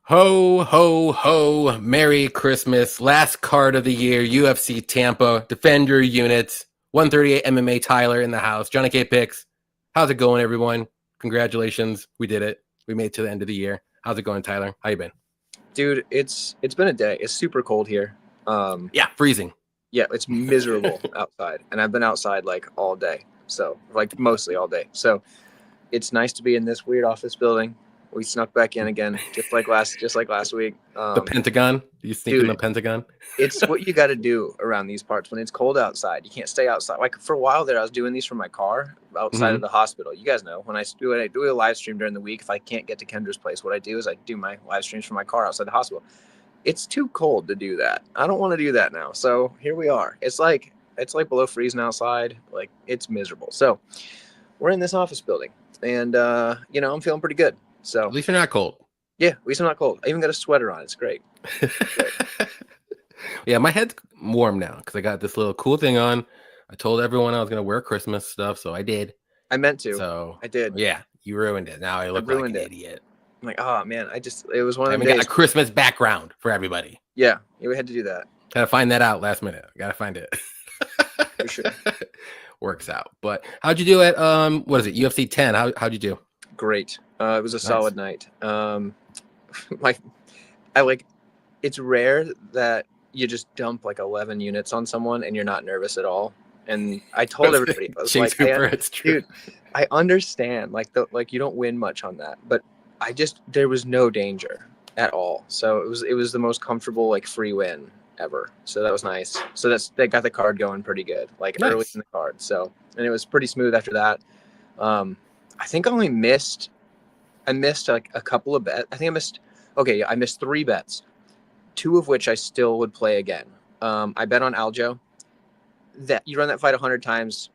Ho, ho, ho. Merry Christmas. Last card of the year, UFC Tampa. Defend your units. 138 MMA Tyler in the house. Johnny K Picks. How's it going, everyone? Congratulations. We did it. We made it to the end of the year. How's it going, Tyler? How you been? Dude, it's been a day. It's super cold here. Yeah, freezing. Yeah, it's miserable outside, and I've been outside like all day. So, like mostly all day. So, it's nice to be in this weird office building. We snuck back in again, just like last week. The Pentagon? You sneak in Dude, the Pentagon? it's what you got to do around these parts when it's cold outside. You can't stay outside. Like for a while there, I was doing these from my car outside of the hospital. You guys know when I do a live stream during the week, if I can't get to Kendra's place, what I do is I do my live streams from my car outside the hospital. It's too cold to do that. I don't want to do that now. So here we are. It's like below freezing outside. Like it's miserable. So we're in this office building, and I'm feeling pretty good. So At least you're not cold. yeah, at least I'm not cold. I even got a sweater on. It's great. Yeah, my head's warm now because I got this little cool thing on. I told everyone I was going to wear Christmas stuff, so I did. I meant to. So I did. Yeah, you ruined it. Now I look like an idiot. I'm like, oh man, it was one of them days. We got a Christmas background for everybody. Yeah, we had to do that. Gotta find that out last minute. Gotta find it. For sure. Works out. But how'd you do at what is it? UFC 10. How'd you do? Great. It was a solid night. It's rare that you just dump like 11 units on someone and you're not nervous at all. And I told everybody, I was like, it's true. Dude, I understand like you don't win much on that, but there was no danger at all. So it was the most comfortable like free win ever. So that was nice. So they got the card going pretty good, like nice. Early in the card. So, and it was pretty smooth after that. I think I missed like a couple of bets. I missed 3 bets, 2 of which I still would play again. I bet on Aljo that you run that fight 100 times.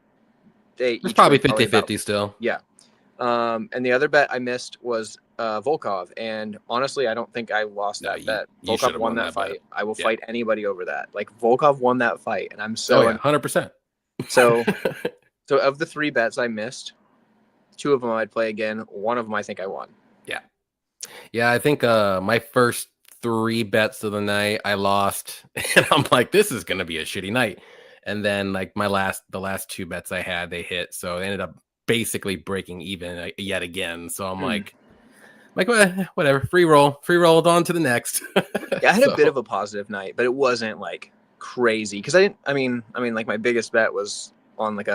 It's probably 50-50 still. Yeah. And the other bet I missed was Volkov. And honestly, I don't think I lost that bet. Volkov won that fight. Bet. I will fight anybody over that. Like Volkov won that fight. And I'm so 100%. So of the 3 bets I missed, 2 of them I'd play again. 1 of them I think I won. Yeah, I think my first 3 bets of the night I lost, and I'm like, this is gonna be a shitty night. And then like the last 2 bets I had, they hit, so they ended up basically breaking even yet again. So I'm like whatever, free rolled on to the next. Yeah, I had a bit of a positive night, but it wasn't like crazy because I mean like my biggest bet was on like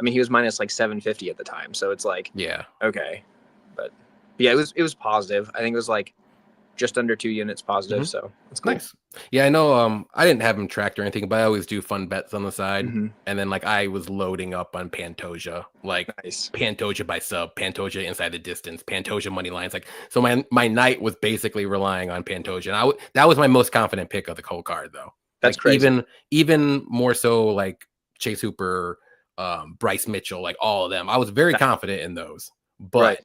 he was minus like 750 at the time, so it's like okay, but yeah, it was positive. I think it was like just under 2 units positive, so it's cool. Nice. Yeah, I know. I didn't have him tracked or anything, but I always do fun bets on the side. And then like I was loading up on Pantoja, like Pantoja by sub, Pantoja inside the distance, Pantoja money lines. Like so, my night was basically relying on Pantoja. And that was my most confident pick of the whole card, though. That's like, crazy. Even more so, like Chase Hooper, Bryce Mitchell, like all of them. I was very confident in those, but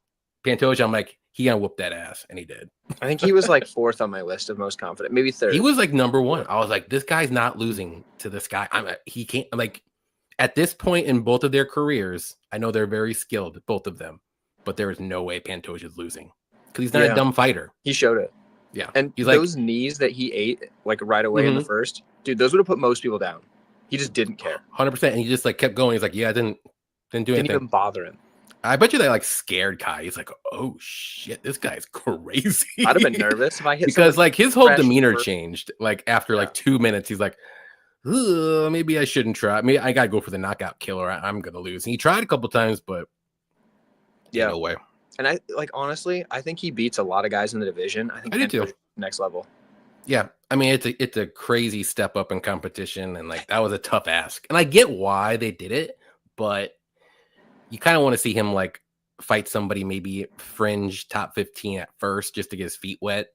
Pantoja, I'm like, he gonna whoop that ass, and he did. I think he was like 4th on my list of most confident, maybe 3rd. He was like number 1. I was like, this guy's not losing to this guy. He can't. Like at this point in both of their careers, I know they're very skilled, both of them, but there is no way Pantoja's losing because he's not a dumb fighter. He showed it. Yeah, and he's those knees that he ate like right away in the first, dude, those would have put most people down. He just didn't care. 100%, and he just like kept going. He's like, yeah, I didn't do anything. Didn't even bother him. I bet you that like scared Kai. He's like, oh shit, this guy's crazy. I'd have been nervous if I hit because like his whole demeanor changed. Like after like 2 minutes, he's like, maybe I shouldn't try. Maybe I gotta go for the knockout killer. I'm gonna lose. And he tried a couple times, but no way. And I like honestly, I think he beats a lot of guys in the division. I do too. Next level. Yeah, I mean it's a crazy step up in competition, and like that was a tough ask. And I get why they did it, but you kind of want to see him like fight somebody maybe fringe top 15 at first just to get his feet wet.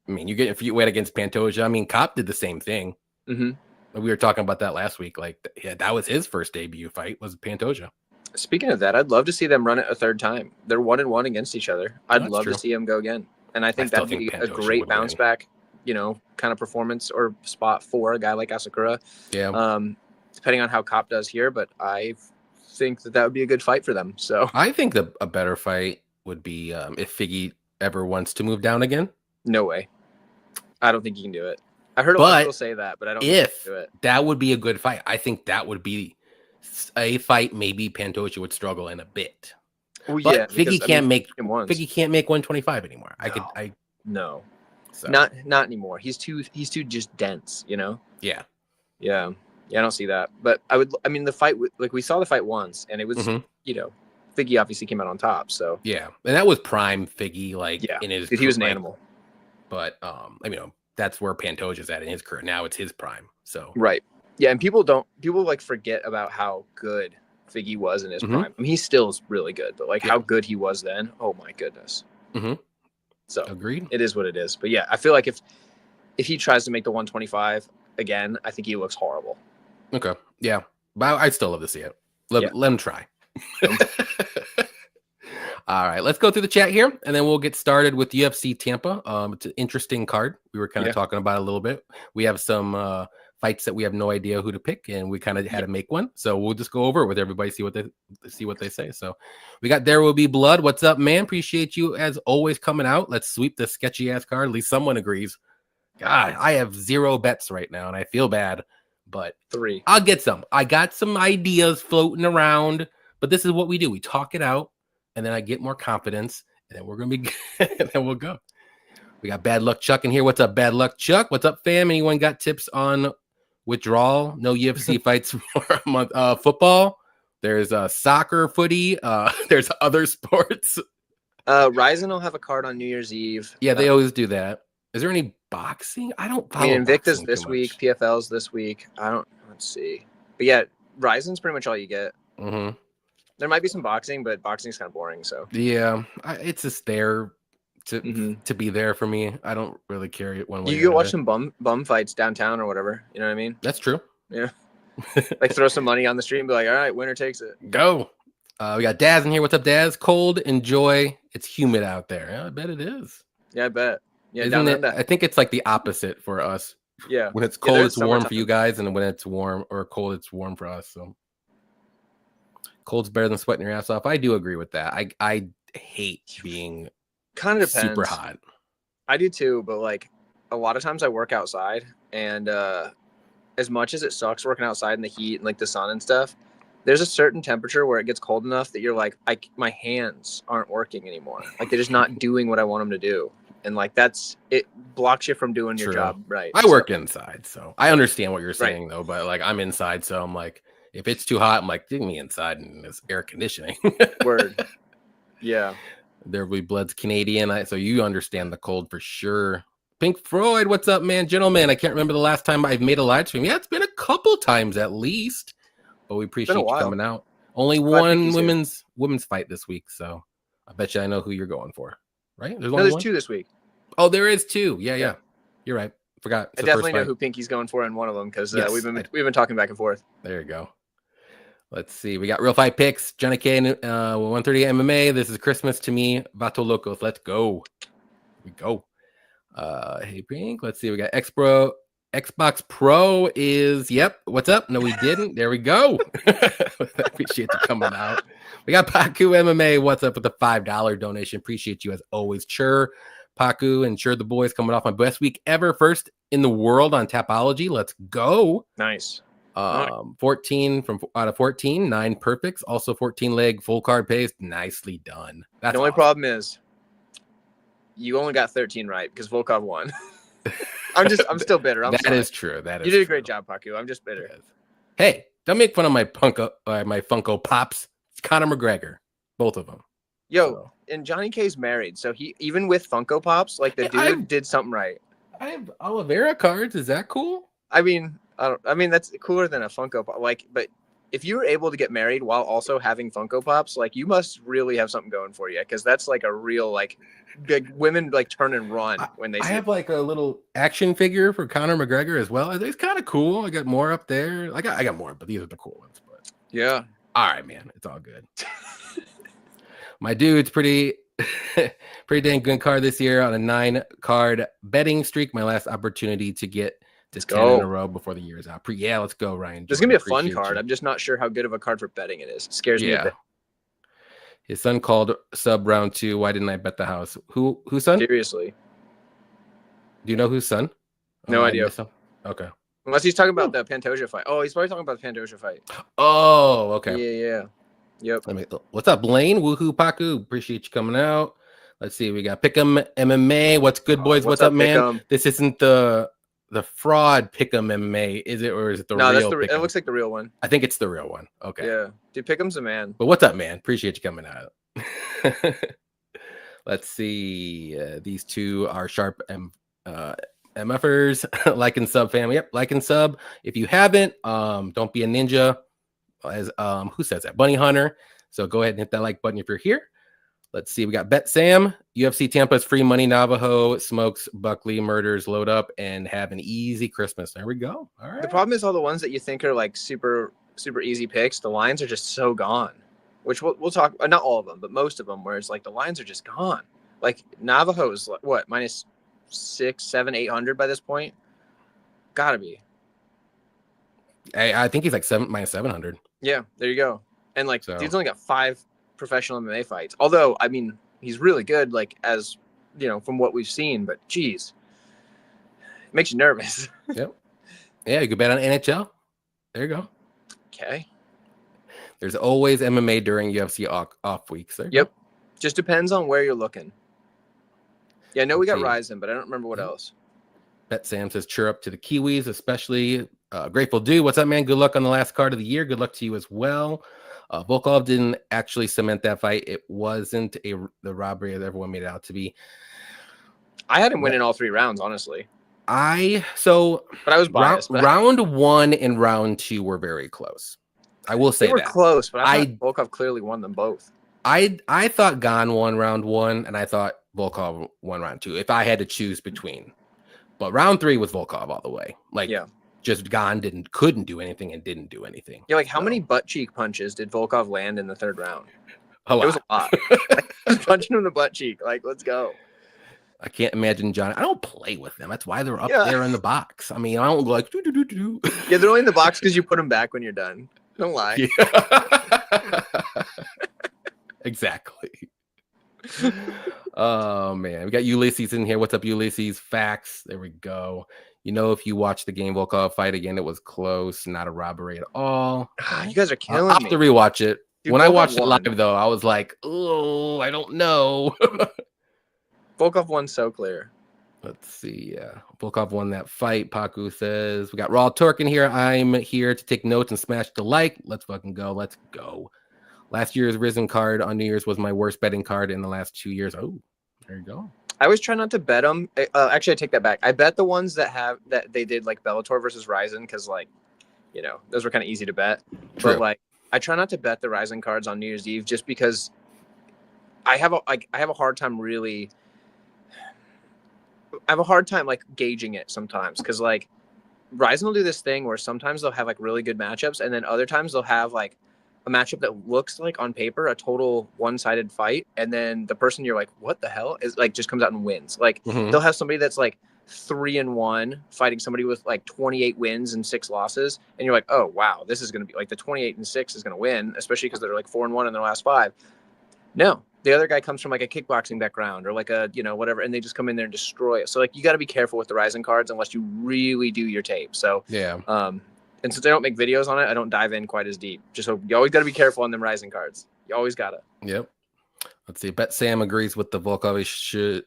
I mean, you're getting feet wet against Pantoja. I mean, Kopp did the same thing. We were talking about that last week. Like, that was his first debut fight was Pantoja. Speaking of that, I'd love to see them run it a 3rd time. They're 1-1 against each other. I'd love to see them go again. And I think that'd be a great bounce back, kind of performance or spot for a guy like Asakura. Yeah. Depending on how Kopp does here, but I think that would be a good fight for them. So I think a better fight would be if Figgy ever wants to move down again. No way. I don't think he can do it. I heard a lot of people say that, but I don't think he can do it. That would be a good fight. I think that would be a fight maybe Pantoja would struggle in a bit. Well, but yeah, Figgy can't make 125 anymore. No. So. Not anymore. He's too just dense, Yeah. Yeah. Yeah, I don't see that. But the fight, like we saw the fight once, and it was, Figgy obviously came out on top. So yeah, and that was prime Figgy, in his. He was an animal. But that's where Pantoja's at in his career. Now it's his prime. So right, yeah, and people forget about how good Figgy was in his prime. I mean, he still is really good, but how good he was then. Oh my goodness. So agreed. It is what it is. But yeah, I feel like if he tries to make the 125 again, I think he looks horrible. Okay. Yeah. But I'd still love to see it. Let him try. All right. Let's go through the chat here, and then we'll get started with UFC Tampa. It's an interesting card. We were kind of talking about it a little bit. We have some fights that we have no idea who to pick, and we kind of had to make one. So we'll just go over it with everybody, see what they say. So we got There Will Be Blood. What's up, man? Appreciate you as always coming out. Let's sweep this sketchy ass card. At least someone agrees. God, I have 0 bets right now, and I feel bad. But 3. I'll get some. I got some ideas floating around, but this is what we do. We talk it out, and then I get more confidence, and then we're going to be and then we'll go. We got Bad Luck Chuck in here. What's up, Bad Luck Chuck? What's up, fam? Anyone got tips on withdrawal? No UFC fights for a month. Football. There's soccer, footy. There's other sports. Ryzen will have a card on New Year's Eve. Yeah, they always do that. Is there any boxing? I don't follow. Invicta's this week. PFL's this week. Let's see. But yeah, Ryzen's pretty much all you get. There might be some boxing, but boxing's kind of boring. So yeah, it's just there to be there for me. I don't really care it one way. You go watch some bum fights downtown or whatever. You know what I mean? That's true. Yeah. Throw some money on the street and be like, all right, winner takes it. Go. We got Daz in here. What's up, Daz? Cold. Enjoy. It's humid out there. Yeah, I bet it is. Yeah, I bet. Yeah, isn't it? I think it's like the opposite for us. Yeah. When it's cold, it's warm for you guys, and when it's warm or cold, it's warm for us. So cold's better than sweating your ass off. I do agree with that. I hate being kind of super hot. I do too, but a lot of times I work outside, and as much as it sucks working outside in the heat and the sun and stuff, there's a certain temperature where it gets cold enough that you're like, my hands aren't working anymore. They're just not doing what I want them to do. And it blocks you from doing your job right. I work inside, so I understand what you're saying though. But I'm inside, so I'm like, if it's too hot, I'm like, dig me inside in this air conditioning. Word. Yeah. There Will Be Blood's Canadian, so you understand the cold for sure. Pink Floyd, what's up, man? Gentlemen, I can't remember the last time I've made a live stream. Yeah, it's been a couple times at least, but we appreciate you coming out. Only one women's fight this week, so I bet you I know who you're going for. Right? There's 2 this week. Oh, there is 2. Yeah. You're right. Forgot. I definitely know who Pinky's going for in one of them because we've been talking back and forth. There you go. Let's see. We got Real Fight Picks. Johnny K, 130 MMA. This is Christmas to me. Vato Locos. Let's go. Here we go. Hey, Pink. Let's see. We got Xbox Pro is, what's up? No, we didn't. There we go. Appreciate you coming out. We got Paku MMA. What's up with the $5 donation? Appreciate you as always. Sure, Paku and Sure the boys coming off my best week ever. First in the world on Tapology. Let's go. Nice. 14 out of 14, 9 perfects. Also 14 leg full card paste. Nicely done. That's the only problem is you only got 13 right because Volkov won. I'm still bitter. That is true. You did a great job, Paku. I'm just bitter. Hey, don't make fun of my Funko Pops. It's Conor McGregor, both of them. Yo, and Johnny K's married, so he even with Funko Pops, dude did something right. I have Oliveira cards. Is that cool? I mean that's cooler than a Funko Pop. But if you were able to get married while also having Funko Pops, you must really have something going for you because that's a real big women turn and run when they see. I have a little action figure for Conor McGregor as well. It's kind of cool. I got more up there. I got more, but these are the cool ones. But yeah. All right, man. It's all good. My dude's pretty dang good card this year on a 9-card betting streak. My last opportunity to get to 10 in a row before the year is out. Let's go, Ryan. This is going to be a fun card. I'm just not sure how good of a card for betting it is. It scares me a bit. His son called sub round 2. Why didn't I bet the house? Who son? Seriously. Do you know whose son? No I idea. missed him. Okay. Unless he's talking about the Pantoja fight. Oh, he's probably talking about the Pantoja fight. Oh, okay. Yeah. Yep. What's up, Blaine? Woohoo, Paku. Appreciate you coming out. Let's see. We got Pick'em MMA. What's good, boys? What's up, man? Pick'em? This isn't the fraud Pick'em MMA, is it, or is it the No, real? it looks like the real one. I think it's the real one. Okay. Yeah, dude, Pick'em's a man. But what's up, man? Appreciate you coming out. Let's see. These two are sharp MFers. Like and sub, family. Yep, like and sub. If you haven't, don't be a ninja. As who says that? Bunny Hunter. So go ahead and hit that like button if you're here. Let's see. We got Bet Sam. UFC Tampa's free money. Navajo smokes Buckley murders. Load up and have an easy Christmas. There we go. All right. The problem is all the ones that you think are like super easy picks. The lines are just so gone. Which we'll talk. Not all of them, but most of them. Where it's like the lines are just gone. Like Navajo's like what -6, -7, -800 by this point. Gotta be. I think he's like -700. Yeah, there you go. And like dude's only got 5 professional MMA fights. Although, I mean, he's really good, like as you know, from what we've seen, but geez. It makes you nervous. Yep. Yeah, you could bet on NHL. There you go. Okay. There's always MMA during UFC off weeks. There yep. Go. Just depends on where you're looking. Yeah, I know we got Ryzen, but I don't remember what else. Bet Sam says cheer up to the Kiwis, especially Grateful Dude. What's up, man? Good luck on the last card of the year. Good luck to you as well. Volkov didn't actually cement that fight. It wasn't the robbery as everyone made it out to be. I had him winning all 3 rounds, honestly. But I was biased. Round 1 and round 2 were very close. I will say they were close, but I thought Volkov clearly won them both. I thought Gane won round 1, and I thought Volkov won round 2. If I had to choose between, but round 3 was Volkov all the way. Like, yeah. Just Gane couldn't do anything and didn't do anything. Yeah, like how many butt cheek punches did Volkov land in the 3rd round? A lot. It was a lot. Like, I was punching him in the butt cheek. Like, let's go. I can't imagine John. I don't play with them. That's why they're up there in the box. I mean, I don't go like do. Yeah, they're only in the box because you put them back when you're done. Don't lie. Yeah. Exactly. Oh man, we got Ulysses in here. What's up, Ulysses? Facts. There we go. You know, if you watch the game Volkov fight again, it was close, not a robbery at all. You guys are killing me. I'll have to rewatch it. Dude, when I watched it live, though, I was like, oh, I don't know. Volkov won so clear. Let's see. Volkov won that fight. Paku says, we got Raw Torque in here. I'm here to take notes and smash the like. Let's fucking go. Let's go. Last year's Risen card on New Year's was my worst betting card in the last 2 years. Oh, there you go. I always try not to bet them. Actually, I take that back. I bet the ones that they did like Bellator versus Ryzen because, like, you know, those were kind of easy to bet. True. But like, I try not to bet the Ryzen cards on New Year's Eve just because I have a hard time really. I have a hard time like gauging it sometimes because like Ryzen will do this thing where sometimes they'll have like really good matchups and then other times they'll have like a matchup that looks like on paper a total one-sided fight, and then the person you're like, what the hell, is like just comes out and wins. Like they'll have somebody that's like 3-1 fighting somebody with like 28 wins and 6 losses, and you're like, oh wow, this is gonna be like the 28-6 is gonna win, especially because they're like 4-1 in their last 5. No, the other guy comes from like a kickboxing background or like a, you know, whatever, and they just come in there and destroy it. So like you got to be careful with the Ryzen cards unless you really do your tape. So yeah. And since I don't make videos on it, I don't dive in quite as deep. Just so you always got to be careful on them Ryzen cards. You always got to. Yep. Let's see. Bet Sam agrees with the Volkov should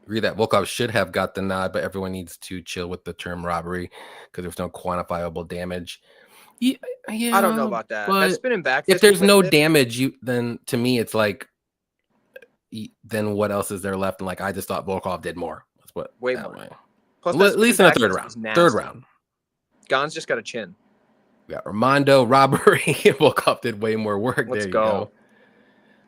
agree that Volkov should have got the nod, but everyone needs to chill with the term robbery because there's no quantifiable damage. Yeah, I don't know about that. That's spinning back. If there's no damage, then to me it's like, then what else is there left? And like I just thought Volkov did more. That's what way more. Way. Plus, at least in the 3rd round. 3rd round. Gane's just got a chin. We got Armando robbery. Volkov did way more work. Let's go.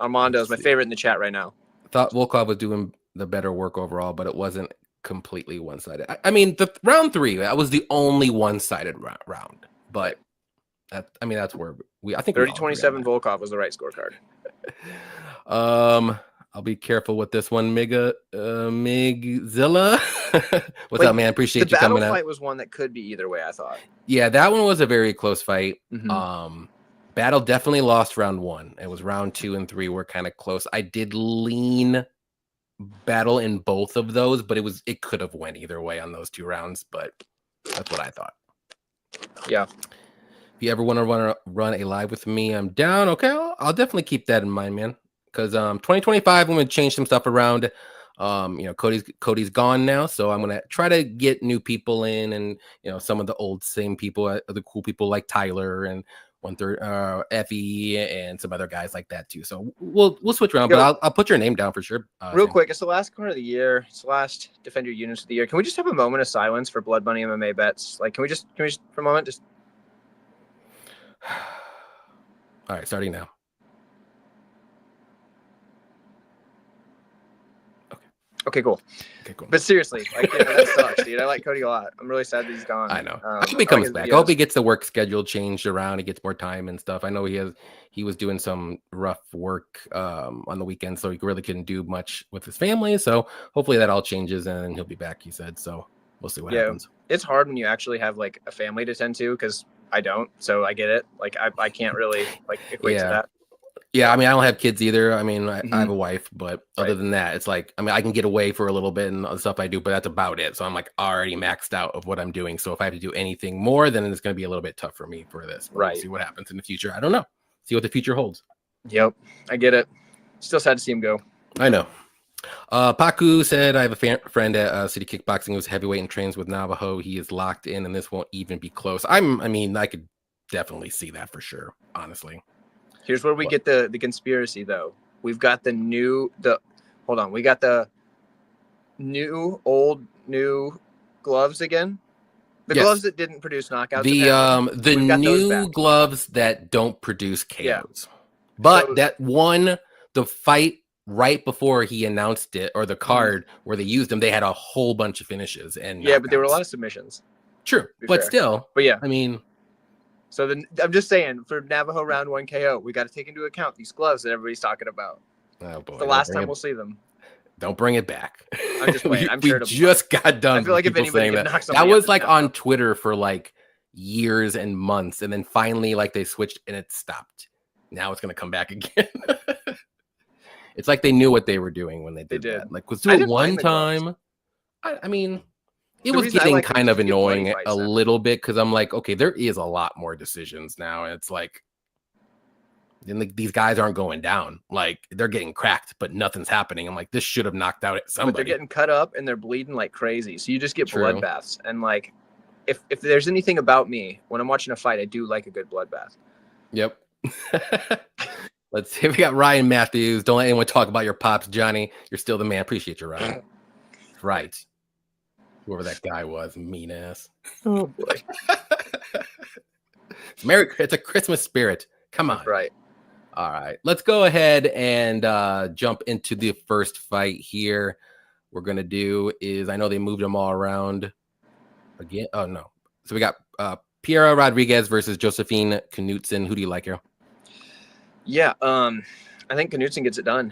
Armando is my favorite in the chat right now. I thought Volkov was doing the better work overall, but it wasn't completely one-sided. I mean, the round 3, that was the only one-sided round. But that's where I think 30-27 Volkov was the right scorecard. I'll be careful with this one, Migzilla. What's up, man? Appreciate you coming out. The battle fight was one that could be either way, I thought. Yeah, that one was a very close fight. Battle definitely lost round 1. It was round 2 and 3 were kind of close. I did lean battle in both of those, but it could have went either way on those 2 rounds, but that's what I thought. Yeah. If you ever want to run a live with me, I'm down. Okay, I'll definitely keep that in mind, man. Because 2025, I'm going to change some stuff around. Cody's gone now, so I'm going to try to get new people in, and some of the old same people, the cool people like Tyler and 1/3 Effie and some other guys like that too. So we'll switch around, but I'll put your name down for sure. Real quick, it's the last card of the year. It's the last Defend Your Units of the year. Can we just have a moment of silence for Blood Money MMA bets? Like, can we just for a moment just? All right, starting now. Okay, cool. But seriously, like, that sucks, dude. I like Cody a lot. I'm really sad that he's gone. I know. I hope he comes back. I hope he gets the work schedule changed around. He gets more time and stuff. I know he was doing some rough work on the weekend, so he really couldn't do much with his family. So hopefully that all changes and he'll be back, he said. So we'll see what happens. It's hard when you actually have like a family to tend to, because I don't. So I get it. Like I can't really like equate to that. Yeah, I mean, I don't have kids either. I mean, I have a wife, but other than that, it's like, I mean, I can get away for a little bit and the stuff I do, but that's about it. So I'm like already maxed out of what I'm doing. So if I have to do anything more, then it's going to be a little bit tough for me for this. But we'll see what happens in the future. I don't know. See what the future holds. Yep, I get it. Still sad to see him go. I know. Paku said, I have a friend at City Kickboxing who's heavyweight and trains with Navajo. He is locked in, and this won't even be close. I mean, I could definitely see that for sure, honestly. Here's where we get the conspiracy, though. We've got we got the new gloves again. The gloves that didn't produce knockouts. The new gloves that don't produce KOs. Yeah. But that won the fight right before he announced it, or the card where they used them, they had a whole bunch of finishes and knockouts. But there were a lot of submissions. True, but still. But yeah, I mean. So I'm just saying, for Navajo round 1 KO, we got to take into account these gloves that everybody's talking about. Oh boy, it's the last time we'll see them. Don't bring it back. I'm just playing. we just got done. I feel like if anybody could knock that was like on Twitter for like years and months, and then finally like they switched and it stopped. Now it's gonna come back again. It's like they knew what they were doing when they did that. Like, was it one time? I mean. It was getting kind of annoying a little bit, because I'm like, okay, there is a lot more decisions now. And it's like, these guys aren't going down. Like, they're getting cracked, but nothing's happening. I'm like, this should have knocked out somebody. But they're getting cut up and they're bleeding like crazy. So you just get bloodbaths. And like, if there's anything about me, when I'm watching a fight, I do like a good bloodbath. Yep. Let's see. We got Ryan Matthews. Don't let anyone talk about your pops, Johnny. You're still the man. Appreciate you, Ryan. Right. Whoever that guy was, mean ass. Oh boy. It's a Christmas spirit. Come on. That's right. All right. Let's go ahead and jump into the first fight here. We're gonna do is, I know they moved them all around again. Oh no. So we got Piera Rodriguez versus Josephine Knutson. Who do you like here? Yeah, I think Knutson gets it done.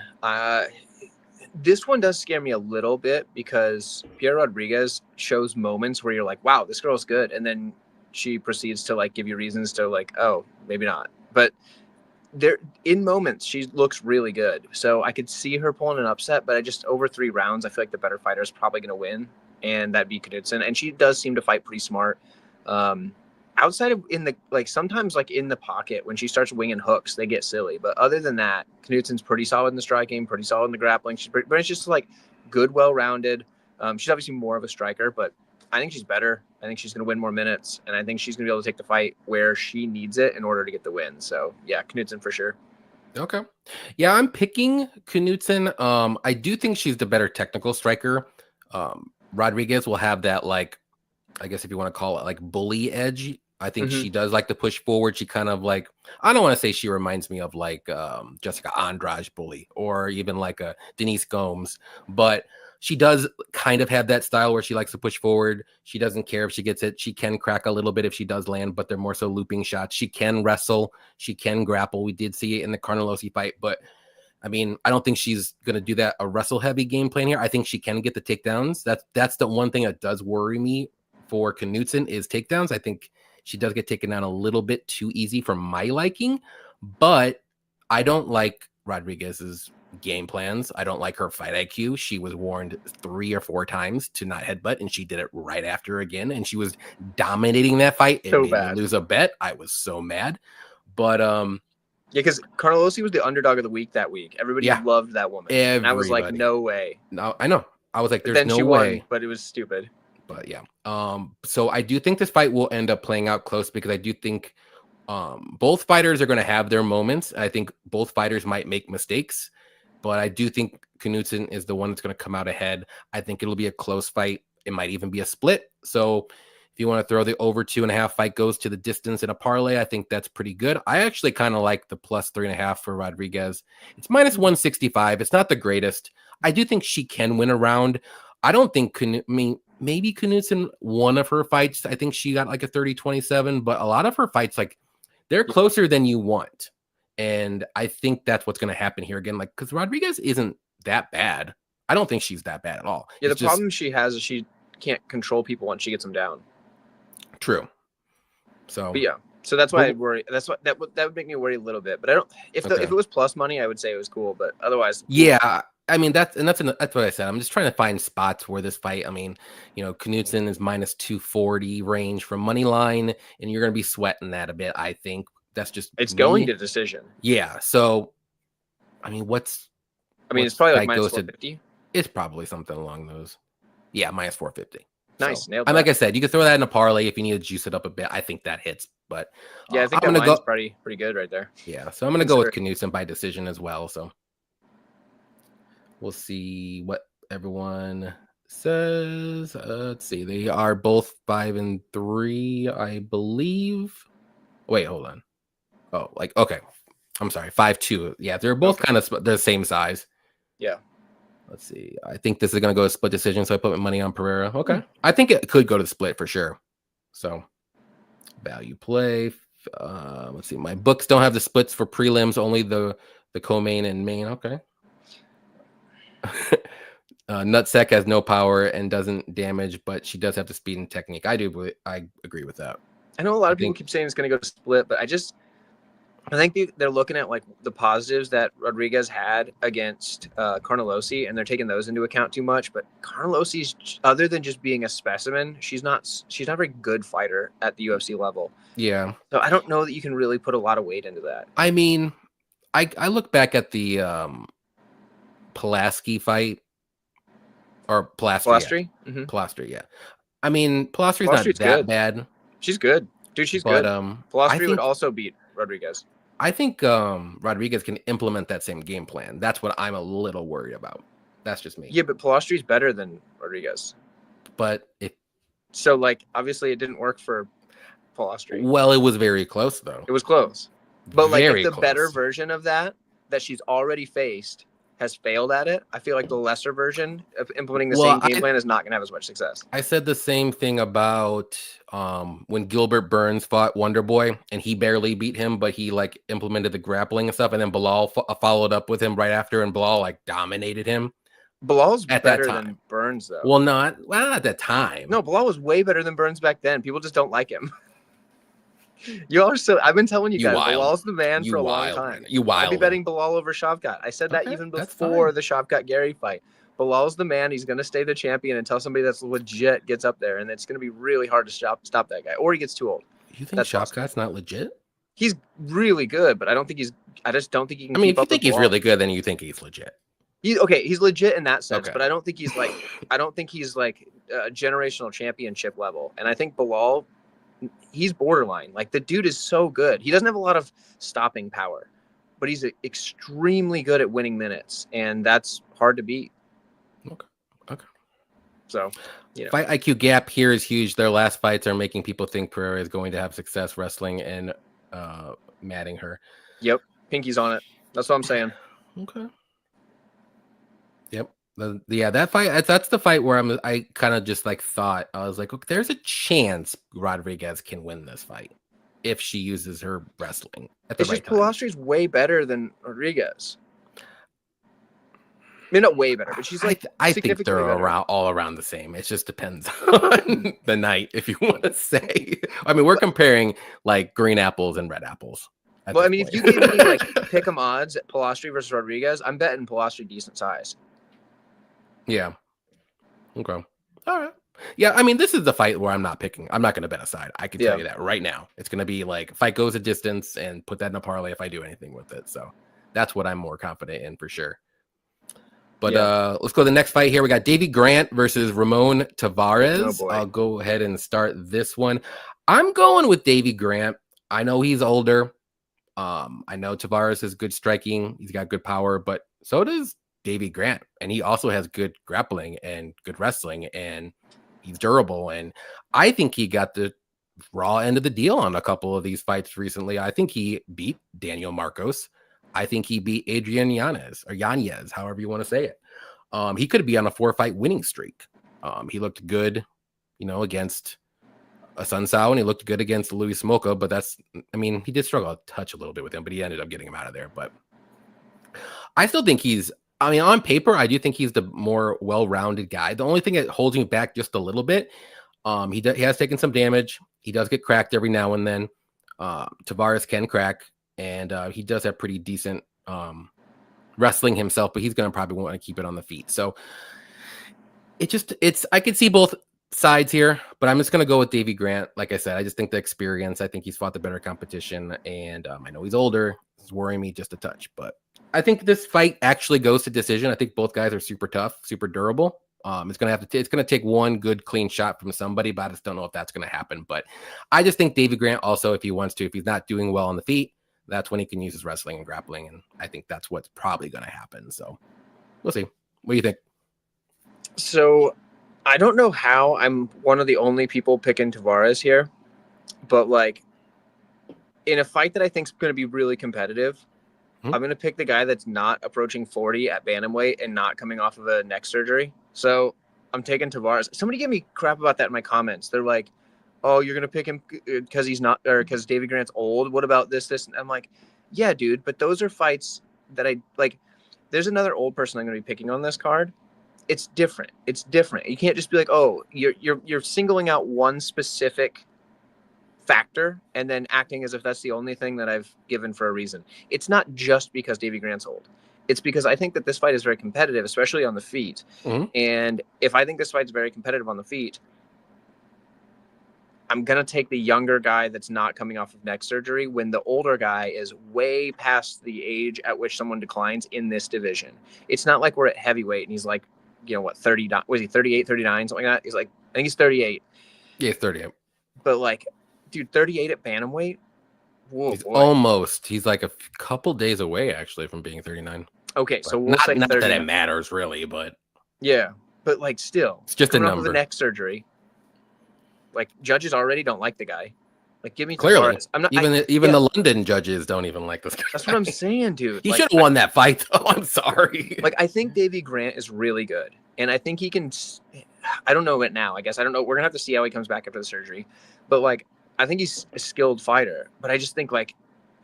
This one does scare me a little bit, because Piera Rodriguez shows moments where you're like, wow, this girl's good. And then she proceeds to like give you reasons to like, oh, maybe not. But in moments, she looks really good. So I could see her pulling an upset, but over 3 rounds, I feel like the better fighter is probably going to win. And that'd be Knutson. And she does seem to fight pretty smart. Outside of sometimes like in the pocket, when she starts winging hooks, they get silly. But other than that, Knutson's pretty solid in the striking, pretty solid in the grappling. But it's just like good, well-rounded. She's obviously more of a striker, but I think she's better. I think she's going to win more minutes, and I think she's going to be able to take the fight where she needs it in order to get the win. So yeah, Knutson for sure. Okay. Yeah, I'm picking Knutson. I do think she's the better technical striker. Rodriguez will have that, like, I guess if you want to call it like bully edge. I think she does like to push forward. She kind of like, I don't want to say she reminds me of like Jessica Andrade bully, or even like a Denise Gomes, but she does kind of have that style where she likes to push forward. She doesn't care if she gets it. She can crack a little bit if she does land, but they're more so looping shots. She can wrestle. She can grapple. We did see it in the Carnelossi fight, but I mean, I don't think she's going to do that a wrestle heavy game plan here. I think she can get the takedowns. That's the one thing that does worry me for Knutson is takedowns. I think she does get taken down a little bit too easy for my liking, but I don't like Rodriguez's game plans. I don't like her fight IQ. She was warned 3 or 4 times to not headbutt, and she did it right after again. And she was dominating that fight. It made me lose a bet. I was so mad. But yeah, because Carnelossi was the underdog of the week that week. Everybody loved that woman. And I was like, no way. No, I know. I was like, there's then no she way. Won, but it was stupid. But yeah. So I do think this fight will end up playing out close because I do think both fighters are going to have their moments. I think both fighters might make mistakes, but I do think Knudsen is the one that's going to come out ahead. I think it'll be a close fight. It might even be a split. So if you want to throw the over 2.5 fight goes to the distance in a parlay, I think that's pretty good. I actually kind of like the plus 3.5 for Rodriguez. It's minus 165. It's not the greatest. I do think she can win a round. I don't think, maybe Knudsen one of her fights. I think she got like a 30-27, but a lot of her fights, like, they're closer than you want. And I think that's what's going to happen here again. Like, because Rodriguez isn't that bad. I don't think she's that bad at all. Yeah, the problem she has is she can't control people once she gets them down. True. So, but yeah. So that's why I worry. That's what that would make me worry a little bit. But I don't. If it was plus money, I would say it was cool. But otherwise, yeah. I mean, that's what I said. I'm just trying to find spots where this fight. I mean, Knudsen is minus 240 range from money line, and you're going to be sweating that a bit. I think that's just going to decision. Yeah. So, I mean, it's probably like minus 450. It's probably something along those. Yeah, minus 450. Nice. So, and like I said, you can throw that in a parlay if you need to juice it up a bit. I think that hits. But yeah, I think I'm gonna pretty good right there. Yeah. So I'm going to go with Knudsen by decision as well. So. We'll see what everyone says. Let's see. They are both 5-3, I believe. Wait, hold on. Oh, okay. I'm sorry. 5-2. Yeah, they're both kind of the same size. Yeah. Let's see. I think this is going to go to split decision, so I put my money on Pereira. Okay. I think it could go to split for sure. So, value play. Let's see. My books don't have the splits for prelims, only the co-main and main. Okay. Nutsack has no power and doesn't damage, but she does have the speed and technique. I agree with that. I know a lot of people keep saying it's going to go to split, but I think they're looking at like the positives that Rodriguez had against Carnelossi, and they're taking those into account too much. But Carnelossi's, other than just being a specimen, she's not a very good fighter at the UFC level. Yeah. So I don't know that you can really put a lot of weight into that. I mean, I look back at the Pulaski fight or Pilastri. Yeah. Mm-hmm. Pilastri, yeah. I mean, Pilastri's not that bad. She's good, dude. She's good. Pilastri would also beat Rodriguez. I think Rodriguez can implement that same game plan. That's what I'm a little worried about. That's just me. Yeah, but Pilastri's better than Rodriguez. But obviously it didn't work for Pilastri. Well, it was very close though. It was close. But if the better version of that she's already faced has failed at it, I feel like the lesser version of implementing the same game plan is not going to have as much success. I said the same thing about when Gilbert Burns fought Wonderboy, and he barely beat him, but he implemented the grappling and stuff, and then Bilal followed up with him right after, and Bilal dominated him. Bilal's better than Burns, though. Well, not at that time. No, Bilal was way better than Burns back then. People just don't like him. You are so. I've been telling you guys, Bilal's the man for a long time. I'd be betting Bilal over Shavkat. I said that even before the Shavkat Gary fight. Bilal's the man. He's going to stay the champion until somebody that's legit gets up there, and it's going to be really hard to stop that guy, or he gets too old. You think Shavkat's not legit? He's really good, but I don't think he's. I just don't think he can. I mean, if you think he's really good, then you think he's legit. He's legit in that sense, but I don't think he's generational championship level, and I think Bilal. He's borderline. The dude is so good. He doesn't have a lot of stopping power, but he's extremely good at winning minutes, and that's hard to beat. Okay. So, fight IQ gap here is huge. Their last fights are making people think Pereira is going to have success wrestling and matting her. Yep, Pinky's on it. That's what I'm saying. Okay. Yep. That fight, that's the fight where I kind of just thought, I was like, okay, there's a chance Rodriguez can win this fight if she uses her wrestling at the right time. Pilastri's way better than Rodriguez. I mean, not way better, but she's I think they're all around the same. It just depends on the night, if you want to say. I mean, we're comparing green apples and red apples. at Well, I this mean, point. if you gave me like pick 'em odds at Pilastri versus Rodriguez, I'm betting Pilastri decent size. Yeah. Okay. All right. Yeah, I mean, this is the fight where I'm not going to bet a side. I can tell you that right now. It's going to be like fight goes a distance and put that in a parlay if I do anything with it. So that's what I'm more confident in for sure. But let's go to the next fight here. We got Davey Grant versus Ramon Tavares. Oh boy. I'll go ahead and start this one. I'm going with Davey Grant. I know he's older. I know Tavares has good striking. He's got good power, but so does Davey Grant. And he also has good grappling and good wrestling, and he's durable. And I think he got the raw end of the deal on a couple of these fights recently. I think he beat Daniel Marcos. I think he beat Adrian Yanez, or Yanez, however you want to say it. He could be on a 4-fight winning streak. He looked good, against a Sun Sao, and he looked good against Luis Smolka, but he did struggle a touch a little bit with him, but he ended up getting him out of there. But I still think on paper, I do think he's the more well-rounded guy. The only thing that holds me back just a little bit, he has taken some damage. He does get cracked every now and then. Tavares can crack, and he does have pretty decent wrestling himself, but he's going to probably want to keep it on the feet. So I could see both sides here, but I'm just going to go with Davey Grant. Like I said, I just think the experience, I think he's fought the better competition, and I know he's older. It's worrying me just a touch, but I think this fight actually goes to decision. I think both guys are super tough, super durable. It's going to take one good clean shot from somebody, but I just don't know if that's going to happen. But I just think Davey Grant also, if he wants to, if he's not doing well on the feet, that's when he can use his wrestling and grappling. And I think that's what's probably going to happen. So we'll see. What do you think? So I don't know how I'm one of the only people picking Tavares here, but like in a fight that I think is going to be really competitive, I'm going to pick the guy that's not approaching 40 at bantamweight and not coming off of a neck surgery. So I'm taking Tavares. Somebody gave me crap about that in my comments. They're like, oh, you're going to pick him because he's not, or because Davey Grant's old. What about this? And I'm like, yeah, dude, but those are fights that I like. There's another old person I'm going to be picking on this card. It's different. It's different. You can't just be like, oh, you're singling out one specific factor and then acting as if that's the only thing that I've given for a reason. It's not just because Davey Grant's old. It's because I think that this fight is very competitive, especially on the feet. Mm-hmm. And if I think this fight's very competitive on the feet, I'm going to take the younger guy that's not coming off of neck surgery when the older guy is way past the age at which someone declines in this division. It's not like we're at heavyweight and he's like, 30, was he 38, 39, something like that? He's like, I think he's 38. Yeah, 38. But like, dude, 38 at bantamweight? Whoa, he's almost. He's like a couple days away, actually, from being 39. Okay, but so we'll say not that it matters, really, but... Yeah, but like still. It's just a number. With the neck surgery. Like, judges already don't like the guy. Like, give me clearly. Tavares. I'm not even the London judges don't even like this guy. That's what I'm saying, dude. He should have won that fight, though. I'm sorry. Like, I think Davey Grant is really good, and I think he can. I don't know it now. I guess I don't know. We're gonna have to see how he comes back after the surgery, but like, I think he's a skilled fighter. But I just think like,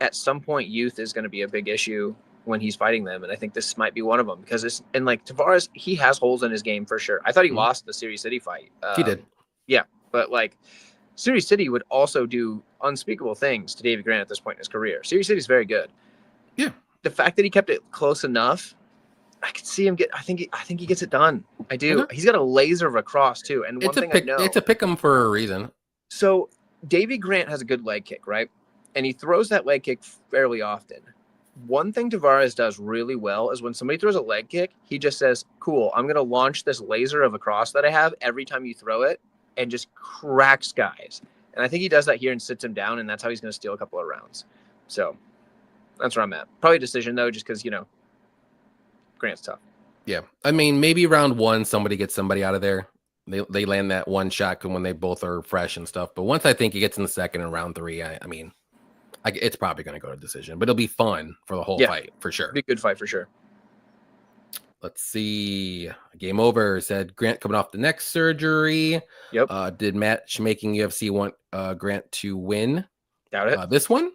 at some point, youth is going to be a big issue when he's fighting them, and I think this might be one of them because Tavares, he has holes in his game for sure. I thought he lost the Series City fight. He did. Yeah, but like. Series City would also do unspeakable things to Davey Grant at this point in his career. Series City is very good. Yeah. The fact that he kept it close enough, I could see him get. I think he gets it done. I do. Okay. He's got a laser of a cross too. And one thing I know, it's a pick 'em for a reason. So Davey Grant has a good leg kick, right? And he throws that leg kick fairly often. One thing Tavares does really well is when somebody throws a leg kick, he just says, "Cool, I'm going to launch this laser of a cross that I have every time you throw it." And just cracks guys. And I think he does that here and sits him down, and that's how he's going to steal a couple of rounds. So that's where I'm at. Probably a decision, though, just because, Grant's tough. Yeah. I mean, maybe round one, somebody gets somebody out of there. They land that one shot when they both are fresh and stuff. But once I think he gets in the second and round three, it's probably going to go to decision. But it'll be fun for the whole fight, for sure. It'll be a good fight, for sure. Let's see. Game over. Said Grant coming off the neck surgery. Yep. Did matchmaking UFC want Grant to win? Doubt it. This one?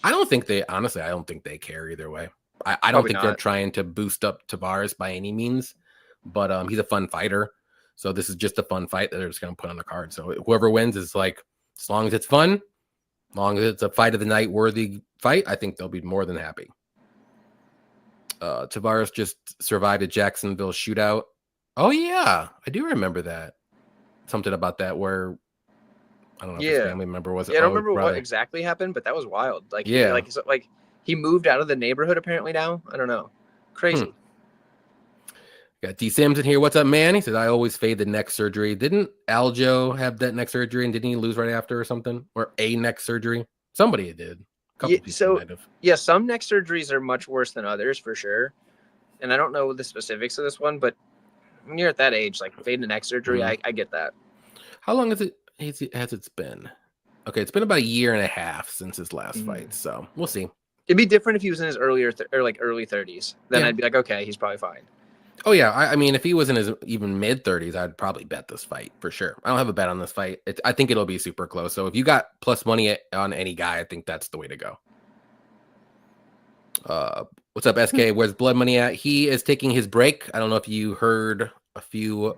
I don't think they care either way. I don't think they're trying to boost up Tavares by any means, but he's a fun fighter. So this is just a fun fight that they're just going to put on the card. So whoever wins is like, as long as it's fun, As long as it's a fight of the night worthy fight, I think they'll be more than happy. Tavares just survived a Jacksonville shootout. Oh yeah, I do remember that. Something about that where I don't know if his family member was. Yeah, I don't remember what exactly happened, but that was wild. Like, yeah, like he moved out of the neighborhood apparently now. I don't know. Crazy. Got D Sims in here. What's up, man? He said, I always fade the neck surgery. Didn't Aljo have that neck surgery and didn't he lose right after or something? Or a neck surgery? Somebody did. Some neck surgeries are much worse than others for sure. And I don't know the specifics of this one, but when you're at that age, like fading a neck surgery, I get that. How long has it been? Okay, it's been about a year and a half since his last fight, so we'll see. It'd be different if he was in his early 30s. Then I'd be like, okay, he's probably fine. Oh yeah, I mean, if he was in his even mid 30s, I'd probably bet this fight for sure. I don't have a bet on this fight. I think it'll be super close. So if you got plus money on any guy, I think that's the way to go. What's up, SK? Where's Blood Money at? He is taking his break. I don't know if you heard a few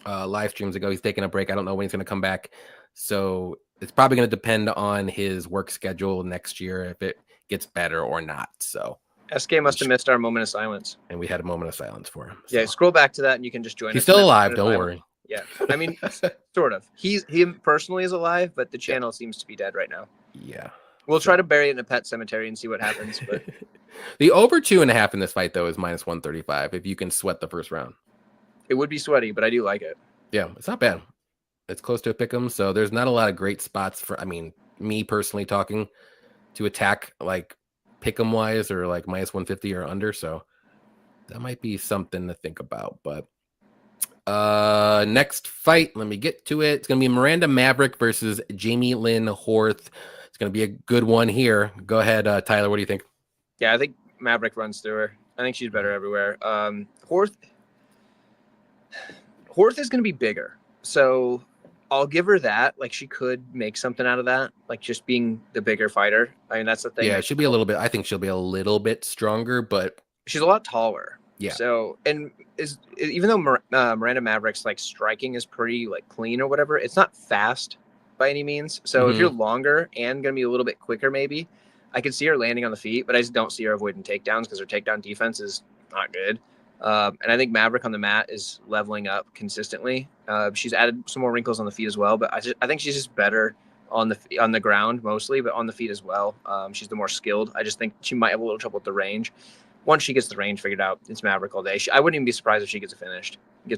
live streams ago. He's taking a break. I don't know when he's going to come back. So it's probably going to depend on his work schedule next year if it gets better or not. So. SK must have missed our moment of silence. And we had a moment of silence for him. So. Yeah, scroll back to that and you can just join us. He's still alive, don't worry. Yeah, I mean, sort of. He personally is alive, but the channel seems to be dead right now. Yeah. We'll try to bury it in a pet cemetery and see what happens. But the over 2.5 in this fight, though, is minus 135 if you can sweat the first round. It would be sweaty, but I do like it. Yeah, it's not bad. It's close to a pick 'em, so there's not a lot of great spots for, I mean, me personally talking to attack, like, pick 'em wise or like minus 150 or under, so that might be something to think about. But next fight, let me get to it. It's gonna be Miranda Maverick versus Jamie Lynn Horth. It's gonna be a good one here. Go ahead, Tyler. What do you think? Yeah, I think Maverick runs through her. I think she's better everywhere. Horth is gonna be bigger, so I'll give her that. Like, she could make something out of that, like just being the bigger fighder. I mean, that's the thing. Yeah, it should be a little bit. I think she'll be a little bit stronger, but she's a lot taller. Yeah. So, and even though Miranda Maverick's like striking is pretty like clean or whatever, it's not fast by any means. So if you're longer and gonna be a little bit quicker, maybe I could see her landing on the feet, but I just don't see her avoiding takedowns because her takedown defense is not good. And I think Maverick on the mat is leveling up consistently. She's added some more wrinkles on the feet as well, but I think she's just better on the ground mostly, but on the feet as well. She's the more skilled. I just think she might have a little trouble with the range. Once she gets the range figured out, it's Maverick all day. I wouldn't even be surprised if she gets her finished. Do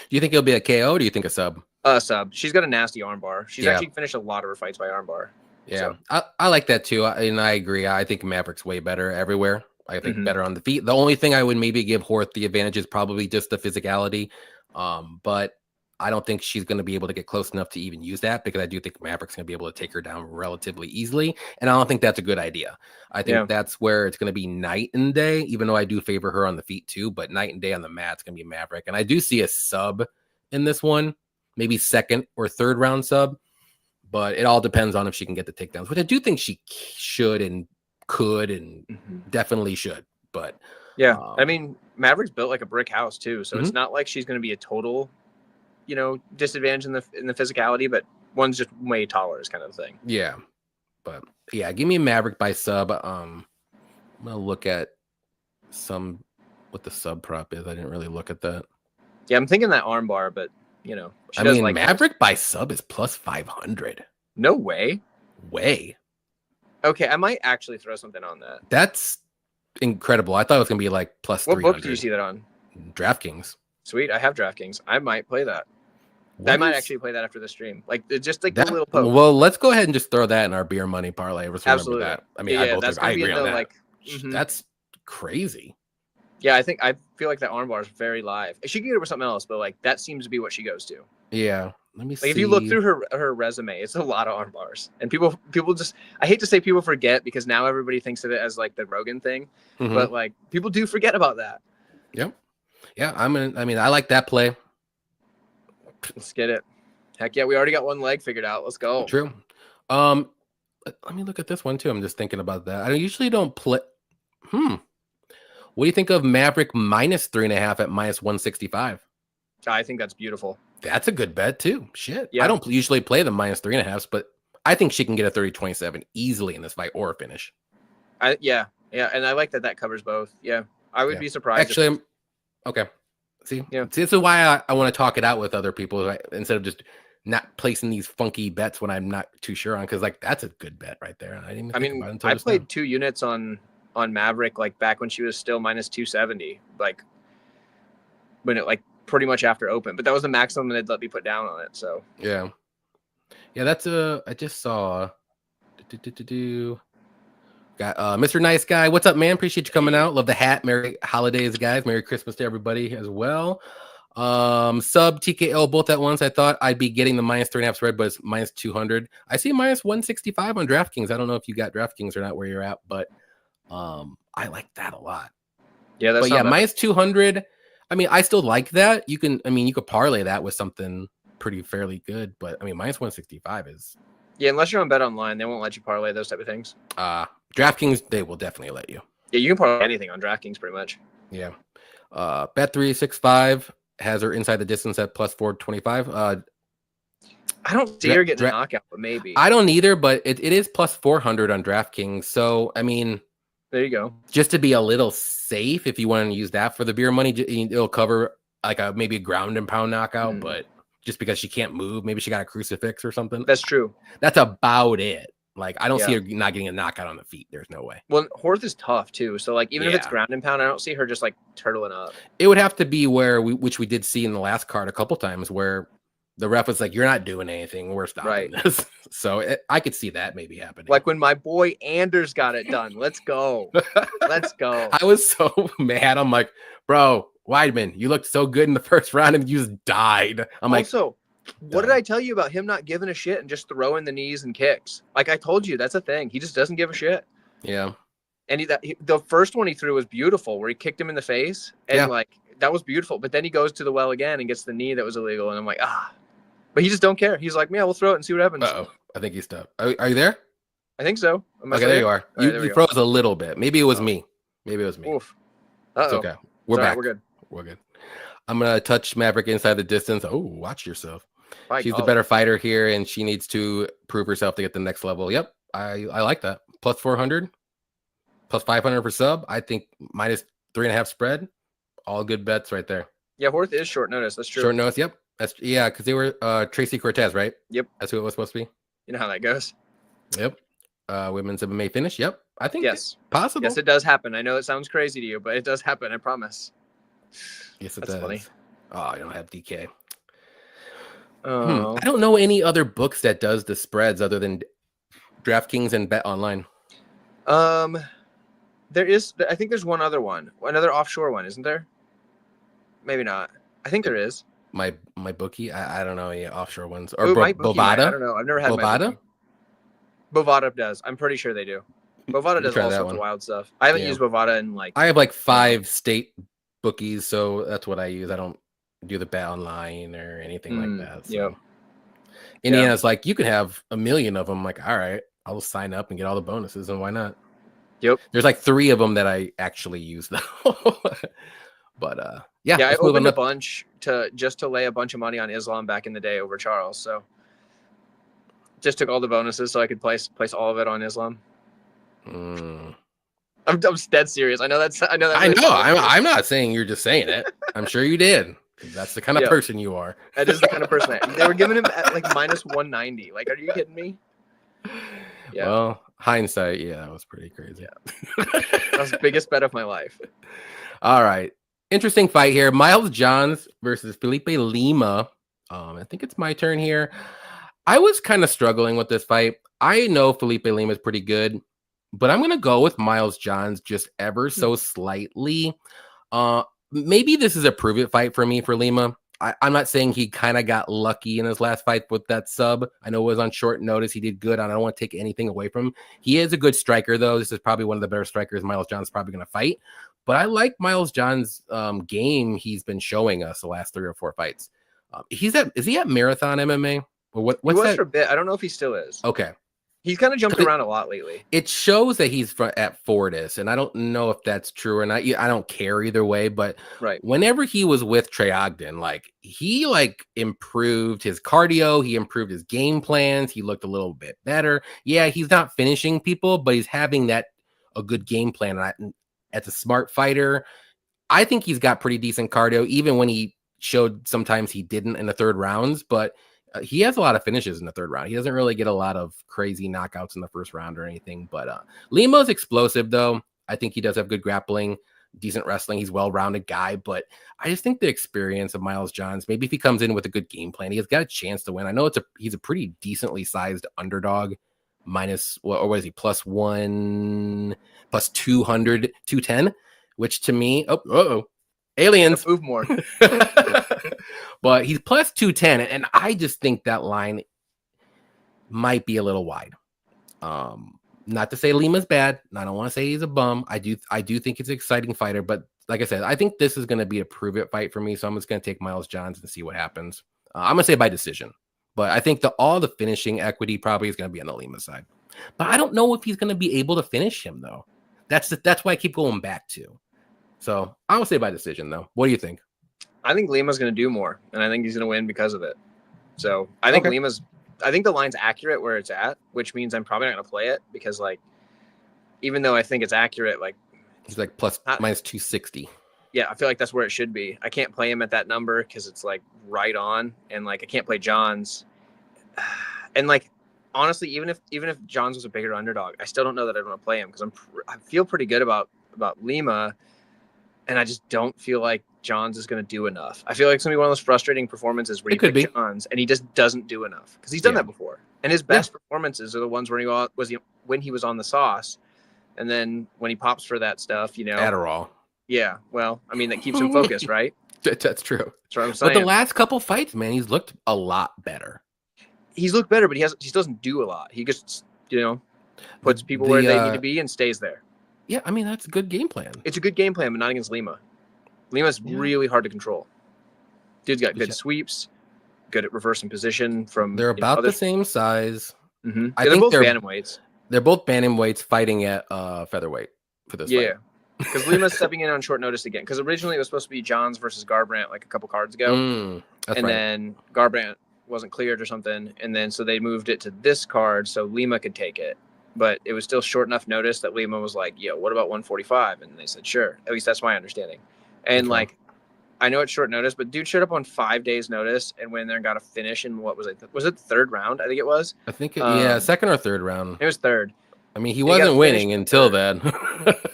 you think it'll be a KO or do you think a sub? Sub. She's got a nasty armbar. She's actually finished a lot of her fights by armbar. Yeah, so. I like that too. And I agree. I think Maverick's way better everywhere. I think better on the feet. The only thing I would maybe give Horth the advantage is probably just the physicality. But I don't think she's going to be able to get close enough to even use that because I do think Maverick's going to be able to take her down relatively easily. And I don't think that's a good idea. I think that's where it's going to be night and day, even though I do favor her on the feet too. But night and day on the mat, it's going to be Maverick. And I do see a sub in this one, maybe second or third round sub. But it all depends on if she can get the takedowns, which I do think she should and could and definitely should. But yeah, I mean, Maverick's built like a brick house too. So it's not like she's going to be a total, disadvantage in the physicality, but one's just way taller is kind of the thing. Yeah. But yeah, give me Maverick by sub. I'm going to look at what the sub prop is. I didn't really look at that. Yeah, I'm thinking that armbar, but I mean, like Maverick by sub is plus 500. No way. Okay, I might actually throw something on that. That's incredible. I thought it was gonna be like plus 300. What book do you see that on? DraftKings. Sweet, I have DraftKings. I might play that. I might actually play that after the stream. Like just like that, the little poke. Well, let's go ahead and just throw that in our beer money parlay. Absolutely. That. I mean, I agree on that. That's crazy. Yeah, I feel like that armbar is very live. She can get it with something else, but like that seems to be what she goes to. Yeah. Let me see. If you look through her resume, it's a lot of arm bars. And people just, I hate to say people forget because now everybody thinks of it as like the Rogan thing, but like people do forget about that. Yep. Yeah. I like that play. Let's get it. Heck yeah. We already got one leg figured out. Let's go. True. Let me look at this one too. I'm just thinking about that. I usually don't play. What do you think of Maverick minus 3.5 at minus 165? I think that's beautiful. That's a good bet too. Shit. Yeah. I don't usually play the minus 3.5s, but I think she can get a 30-27 easily in this fight or a finish. Yeah, and I like that covers both. Yeah, I would be surprised. Actually, okay. See, this is why I want to talk it out with other people, right? Instead of just not placing these funky bets when I'm not too sure on, because like that's a good bet right there. I didn't even think about it until I played 2 units on Maverick like back when she was still minus 270, like when it like pretty much after open, but that was the maximum they'd let me put down on it. So yeah, that's I just saw. Got Mr. Nice Guy. What's up, man? Appreciate you coming out. Love the hat. Merry holidays, guys. Merry Christmas to everybody as well. Sub TKO both at once. I thought I'd be getting the -3.5 spread, but it's -200. I see -165 on DraftKings. I don't know if you got DraftKings or not where you're at, but I like that a lot. Yeah, that's -200. I mean, I still like that. You could parlay that with something pretty fairly good, but I mean, -165 is. Yeah, unless you're on Bet Online, they won't let you parlay those type of things. DraftKings, they will definitely let you. Yeah, you can parlay anything on DraftKings pretty much. Yeah. Bet365 has her inside the distance at +425. I don't see her getting a knockout, but maybe. I don't either, but it is +400 on DraftKings. So, I mean, there you go. Just to be a little safe, if you want to use that for the beer money, it'll cover like maybe a ground and pound knockout, but just because she can't move, maybe she got a crucifix or something. That's true. That's about it. Like, I don't see her not getting a knockout on the feet. There's no way. Well, Horth is tough too. So like, even if it's ground and pound, I don't see her just like turtling up. It would have to be which we did see in the last card a couple times, where the ref was like, "You're not doing anything. We're stopping this." So I could see that maybe happening. Like when my boy Anders got it done. Let's go. Let's go. I was so mad. I'm like, bro, Weidman, you looked so good in the first round and you just died. I'm also, what did I tell you about him not giving a shit and just throwing the knees and kicks? Like I told you, that's a thing. He just doesn't give a shit. Yeah. And the first one he threw was beautiful, where he kicked him in the face, and like that was beautiful. But then he goes to the well again and gets the knee that was illegal, and I'm like, But he just don't care. He's like, yeah, we'll throw it and see what happens. Uh-oh. I think he stopped. Are you there? I think so. Okay, there you are. You froze a little bit. Maybe it was me. Oof. It's okay. We're back. We're good. We're good. I'm going to touch Maverick inside the distance. Oh, watch yourself. She's the better fighter here, and she needs to prove herself to get the next level. Yep, I like that. +400, +500 for sub. I think -3.5 spread. All good bets right there. Yeah, Horth is short notice. That's true. Short notice, yep. Because they were Tracy Cortez, right? Yep. That's who it was supposed to be. You know how that goes. Yep. Women's MMA finish. Yep. I think it's possible. Yes, it does happen. I know it sounds crazy to you, but it does happen. I promise. Yes, it does. Funny. Oh, I don't have DK. Oh. I don't know any other books that does the spreads other than DraftKings and Bet Online. There is. I think there's one other one, another offshore one, isn't there? Maybe not. I think there is. My bookie. I don't know any offshore ones or Bovada. I don't know. I've never had Bovada. Bovada does. I'm pretty sure they do. Bovada does all sorts of wild stuff. I haven't used Bovada in like. I have like 5 state bookies, so that's what I use. I don't do the Bet Online or anything like that. So. Indiana's like, you can have 1 million of them. I'm like, all right, I'll sign up and get all the bonuses, and why not? Yep. There's like 3 of them that I actually use though. But I opened a bunch to lay a bunch of money on Islam back in the day over Charles. So just took all the bonuses so I could place all of it on Islam. I'm dead serious. I know. I'm not saying you're just saying it. I'm sure you did. That's the kind of person you are. That is the kind of person. They were giving him at like -190. Like, are you kidding me? Yeah. Well, hindsight, that was pretty crazy. Yeah. That was the biggest bet of my life. All right. Interesting fight here. Miles Johns versus Felipe Lima. I think it's my turn here. I was kind of struggling with this fight. I know Felipe Lima is pretty good, but I'm going to go with Miles Johns just ever so slightly. Maybe this is a prove it fight for me for Lima. I'm not saying he kind of got lucky in his last fight with that sub. I know it was on short notice. He did good. I don't want to take anything away from him. He is a good striker, though. This is probably one of the better strikers Miles Johns is probably going to fight. But I like Miles Johns' game he's been showing us the last 3 or 4 fights. Is he at Marathon MMA? Or what's he was that? for a bit. I don't know if he still is. Okay. He's kind of jumped around a lot lately. It shows that he's at Fortis, and I don't know if that's true or not. I don't care either way, but whenever he was with Trey Ogden, like he like improved his cardio, he improved his game plans, he looked a little bit better. Yeah, he's not finishing people, but he's having a good game plan. As a smart fighter, I think he's got pretty decent cardio, even when he showed sometimes he didn't in the third rounds, but he has a lot of finishes in the third round. He doesn't really get a lot of crazy knockouts in the first round or anything, but Lima's explosive though. I think he does have good grappling, decent wrestling. He's a well-rounded guy, but I just think the experience of Miles Johns, maybe if he comes in with a good game plan, he has got a chance to win. I know he's a pretty decently sized underdog, minus, or what is he, +1, +200, 210, which to me, aliens move more. But he's +210, and I just think that line might be a little wide. Not to say Lima's bad, and I don't want to say he's a bum. I do think he's an exciting fighter, but like I said, I think this is going to be a prove it fight for me, so I'm just going to take Miles Johns and see what happens. I'm going to say by decision, but I think all the finishing equity probably is going to be on the Lima side. But I don't know if he's going to be able to finish him, though. That's why I keep going back to. So I will say by decision, though. What do you think? I think Lima's going to do more, and I think he's going to win because of it. So I think I think the line's accurate where it's at, which means I'm probably not going to play it because, like, even though I think it's accurate, like he's like minus 260. Yeah, I feel like that's where it should be. I can't play him at that number because it's like right on, and like I can't play Johns. And like honestly, even if Johns was a bigger underdog, I still don't know that I want to play him because I feel pretty good about Lima. And I just don't feel like Johns is going to do enough. I feel like it's going to be one of those frustrating performances where you pick Johns and he just doesn't do enough because he's done that before. And his best performances are the ones where when he was on the sauce, and then when he pops for that stuff, Adderall. Yeah, well, I mean that keeps him focused, right? That's true. That's what I'm saying. But the last couple fights, man, he's looked a lot better. He's looked better, but he doesn't do a lot. He just puts people where they need to be and stays there. Yeah, I mean, that's a good game plan. It's a good game plan, but not against Lima. Lima's really hard to control. Dude's got good sweeps, good at reversing position from... They're about the same size. Mm-hmm. I think they're both bantamweights. They're both bantamweights fighting at featherweight for this fight. Yeah, because Lima's stepping in on short notice again. Because originally it was supposed to be Johns versus Garbrandt like a couple cards ago. Then Garbrandt wasn't cleared or something. And then so they moved it to this card so Lima could take it. But it was still short enough notice that Lima was like, yo, what about 145? And they said, sure. At least that's my understanding. And like, I know it's short notice, but dude showed up on 5 days notice and went in there and got a finish in what was it? Was it the third round? I think it was. I think, second or third round. It was third. I mean, he wasn't winning until then.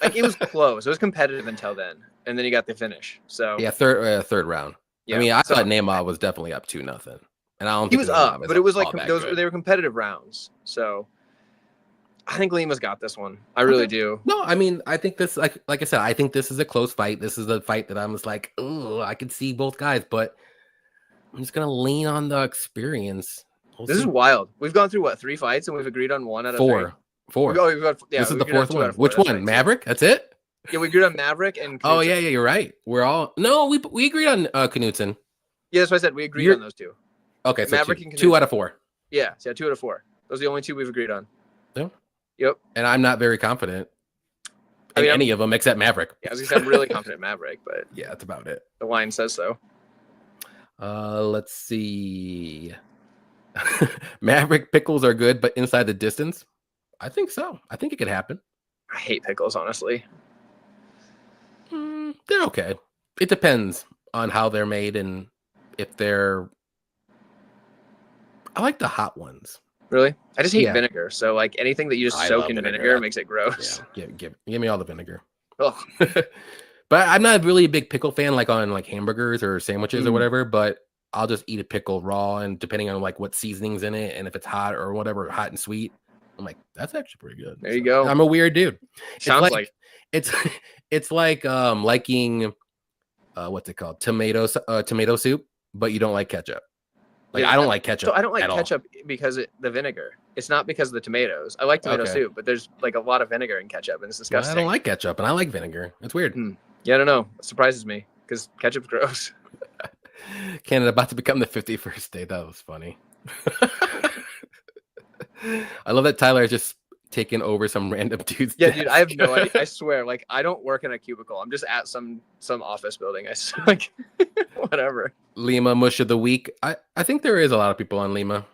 Like, it was close. It was competitive until then. And then he got the finish. So yeah, third round. Yeah, I mean, I thought Neymar was definitely up 2-0. And I don't think he was up, but it was like they were competitive rounds. So I think Lima's got this one. I really do. No, I mean, I think this, like I said, I think this is a close fight. This is a fight that I'm just like, oh, I can see both guys, but I'm just gonna lean on the experience. This is wild. We've gone through 3 fights and we've agreed on 1 out of 3. 4. This is the 4th one. Which one? Right, Maverick? That's it? Yeah, we agreed on Maverick and Knudsen. Oh yeah, you're right. We agreed on Knudsen. Yeah, that's what I said. We agreed on those 2. Okay, so Maverick and 2 out of 4. Yeah, 2 out of 4. Those are the only 2 we've agreed on. Yeah. Yep. And I'm not very confident in any of them except Maverick. Yeah, I was gonna say I'm really confident in Maverick, but yeah, that's about it. The line says so. Let's see. Maverick pickles are good, but inside the distance. I think so. I think it could happen. I hate pickles, honestly. They're okay. It depends on how they're made and if they're. I like the hot ones. Really? I just hate vinegar. So like anything that you just soak in vinegar makes it gross. Yeah, give me all the vinegar. Ugh. But I'm not really a big pickle fan, like on like hamburgers or sandwiches or whatever. But I'll just eat a pickle raw, and depending on like what seasonings in it and if it's hot or whatever, hot and sweet, I'm like, that's actually pretty good. There you go. I'm a weird dude. Sounds like it's like liking what's it called? Tomato soup, but you don't like ketchup. Like, I don't like ketchup. So I don't like ketchup because the vinegar. It's not because of the tomatoes. I like tomato soup, but there's like a lot of vinegar in ketchup, and it's disgusting. Well, I don't like ketchup, and I like vinegar. It's weird. Yeah, I don't know. It surprises me because ketchup's gross. Canada about to become the 51st state. That was funny. I love that Tyler is just taking over some random dude's Yeah, desk. dude, I have no idea. I swear, like, I don't work in a cubicle. I'm just at some office building. Like, whatever. Lima Mush of the Week. I think there is a lot of people on Lima.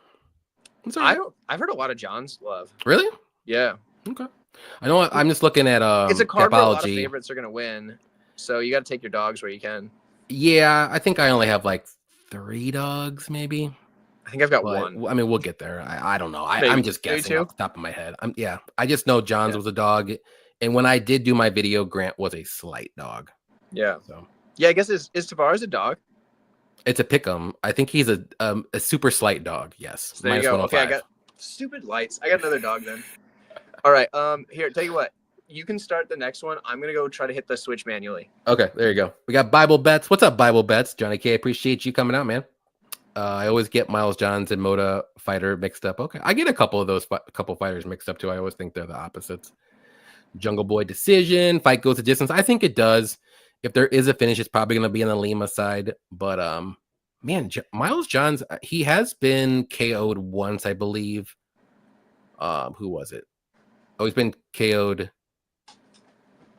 It's all right. I've heard a lot of John's love. Really? Yeah. Okay. I know. I'm just looking at It's a card where a lot of Tapology. favorites are gonna win, so you got to take your dogs where you can. Yeah, I think I only have like 3 dogs, maybe. I think I've got But, one. I mean, we'll get there. I don't know. Maybe- I'm just maybe guessing 2? off the top of my head. I just know John's was a dog, and when I did do my video, Grant was a slight dog. Yeah. So Yeah, I guess is Tavares a dog? it's a pick'em. I think he's a super slight dog. Yes. So there you go. Okay, I got stupid lights. I got another dog then. All right. Here, tell you what. You can start the next one. I'm gonna go try to hit the switch manually. Okay, there you go. We got Bible Bets. What's up, Bible Bets? Johnny K, appreciate you coming out, man. I always get Miles Johns and Moda Fighter mixed up. Okay, I get a couple of those couple fighters mixed up too. I always think they're the opposites. Jungle Boy decision. Fight goes the distance. I think it does. If there is a finish, it's probably going to be on the Lima side. But man, Miles Johns, he has been KO'd once, I believe. Who was it? Oh, he's been KO'd.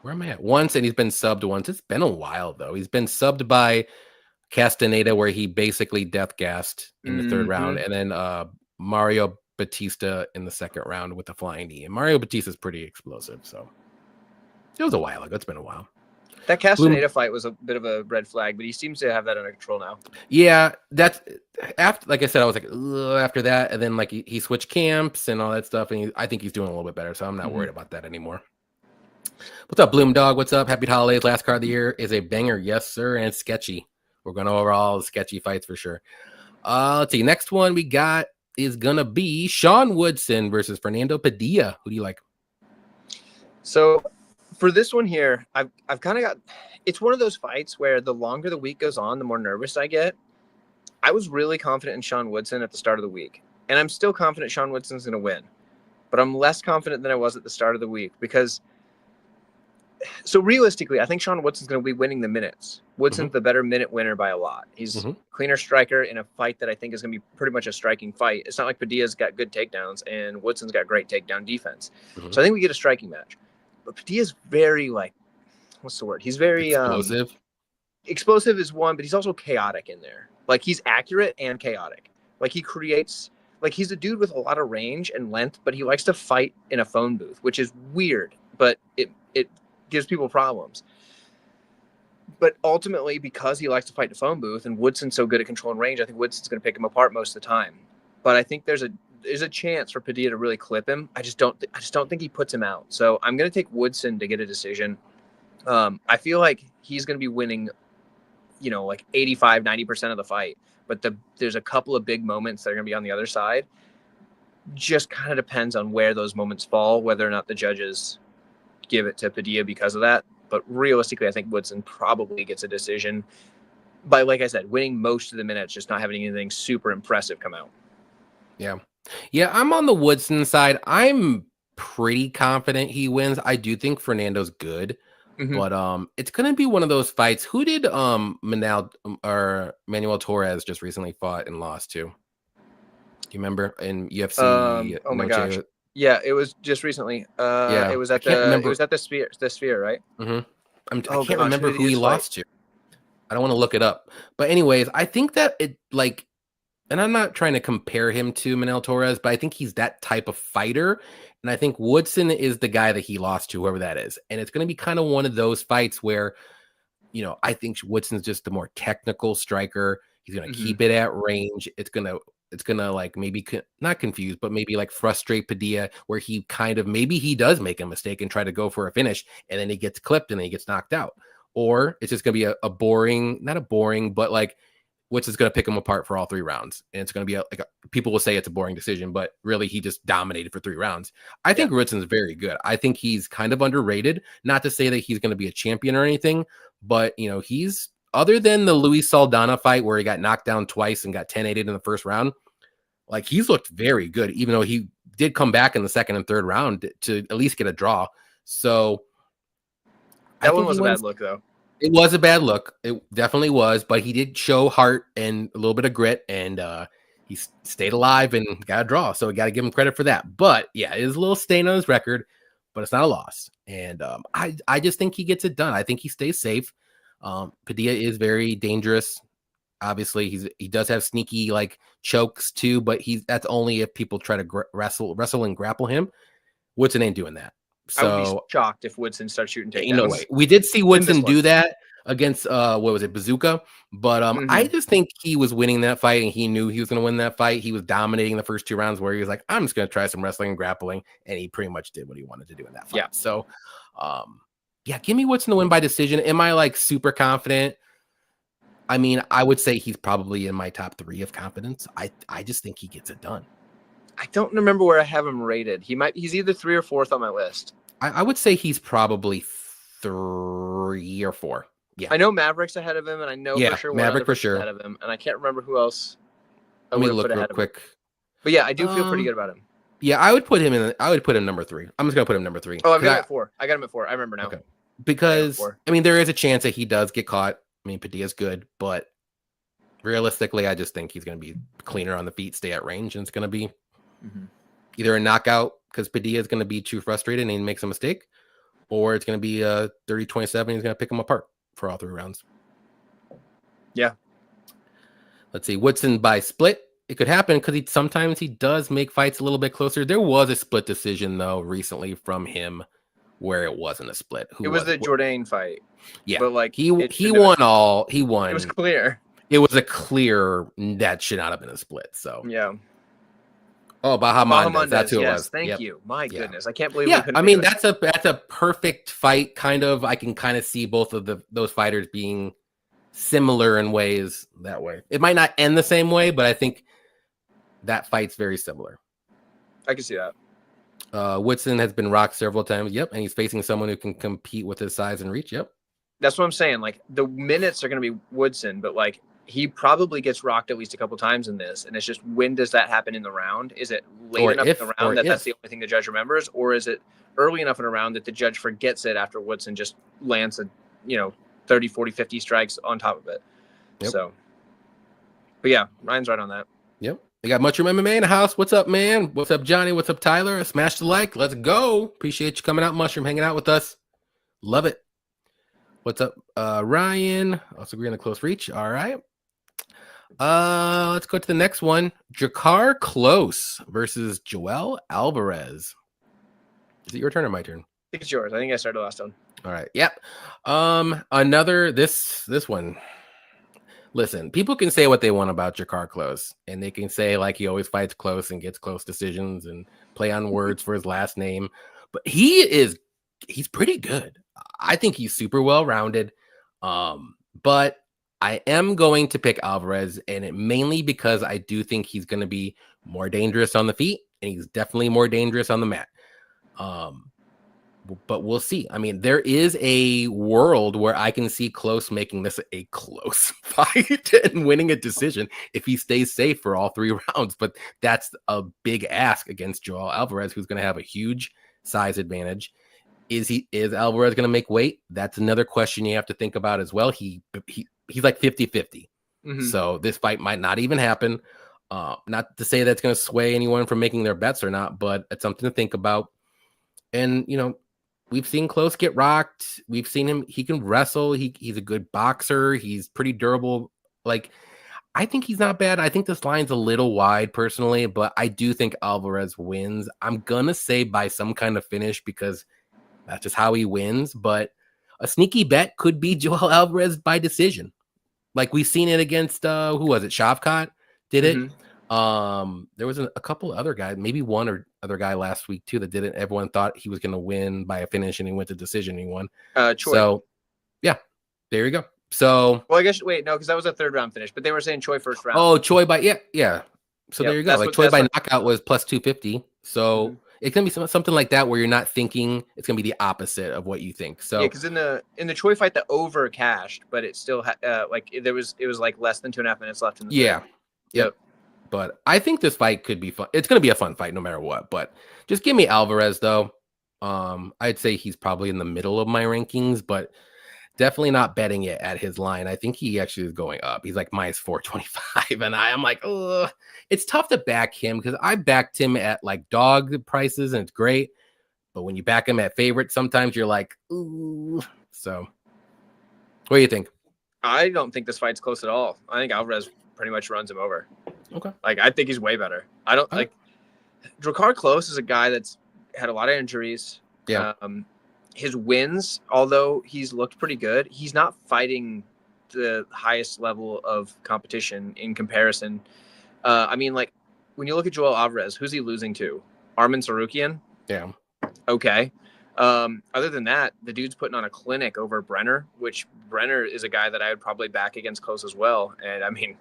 Where am I at? Once, and he's been subbed once. It's been a while though. He's been subbed by Castaneda, where he basically death gassed in the third round, and then Mario Batista in the second round with the flying knee. And Mario Batista is pretty explosive, so it was a while ago. It's been a while. That Castaneda fight was a bit of a red flag, but he seems to have that under control now. Yeah, that's after. Like I said, I was like, ugh, after that, and then like he switched camps and all that stuff, and I think he's doing a little bit better, so I'm not worried about that anymore. What's up, Bloom Dog? What's up? Happy holidays. Last card of the year is a banger. Yes, sir. And it's sketchy. We're going over all the sketchy fights for sure. Let's see. Next one we got is going to be Sean Woodson versus Fernando Padilla. Who do you like? So for this one here, I've kind of got, it's one of those fights where the longer the week goes on, the more nervous I get. I was really confident in Sean Woodson at the start of the week, and I'm still confident Sean Woodson's going to win, but I'm less confident than I was at the start of the week because, so realistically, I think Sean Woodson's going to be winning the minutes. Woodson's the better minute winner by a lot. He's cleaner striker in a fight that I think is going to be pretty much a striking fight. It's not like Padilla's got good takedowns and Woodson's got great takedown defense. So I think we get a striking match. But Padilla's very, like, what's the word? He's very explosive. Explosive is one, but he's also chaotic in there. Like, he's accurate and chaotic. Like, he creates, like, he's a dude with a lot of range and length, but he likes to fight in a phone booth, which is weird, but it gives people problems. But ultimately, because he likes to fight in a phone booth and Woodson's so good at controlling range, I think Woodson's going to pick him apart most of the time. But I think there's a chance for Padilla to really clip him. I just don't think he puts him out. So I'm going to take Woodson to get a decision. I feel like he's going to be winning, you know, like 85, 90% of the fight. But there's a couple of big moments that are going to be on the other side. Just kind of depends on where those moments fall, whether or not the judges give it to Padilla because of that. But realistically, I think Woodson probably gets a decision by, like I said, winning most of the minutes, just not having anything super impressive come out. Yeah, I'm on the Woodson side. I'm pretty confident he wins. I do think Fernando's good, but it's gonna be one of those fights. Who did Manuel Torres just recently fought and lost to? Do you remember in UFC? Oh my gosh. Yeah, it was just recently. It was at the Sphere, right? I can't remember who he lost to. I don't want to look it up. But anyways, I think that it, like, and I'm not trying to compare him to Manuel Torres, but I think he's that type of fighter. And I think Woodson is the guy that he lost to, whoever that is. And it's going to be kind of one of those fights where, you know, I think Woodson's just the more technical striker. He's going to keep it at range. It's going to like maybe not confuse, but maybe like frustrate Padilla, where he kind of, maybe he does make a mistake and try to go for a finish, and then he gets clipped and then he gets knocked out. Or it's just going to be a boring, not a boring, but like Woodson's going to pick him apart for all 3 rounds. And it's going to be people will say it's a boring decision, but really he just dominated for 3 rounds. I think Woodson's very good. I think he's kind of underrated, not to say that he's going to be a champion or anything, but you know, he's, other than the Luis Saldana fight where he got knocked down twice and got 10-8 in the first round, like he's looked very good, even though he did come back in the second and third round to at least get a draw. So that one was a bad look, though. It was a bad look. It definitely was, but he did show heart and a little bit of grit, and he stayed alive and got a draw. So we got to give him credit for that. But yeah, it is a little stain on his record, but it's not a loss. And I just think he gets it done. I think he stays safe. Padilla is very dangerous. Obviously, he does have sneaky like chokes too, but that's only if people try to wrestle and grapple him. Woodson ain't doing that. So I would be shocked if Woodson starts shooting takedowns. No way. We did see Woodson do that against what was it, Bazooka? But I just think he was winning that fight, and he knew he was going to win that fight. He was dominating the first 2 rounds, where he was like, "I'm just going to try some wrestling and grappling," and he pretty much did what he wanted to do in that fight. Yeah. So, give me Woodson to win by decision. Am I like super confident? I mean, I would say he's probably in my top 3 of confidence. I just think he gets it done. I don't remember where I have him rated. He's either 3 or 4th on my list. I would say he's probably 3 or 4. Yeah, I know Maverick's ahead of him, and I know for sure Maverick for sure ahead of him, and I can't remember who else. Let me look real quick. But yeah, I do feel pretty good about him. Yeah, I would put him in. I would put him number 3. I'm just gonna put him number 3. Oh, I got him at 4. I got him at 4. I remember now. Okay. Because I mean, there is a chance that he does get caught. I mean, Padilla's good, but realistically, I just think he's gonna be cleaner on the feet, stay at range, and it's gonna be either a knockout because Padilla is gonna be too frustrated and he makes a mistake, or it's gonna be a 30-27. He's gonna pick him apart for all 3 rounds. Yeah. Let's see. Woodson by split. It could happen because sometimes he does make fights a little bit closer. There was a split decision though recently from him where it wasn't a split. It was the Jourdain fight. Yeah, but like he won all. He won. It was clear. It was a clear that should not have been a split. So yeah. Oh, Bahamondes. That's who it was. Thank you. My goodness, I can't believe. Yeah, I mean that's a perfect fight. Kind of, I can kind of see both of those fighters being similar in ways that way. It might not end the same way, but I think that fight's very similar. I can see that. Woodson has been rocked several times. Yep, and he's facing someone who can compete with his size and reach. Yep. That's what I'm saying. Like the minutes are going to be Woodson, but like he probably gets rocked at least a couple times in this, and it's just when does that happen in the round? Is it late enough in the round that's the only thing the judge remembers, or is it early enough in a round that the judge forgets it after Woodson just lands 30, 40, 50 strikes on top of it? Yep. So, but yeah, Ryan's right on that. Yep. We got Mushroom MMA in the house. What's up, man? What's up, Johnny? What's up, Tyler? Smash the like. Let's go. Appreciate you coming out, Mushroom, hanging out with us. Love it. What's up, Ryan? Also agree on the close reach. All right. Let's go to the next one. Jakar Close versus Joel Alvarez. Is it your turn or my turn? I think it's yours. I think I started last one. All right. Yep. Another this one. Listen, people can say what they want about Jakar Close, and they can say like he always fights close and gets close decisions and play on words for his last name, but he's pretty good. I think he's super well rounded. But I am going to pick Alvarez, and it mainly because I do think he's going to be more dangerous on the feet, and he's definitely more dangerous on the mat. But we'll see. I mean, there is a world where I can see Close making this a close fight and winning a decision if he stays safe for all 3 rounds. But that's a big ask against Joel Alvarez, who's going to have a huge size advantage. Is Alvarez going to make weight? That's another question you have to think about as well. He's like 50-50. So this fight might not even happen. Not to say that's going to sway anyone from making their bets or not, but it's something to think about. And, we've seen Close get rocked. We've seen him. He can wrestle. He's a good boxer. He's pretty durable. Like, I think he's not bad. I think this line's a little wide personally, but I do think Alvarez wins. I'm going to say by some kind of finish because that's just how he wins. But a sneaky bet could be Joel Alvarez by decision. Like we've seen it against, who was it? Shavkat did it. There was a couple other guys, maybe one or other guy last week too that didn't. Everyone thought he was going to win by a finish, and he went to decision. And he won. Choi. So, yeah, there you go. So, well, I guess no, because that was a 3rd round finish, but they were saying Choi first round. Oh, Choi by yeah. So there you go. Like Choi by knockout was plus 250. So it can be something like that where you're not thinking it's going to be the opposite of what you think. So yeah, because in the Choi fight, the over cashed, but it still had it was like less than 2.5 minutes left in the third. Yep. But I think this fight could be fun. It's going to be a fun fight no matter what. But just give me Alvarez, though. I'd say he's probably in the middle of my rankings. But definitely not betting it at his line. I think he actually is going up. He's like minus 425. And I'm like, oh, it's tough to back him because I backed him at like dog prices and it's great. But when you back him at favorite, sometimes you're like, ooh. So what do you think? I don't think this fight's close at all. I think Alvarez pretty much runs him over. Okay. Like, I think he's way better. I don't like Drakkar Klose is a guy that's had a lot of injuries. Yeah. His wins, although he's looked pretty good, he's not fighting the highest level of competition in comparison. I mean, like, when you look at Joel Alvarez, who's he losing to? Arman Sarukian? Yeah. Okay. Other than that, the dude's putting on a clinic over Brenner, which Brenner is a guy that I would probably back against Klose as well. And I mean,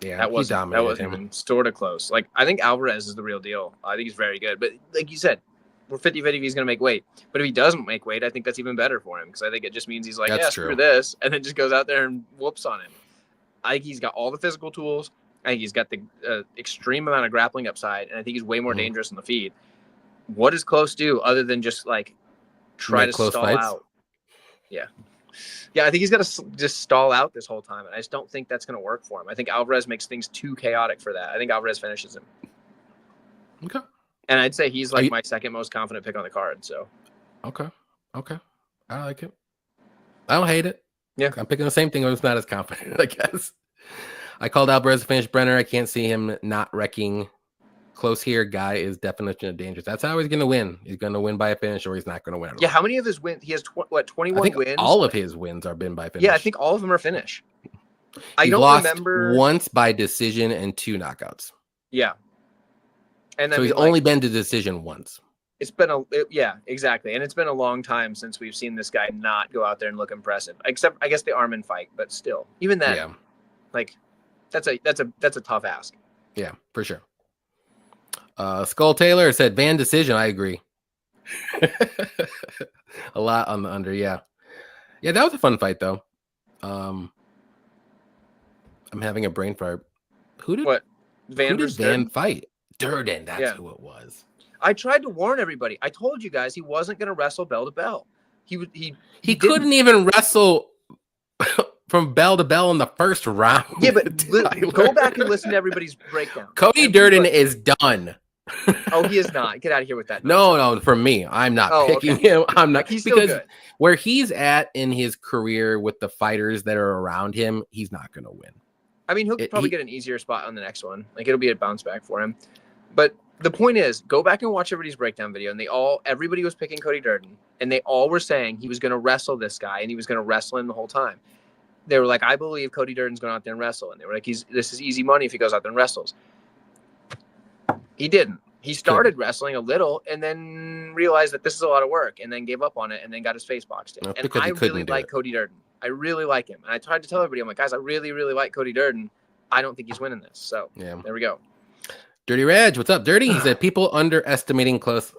that wasn't even sort of close. Like, I think Alvarez is the real deal. I think he's very good. But like you said, we're 50-50 if he's going to make weight. But if he doesn't make weight, I think that's even better for him because I think it just means he's like, screw this, and then just goes out there and whoops on him. I think he's got all the physical tools. I think he's got the extreme amount of grappling upside, and I think he's way more dangerous in the feed. What does Klose do other than just like try to stall out? Yeah, I think he's got to just stall out this whole time, and I just don't think that's going to work for him. I think Alvarez makes things too chaotic for that. I think Alvarez finishes him. Okay. And I'd say he's like my second most confident pick on the card. So. Okay. I like it. I don't hate it. Yeah. I'm picking the same thing. I'm just not as confident, I guess. I called Alvarez to finish Brenner. I can't see him not wrecking Klose here. Guy is definitely dangerous. That's how he's going to win. He's going to win by a finish or he's not going to win at all. Yeah. How many of his wins? He has 21 I think wins? All of his wins are been by finish. Yeah. I think all of them are finish. I don't remember once by decision and 2 knockouts. Yeah. And so he's only been to decision once. It's been exactly. And it's been a long time since we've seen this guy not go out there and look impressive, except I guess the Arman fight, but still, even that, like that's a tough ask. Yeah, for sure. Skull Taylor said Van decision. I agree. A lot on the under. Yeah. That was a fun fight though. I'm having a brain fart. Who did Van fight? Durden, that's who it was. I tried to warn everybody. I told you guys he wasn't going to wrestle bell to bell. He couldn't even wrestle from bell to bell in the first round. Yeah, but go back and listen to everybody's breakdown. Cody Durden is done. Oh, he is not. Get out of here with that. No, for me, I'm not picking him. I'm not. He's because still good. Where he's at in his career with the fighters that are around him, he's not going to win. I mean, he'll probably get an easier spot on the next one. Like, it'll be a bounce back for him. But the point is, go back and watch everybody's breakdown video, and everybody was picking Cody Durden, and they all were saying he was going to wrestle this guy, and he was going to wrestle him the whole time. They were like, I believe Cody Durden's going out there and wrestle, and they were like, this is easy money if he goes out there and wrestles. He didn't. He started wrestling a little, and then realized that this is a lot of work, and then gave up on it, and then got his face boxed in. And I really like Cody Durden. I really like him, and I tried to tell everybody, I'm like, guys, I really, really like Cody Durden. I don't think he's winning this. So there we go. Dirty Reg, what's up, Dirty? He said people underestimating Klose.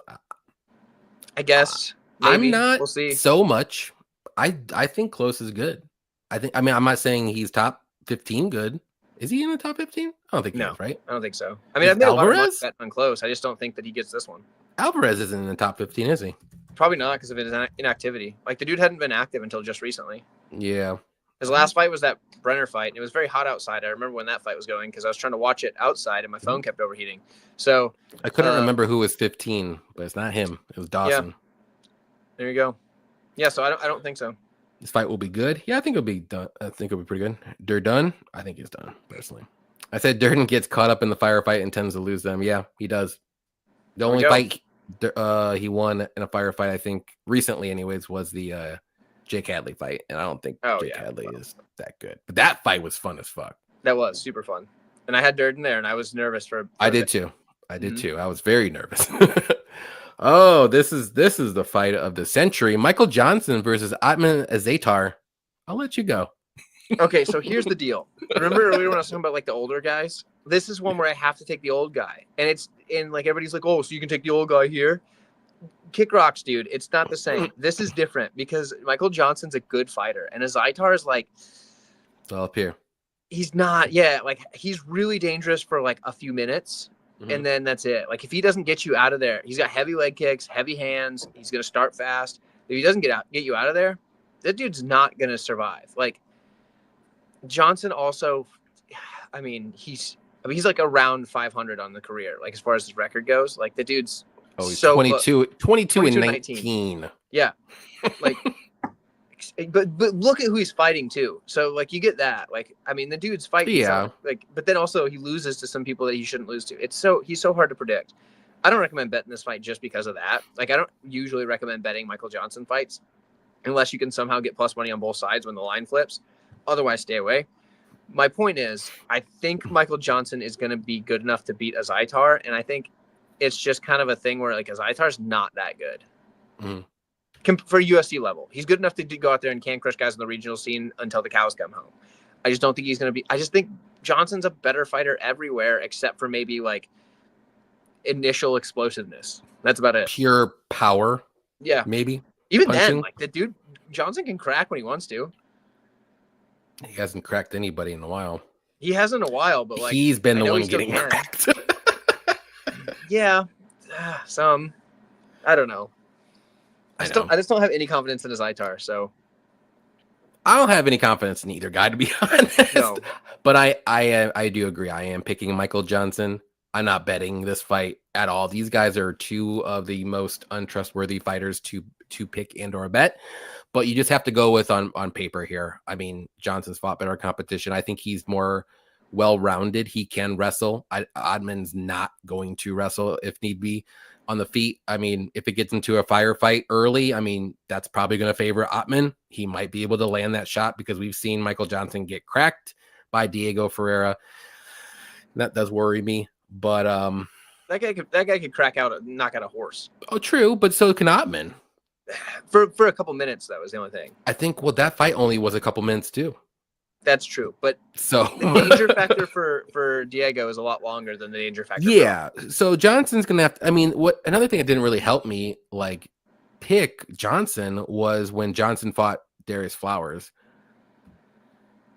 I guess maybe. I'm not we'll see. So much. I think Klose is good. I'm not saying he's top 15 good. Is he in the top 15? I don't think so, right? I don't think so. I mean, I've made a lot of money bet on Klose. I just don't think that he gets this one. Alvarez isn't in the top 15, is he? Probably not because of his inactivity. Like, the dude hadn't been active until just recently. Yeah. His last fight was that Brenner fight, and it was very hot outside. I remember when that fight was going because I was trying to watch it outside, and my phone kept overheating. So I couldn't remember who was 15, but it's not him. It was Dawson. Yeah. There you go. Yeah, so I don't think so. This fight will be good. Yeah, I think it'll be done. I think it'll be pretty good. Durden, I think he's done personally. I said Durden gets caught up in the firefight and tends to lose them. Yeah, he does. The only fight he won in a firefight, I think, recently, anyways, was the Jake Hadley fight, and I don't think Jake Hadley is that good. But that fight was fun as fuck. That was super fun, and I had Durden there, and I was nervous for I did too. I was very nervous. Oh, this is the fight of the century: Michael Johnson versus Atman Azatar. I'll let you go. Okay, so here's the deal. Remember earlier when I was talking about like the older guys? This is one where I have to take the old guy, and like everybody's like, oh, so you can take the old guy here. Kick rocks, dude. It's not the same. This is different because Michael Johnson's a good fighter, and Azatar is like, it's all up here. He's not. Yeah, like he's really dangerous for like a few minutes, and then that's it. Like if he doesn't get you out of there, he's got heavy leg kicks, heavy hands. He's gonna start fast. If he doesn't get you out of there, that dude's not going to survive. Like, Johnson also, I mean, he's like around 500 on the career, like as far as his record goes. Like, the dude's he's so 22 and 19. Yeah. Like, but look at who he's fighting too. So like, you get that. Like, I mean, the dude's fighting. Yeah. Like, but then also he loses to some people that he shouldn't lose to. He's so hard to predict. I don't recommend betting this fight just because of that. Like, I don't usually recommend betting Michael Johnson fights unless you can somehow get plus money on both sides when the line flips. Otherwise, stay away. My point is, I think Michael Johnson is going to be good enough to beat Azaitar, and I think it's just kind of a thing where like Azaitar's not that good for UFC level. He's good enough to go out there and can crush guys in the regional scene until the cows come home. I just don't think he's going to be. I just think Johnson's a better fighter everywhere except for maybe like initial explosiveness. That's about it. Pure power. Yeah, maybe. Even punching. Then, like, the dude Johnson can crack when he wants to. He hasn't cracked anybody in a while. He hasn't in a while, but like he's been the one getting cracked. Yeah, some. I don't know. I just don't have any confidence in his Azaitar, so. I don't have any confidence in either guy, to be honest. No. But I do agree. I am picking Michael Johnson. I'm not betting this fight at all. These guys are two of the most untrustworthy fighters to pick and or bet. But you just have to go with on paper here. I mean, Johnson's fought better competition. I think he's more well-rounded. He can wrestle. Ottman's not going to wrestle if need be on the feet. I mean, if it gets into a firefight early, I mean, that's probably going to favor Ottman. He might be able to land that shot because we've seen Michael Johnson get cracked by Diego Ferreira. That does worry me. But that guy could knock out a horse. Oh, true, but so can Ottman. For a couple minutes, that was the only thing. I think that fight only was a couple minutes too. That's true, but so the danger factor for Diego is a lot longer than the danger factor. Yeah, so Johnson's gonna have to, I mean, another thing that didn't really help me like pick Johnson was when Johnson fought Darius Flowers.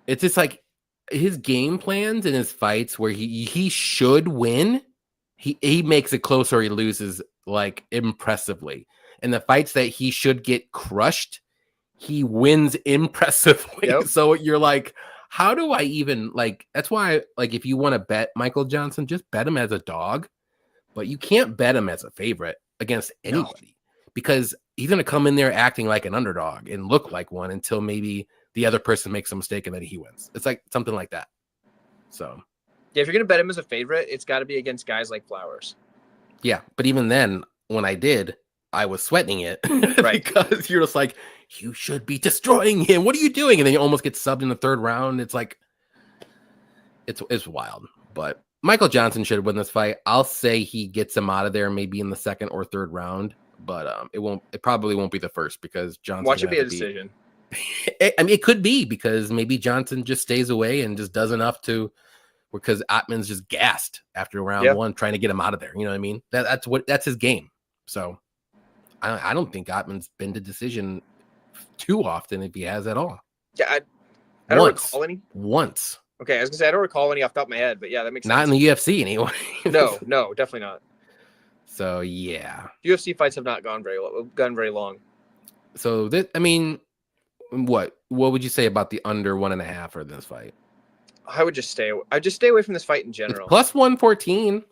It's just like his game plans and his fights where he should win, he makes it close or he loses like impressively. And the fights that he should get crushed, he wins impressively. Yep. So you're like, how do I even like? That's why, like, if you want to bet Michael Johnson, just bet him as a dog, but you can't bet him as a favorite against anybody because he's gonna come in there acting like an underdog and look like one until maybe the other person makes a mistake and then he wins. It's like something like that. So yeah, if you're gonna bet him as a favorite, it's got to be against guys like Flowers. Yeah, but even then, when I did, I was sweating it right because you're just like, you should be destroying him. What are you doing? And then you almost get subbed in the third round. It's like, it's wild. But Michael Johnson should win this fight. I'll say he gets him out of there maybe in the second or third round, but it probably won't be the first because Johnson. Watch it be a decision. I mean, it could be because maybe Johnson just stays away and just does enough because Ottman's just gassed after round one trying to get him out of there. You know what I mean? That's his game. So I don't think Ottman's been to decision too often if he has at all. Yeah, I don't recall any. Once. Okay, I was gonna say I don't recall any off the top of my head, but yeah, that makes sense. Not in the UFC anyway. No, definitely not. So yeah, UFC fights have not gone very long. So I mean, what would you say about the under 1.5 for this fight? I'd just stay away from this fight in general. It's plus 114.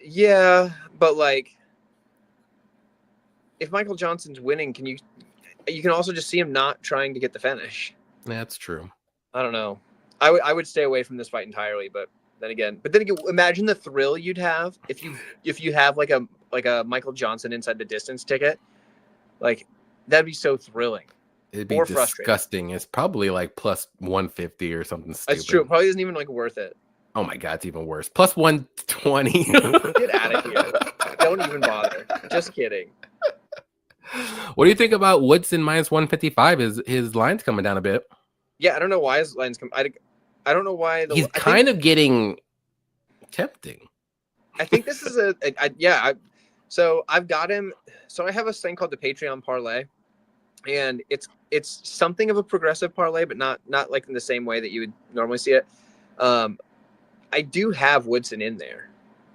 Yeah, but like, if Michael Johnson's winning, you can also just see him not trying to get the finish. That's true. I don't know. I would stay away from this fight entirely, but then again, imagine the thrill you'd have if you have like a Michael Johnson inside the distance ticket. Like, that'd be so thrilling. It'd be disgusting. It's probably like plus 150 or something stupid. That's true. It probably isn't even like worth it. Oh my God, it's even worse. Plus 120. Get out of here. Don't even bother. Just kidding. What do you think about Woodson minus 155? His line's coming down a bit. Yeah, I don't know why his line's come. I don't know why he's kind of getting tempting. I think this is so I've got him. So I have a thing called the Patreon parlay, and it's something of a progressive parlay, but not like in the same way that you would normally see it. I do have Woodson in there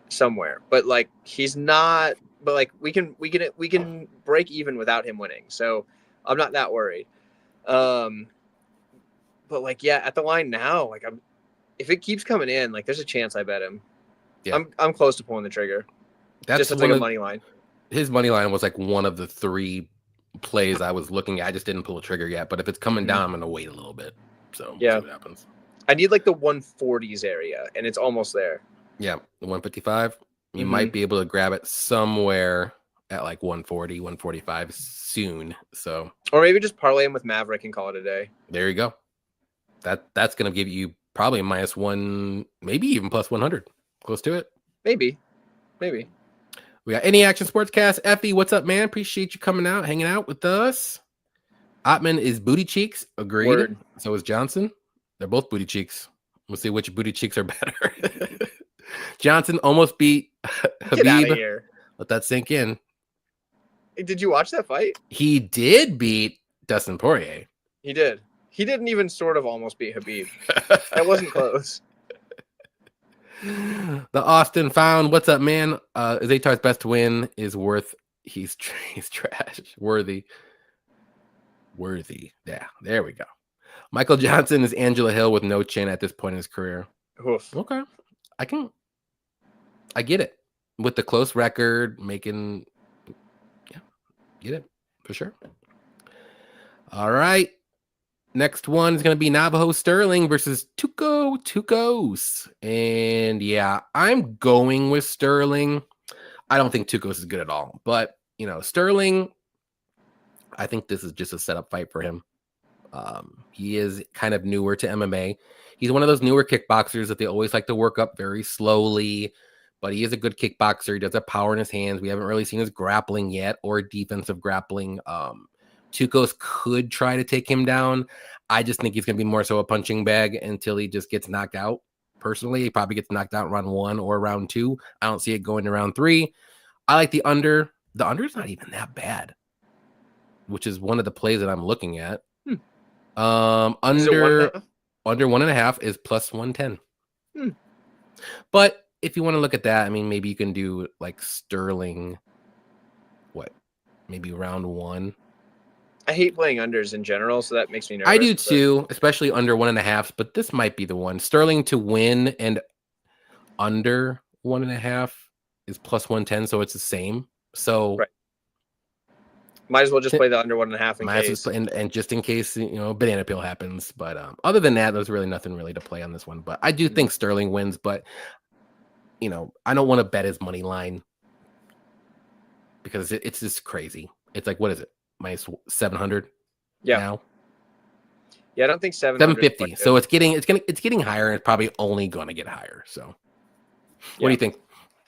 somewhere, but like he's not. But like we can break even without him winning, so I'm not that worried. But like, yeah, at the line now, like if it keeps coming in, like there's a chance I bet him. Yeah. I'm close to pulling the trigger. That's Just as like a money line. His money line was like one of the 3 plays I was looking at. I just didn't pull a trigger yet. But if it's coming down, I'm going to wait a little bit. So yeah, see what happens. I need like the 140s area, and it's almost there. Yeah, the 155. You might be able to grab it somewhere at like 140, 145 soon. So, or maybe just parlay him with Maverick and call it a day. There you go. That's going to give you probably a -1, maybe even +100. Close to it. Maybe. We got Any Action Sportscast. Effie, what's up, man? Appreciate you coming out, hanging out with us. Ottman is booty cheeks. Agreed. Word. So is Johnson. They're both booty cheeks. We'll see which booty cheeks are better. Johnson almost beat Habib. Get out of here. Let that sink in. Did you watch that fight? He did beat Dustin Poirier. He did. He didn't even sort of almost beat Habib. That wasn't close. The Austin Found. What's up, man? Zatar's best win is worth. He's trash. Worthy. Yeah, there we go. Michael Johnson is Angela Hill with no chin at this point in his career. Oof. Okay. I get it. With the close record, get it for sure. All right. Next one is going to be Navajo Sterling versus Tukos. And yeah, I'm going with Sterling. I don't think Tukos is good at all. But, Sterling, I think this is just a setup fight for him. He is kind of newer to MMA. He's one of those newer kickboxers that they always like to work up very slowly. But he is a good kickboxer. He does have power in his hands. We haven't really seen his grappling yet or defensive grappling. Tukos could try to take him down. I just think he's going to be more so a punching bag until he just gets knocked out. Personally, he probably gets knocked out in round 1 or round 2. I don't see it going to round 3. I like the under. The under is not even that bad, which is one of the plays that I'm looking at. Under 1.5 is +110. But if you want to look at that, I mean, maybe you can do like Sterling. Maybe round 1. I hate playing unders in general, so that makes me nervous. I do too, especially under 1.5. But this might be the one. Sterling to win and under 1.5 is +110, so it's the same. So right. Might as well just play the under 1.5 in case. And just in case, banana peel happens. But other than that, there's really nothing really to play on this one. But I do think Sterling wins. But I don't want to bet his money line because it's just crazy. It's like, what is it? -700 now. Yeah, I don't think 750. So it's getting higher, and it's probably only going to get higher. So what do you think?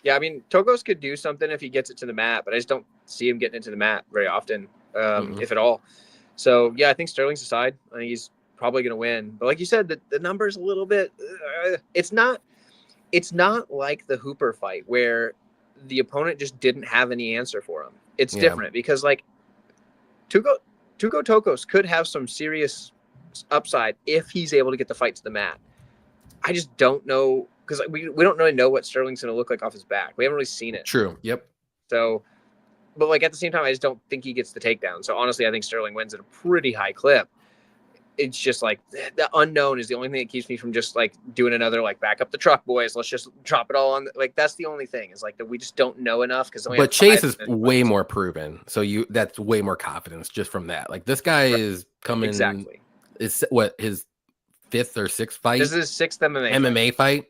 Yeah, I mean, Tokos could do something if he gets it to the mat, but I just don't see him getting into the mat very often, if at all. So yeah, I think Sterling's aside. I think he's probably going to win. But like you said, the number's a little bit. It's not like the Hooper fight where the opponent just didn't have any answer for him. It's different because like Tuco Tokos could have some serious upside if he's able to get the fight to the mat. I just don't know because we don't really know what Sterling's going to look like off his back. We haven't really seen it. True. Yep. So, but like at the same time, I just don't think he gets the takedown. So honestly, I think Sterling wins at a pretty high clip. It's just like the unknown is the only thing that keeps me from just like doing another like back up the truck, boys. Let's just drop it all on. Like that's the only thing is like that we just don't know enough because. But Chase is way more proven, so that's way more confidence just from that. Like this guy is coming exactly. Is what his 5th or 6th fight? This is his 6th MMA fight.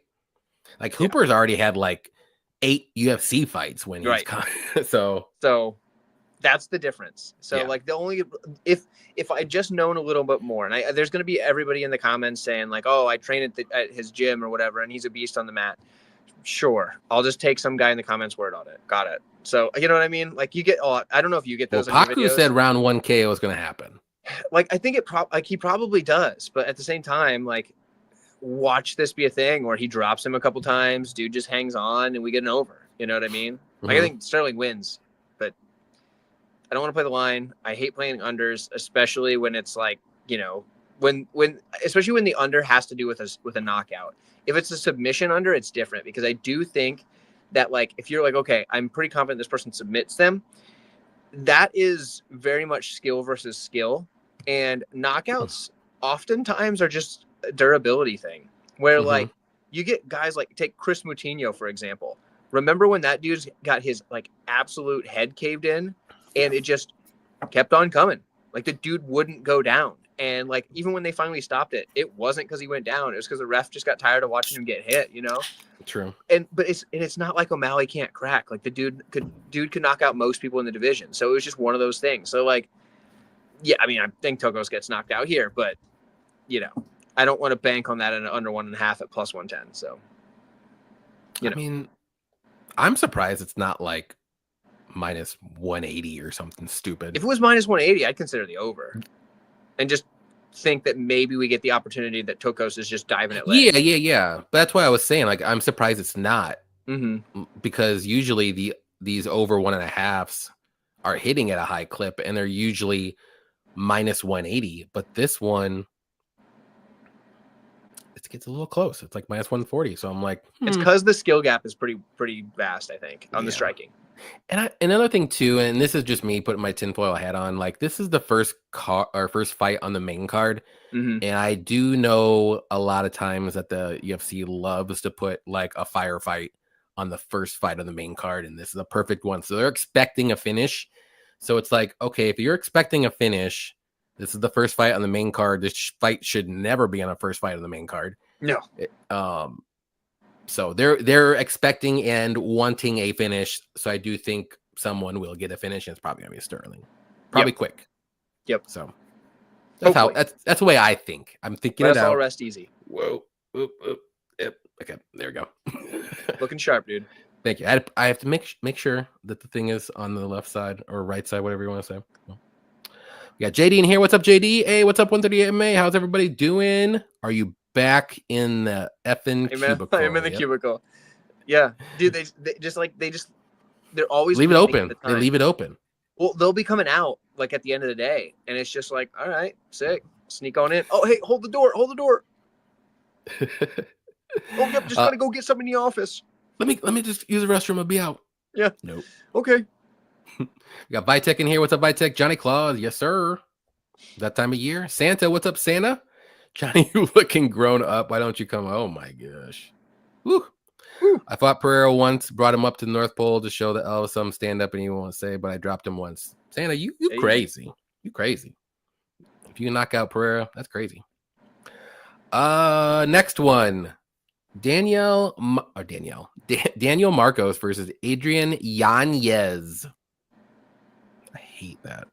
Like Hooper's already had like 8 UFC fights when he's coming. So that's the difference. So like the only if I just known a little bit more, and there's going to be everybody in the comments saying like, oh, I train at his gym or whatever, and he's a beast on the mat. Sure, I'll just take some guy in the comments word on it. Got it. So you know what I mean? Like you get. Oh, I don't know if you get those. Well, Pacu said round 1 KO is going to happen. Like I think he probably does, but at the same time, like watch this be a thing where he drops him a couple times, dude just hangs on, and we get an over. You know what I mean? Like I think Sterling wins. I don't want to play the line. I hate playing unders, especially when it's like, especially when the under has to do with a knockout. If it's a submission under, it's different because I do think that like, if you're like, okay, I'm pretty confident this person submits them, that is very much skill versus skill. And knockouts oftentimes are just a durability thing where like you get guys like take Chris Moutinho, for example. Remember when that dude's got his like absolute head caved in and it just kept on coming. Like the dude wouldn't go down. And like even when they finally stopped it, it wasn't because he went down. It was because the ref just got tired of watching him get hit, you know? True. But it's not like O'Malley can't crack. Like the dude could knock out most people in the division. So it was just one of those things. So like, yeah, I mean, I think Tokos gets knocked out here, but you know, I don't want to bank on that in under 1.5 at plus 110. So, you know, I mean, I'm surprised it's not like minus 180 or something stupid. If it was minus 180, I'd consider the over and just think that maybe we get the opportunity that Tokos is just diving at legs. Yeah. But that's why I was saying, like, I'm surprised it's not because usually these over 1.5s are hitting at a high clip and they're usually minus 180. But this one, it gets a little close. It's like minus 140. So I'm like, it's because the skill gap is pretty vast, I think, on the striking. And another thing too, and this is just me putting my tinfoil hat on. Like this is the first fight on the main card, and I do know a lot of times that the UFC loves to put like a firefight on the first fight on the main card, and this is a perfect one. So they're expecting a finish. So it's like, okay, if you're expecting a finish, this is the first fight on the main card. This fight should never be on a first fight on the main card. No. So they're expecting and wanting a finish. So I do think someone will get a finish, and it's probably gonna be a Sterling, probably quick. Yep. So that's the way I think. I'm thinking it out. All rest easy. Whoa. Oop. Yep. Okay. There we go. Looking sharp, dude. Thank you. I have to make sure that the thing is on the left side or right side, whatever you want to say. Well, we got JD in here. What's up, JD? Hey, what's up, 138 MA? How's everybody doing? Are you back in the effing cubicle? I'm in the cubicle. Yeah, dude. They're always leave it open. They leave it open. Well, they'll be coming out like at the end of the day, and it's just like, all right, sick, sneak on in. Oh, hey, hold the door. Oh, yep, just gotta go get something in the office. Let me just use the restroom. I'll be out. Yeah. Nope. Okay. We got Vitek in here. What's up, Vitek? Johnny Claus. Yes, sir. That time of year. Santa. What's up, Santa? Johnny, you looking grown up. Why don't you come? Oh, my gosh. Woo. I fought Pereira once, brought him up to the North Pole to show that Elvis some stand up and he won't say, but I dropped him once. Santa, you crazy. You crazy. If you knock out Pereira, that's crazy. Next one. Daniel Marcos versus Adrian Yanez. I hate that.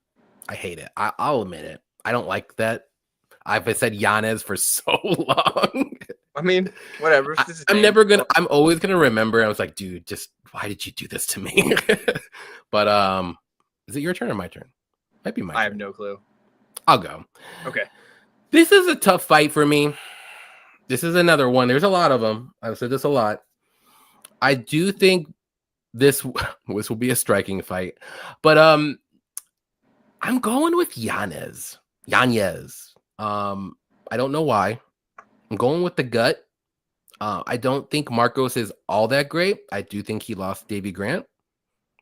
I hate it. I'll admit it. I don't like that. I've said Yanez for so long. I mean, whatever. I'm always gonna remember. I was like, dude, just why did you do this to me? But is it your turn or my turn? Might be my turn. I have no clue. I'll go. Okay. This is a tough fight for me. This is another one. There's a lot of them. I've said this a lot. I do think this will be a striking fight, but I'm going with Yanez. I don't know why. I'm going with the gut. I don't think Marcos is all that great. I do think he lost Davy Grant.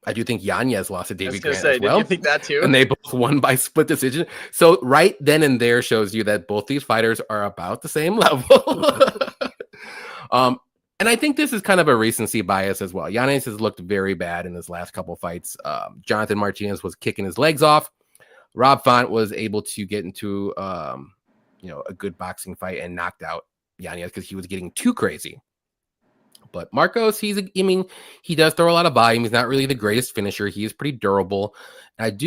I do think Yanez lost to Davy Grant as well. Did you think that too? And they both won by split decision. So right then and there shows you that both these fighters are about the same level. And I think this is kind of a recency bias as well. Yanez has looked very bad in his last couple fights. Jonathan Martinez was kicking his legs off. Rob Font was able to get into a good boxing fight and knocked out Yanez because he was getting too crazy. But Marcos, he does throw a lot of volume. He's not really the greatest finisher. He is pretty durable. And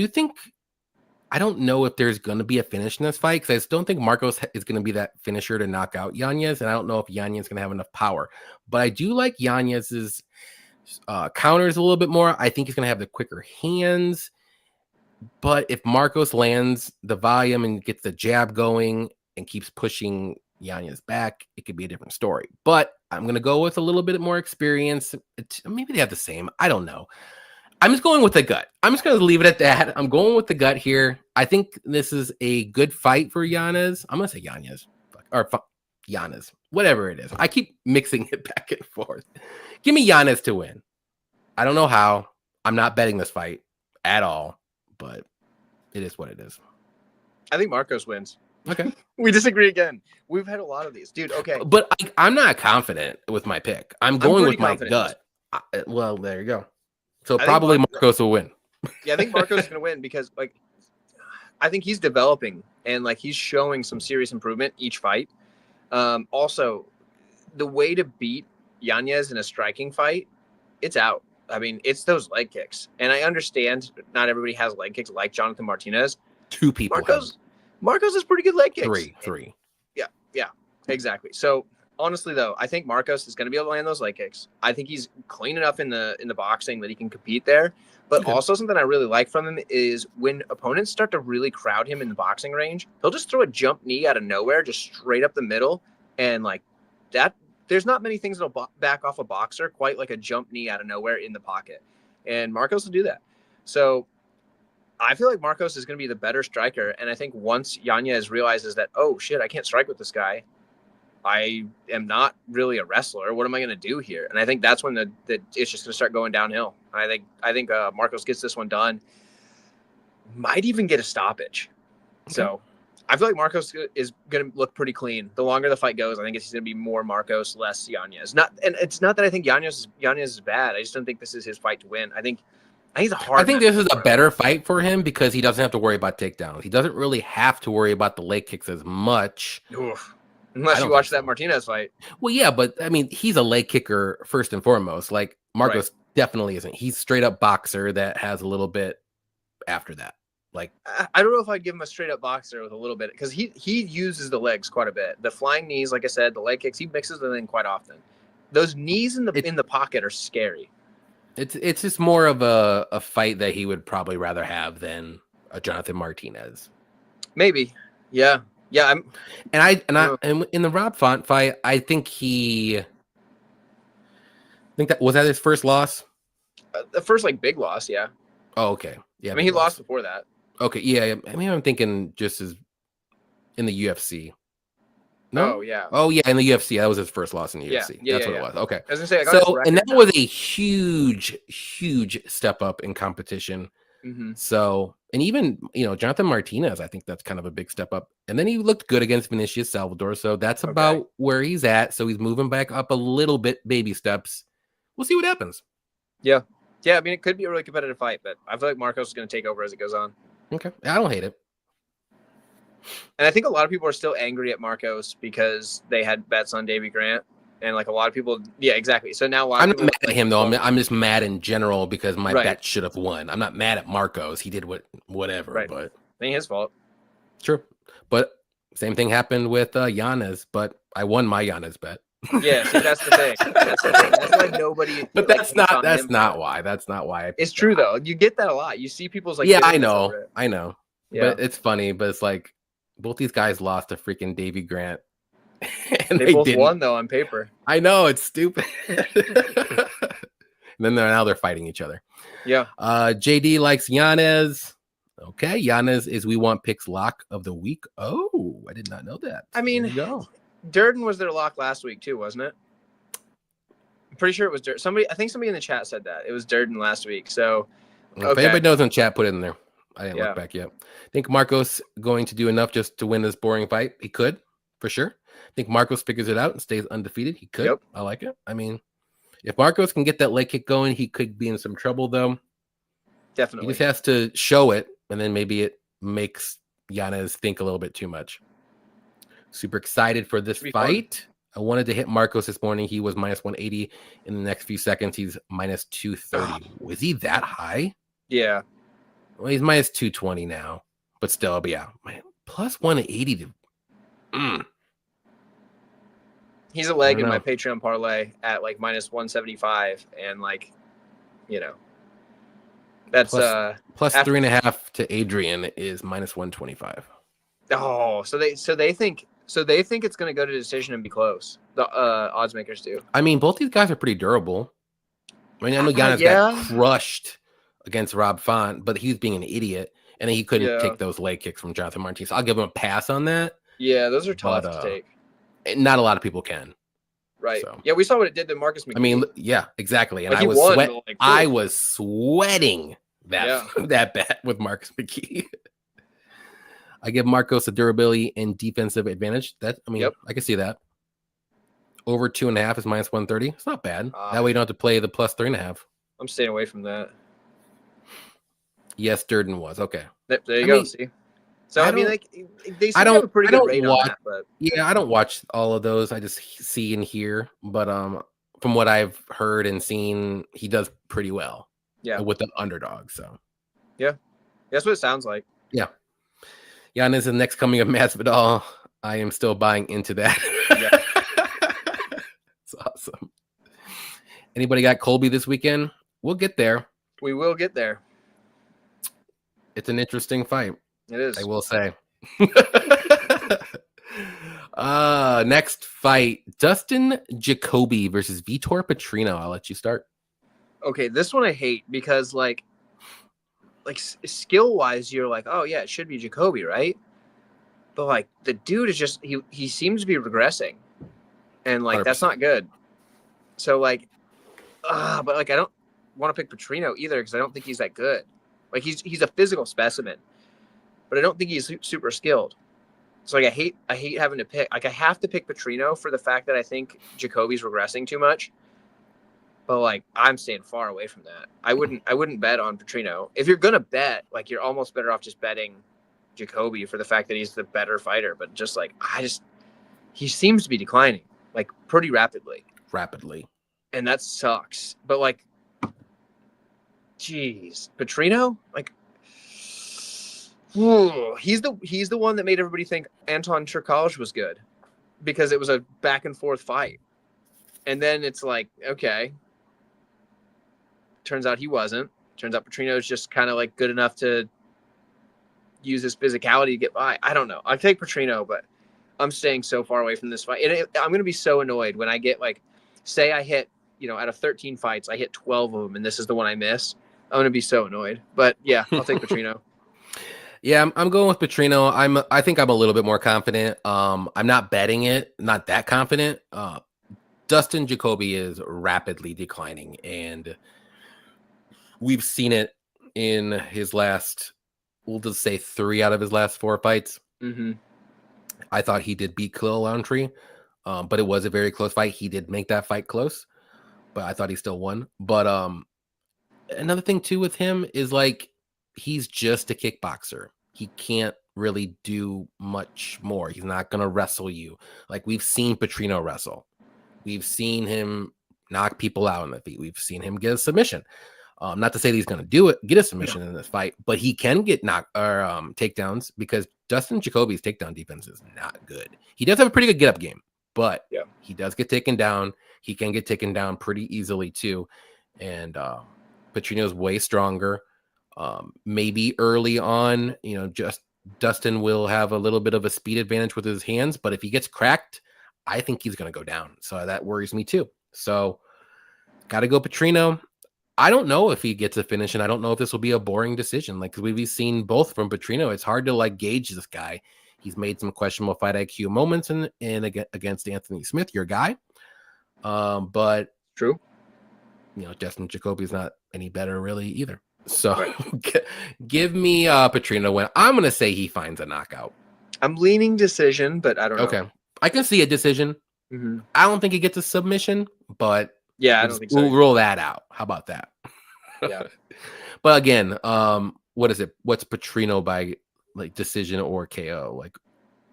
I don't know if there's going to be a finish in this fight because I just don't think Marcos is going to be that finisher to knock out Yanez. And I don't know if Yanez is going to have enough power. But I do like Yanez's counters a little bit more. I think he's going to have the quicker hands. But if Marcos lands the volume and gets the jab going and keeps pushing Yanez back, it could be a different story. But I'm going to go with a little bit more experience. Maybe they have the same. I don't know. I'm just going with the gut. I'm just going to leave it at that. I'm going with the gut here. I think this is a good fight for Yanez. I'm going to say Yanez. Or Yanez. Whatever it is. I keep mixing it back and forth. Give me Yanez to win. I don't know how. I'm not betting this fight at all. But it is what it is. I think Marcos wins. Okay. We disagree again. We've had a lot of these, dude. Okay. But I'm not confident with my pick. I'm going with my confident. gut. Well, there you go. So I probably Marcos will win. Yeah, I think Marcos is going to win because, like, I think he's developing and, like, he's showing some serious improvement each fight. Also, the way to beat Yanez in a striking fight, it's out. I mean, it's those leg kicks. And I understand not everybody has leg kicks like Jonathan Martinez. 2 people Marcos has pretty good leg kicks. Three. Yeah, exactly. So honestly, though, I think Marcos is going to be able to land those leg kicks. I think he's clean enough in the boxing that he can compete there. But also something I really like from him is when opponents start to really crowd him in the boxing range, he'll just throw a jump knee out of nowhere, just straight up the middle. And like that, there's not many things that'll back off a boxer quite like a jump knee out of nowhere in the pocket. And Marcos will do that. So I feel like Marcos is going to be the better striker. And I think once Yanez realizes that, oh, shit, I can't strike with this guy. I am not really a wrestler. What am I going to do here? And I think that's when it's just going to start going downhill. I think Marcos gets this one done. Might even get a stoppage. Okay. So I feel like Marcos is going to look pretty clean. The longer the fight goes, I think it's going to be more Marcos, less Yanez. And it's not that I think Yanez is bad. I just don't think this is his fight to win. I think this is a better fight for him because he doesn't have to worry about takedowns. He doesn't really have to worry about the leg kicks as much. Oof. Unless you watch that Martinez fight. Well, yeah, but I mean, he's a leg kicker first and foremost. Like Marcos definitely isn't. He's straight up boxer that has a little bit after that. Like I don't know if I'd give him a straight up boxer with a little bit because he uses the legs quite a bit. The flying knees, like I said, the leg kicks, he mixes them in quite often. Those knees in the pocket are scary. It's just more of a fight that he would probably rather have than a Jonathan Martinez. Maybe. Yeah. Yeah. And in the Rob Font fight, I think that was his first loss? The first big loss, yeah. Oh, okay. Yeah. I mean, he lost before that. Okay, yeah. I mean, I'm thinking just as in the UFC. No? Oh, yeah. Oh, yeah, in the UFC. That was his first loss in the UFC. That's what it was. Okay. I was going to say, and that was a huge, huge step up in competition. Mm-hmm. So, and even, Jonathan Martinez, I think that's kind of a big step up. And then he looked good against Vinicius Salvador. So that's about where he's at. So he's moving back up a little bit, baby steps. We'll see what happens. Yeah. Yeah, I mean, it could be a really competitive fight, but I feel like Marcos is going to take over as it goes on. Okay. I don't hate it. And I think a lot of people are still angry at Marcos because they had bets on Davey Grant. And a lot of people, yeah, exactly. So now I'm not mad at him, though. I'm just mad in general because my bet should have won. I'm not mad at Marcos. He did whatever. Right. But it ain't his fault. True. But same thing happened with Yanez, but I won my Yanez bet. Yeah, see, that's the thing. That's why nobody. But that's not why. That's not why. It's true though. You get that a lot. You see people's Yeah, I know. Yeah. But it's funny. But it's like both these guys lost to freaking Davey Grant. And they both won though on paper. I know, it's stupid. And then now they're fighting each other. Yeah. JD likes Yanez. Okay, Yanez is We Want Picks lock of the week. Oh, I did not know that. I mean, Durden was their lock last week too, wasn't it? I'm pretty sure it was Durden. I think somebody in the chat said that it was Durden last week. So if anybody knows in the chat, put it in there. I didn't look back yet. I think Marcos going to do enough just to win this boring fight. He could, for sure. I think Marcos figures it out and stays undefeated. He could. Yep. I like it. I mean, if Marcos can get that leg kick going, he could be in some trouble, though. Definitely. He just has to show it, and then maybe it makes Yanez think a little bit too much. Super excited for this fight. Fun. I wanted to hit Marcos this morning. He was minus 180. In the next few seconds, he's minus 230. Was he that high? Yeah. Well, he's minus 220 now. But still, man, plus 180 to... He's a leg in my Patreon parlay at minus 175, and that's plus 3.5 to Adrian is minus 125. Oh, so they think it's going to go to decision and be close. The odds makers do. I mean, both these guys are pretty durable. I mean, I know Yanez got crushed against Rob Font, but he was being an idiot, and he couldn't take those leg kicks from Jonathan Martinez. So I'll give him a pass on that. Yeah, those are tough to take. Not a lot of people can. Right. So. Yeah, we saw what it did to Marcus McKee. I mean, yeah, exactly. And I was sweating that bet with Marcus McKee. I give Marcos a durability and defensive advantage. Yep. I can see that. Over 2.5 is minus 130. It's not bad. That way you don't have to play the plus 3.5. I'm staying away from that. Yes, Durden was. Okay. There you go. See? So, like, they seem to have a pretty good rate on that. But yeah, I don't watch all of those. I just see and hear. But from what I've heard and seen, he does pretty well. Yeah. With the underdog. So. Yeah. That's what it sounds like. Yeah. Yeah, and this is the next coming of Masvidal. I am still buying into that. Yeah. It's awesome. Anybody got Colby this weekend? We'll get there. We will get there. It's an interesting fight. It is. I will say. Next fight, Dustin Jacoby versus Vitor Petrino. I'll let you start. Okay, this one I hate because like skill wise, you're like, oh yeah, it should be Jacoby, right? But like the dude is just he seems to be regressing, and like 100%. That's not good. So like, but like I don't want to pick Petrino either because I don't think he's that good. Like he's a physical specimen, but I don't think he's super skilled. So like I hate having to pick. Like I have to pick Petrino for the fact that I think Jacoby's regressing too much. But like I'm staying far away from that. I wouldn't bet on Petrino. If you're gonna bet, like you're almost better off just betting Jacoby for the fact that he's the better fighter. But just like he seems to be declining like pretty rapidly. And that sucks. But like, geez, Petrino, like, he's the one that made everybody think Anton Turkalj was good because it was a back and forth fight. And then it's like, okay. Turns out he wasn't. Turns out Petrino's just kind of like good enough to use his physicality to get by. I don't know. I'll take Petrino, but I'm staying so far away from this fight. And I'm going to be so annoyed when I get like, say I hit, out of 13 fights, I hit 12 of them and this is the one I miss. I'm going to be so annoyed. But yeah, I'll take Petrino. Yeah, I'm going with Petrino. I think I'm a little bit more confident. I'm not betting it, not that confident. Dustin Jacoby is rapidly declining, and we've seen it in his last, we'll just say 3 out of his last 4 fights. Mm-hmm. I thought he did beat Khalil Rountree, but it was a very close fight. He did make that fight close, but I thought he still won. But another thing too with him is like he's just a kickboxer. He can't really do much more. He's not gonna wrestle you like we've seen Petrino wrestle. We've seen him knock people out on the feet. We've seen him get a submission. Not to say that he's going to get a submission in this fight, but he can get takedowns because Dustin Jacoby's takedown defense is not good. He does have a pretty good get-up game, but he does get taken down. He can get taken down pretty easily too. And Petrino's way stronger. Maybe early on, just Dustin will have a little bit of a speed advantage with his hands, but if he gets cracked, I think he's going to go down. So that worries me too. So got to go Petrino. I don't know if he gets a finish, and I don't know if this will be a boring decision. Like, because we've seen both from Petrino. It's hard to like gauge this guy. He's made some questionable fight IQ moments and against Anthony Smith, your guy. But true. Dustin Jacoby's not any better really either. So give me Petrino win. I'm going to say he finds a knockout. I'm leaning decision, but I don't know. Okay. I can see a decision. Mm-hmm. I don't think he gets a submission, but I don't think so. We'll roll that out. How about that? Yeah. But again, what is it? What's Petrino by like decision or KO? Like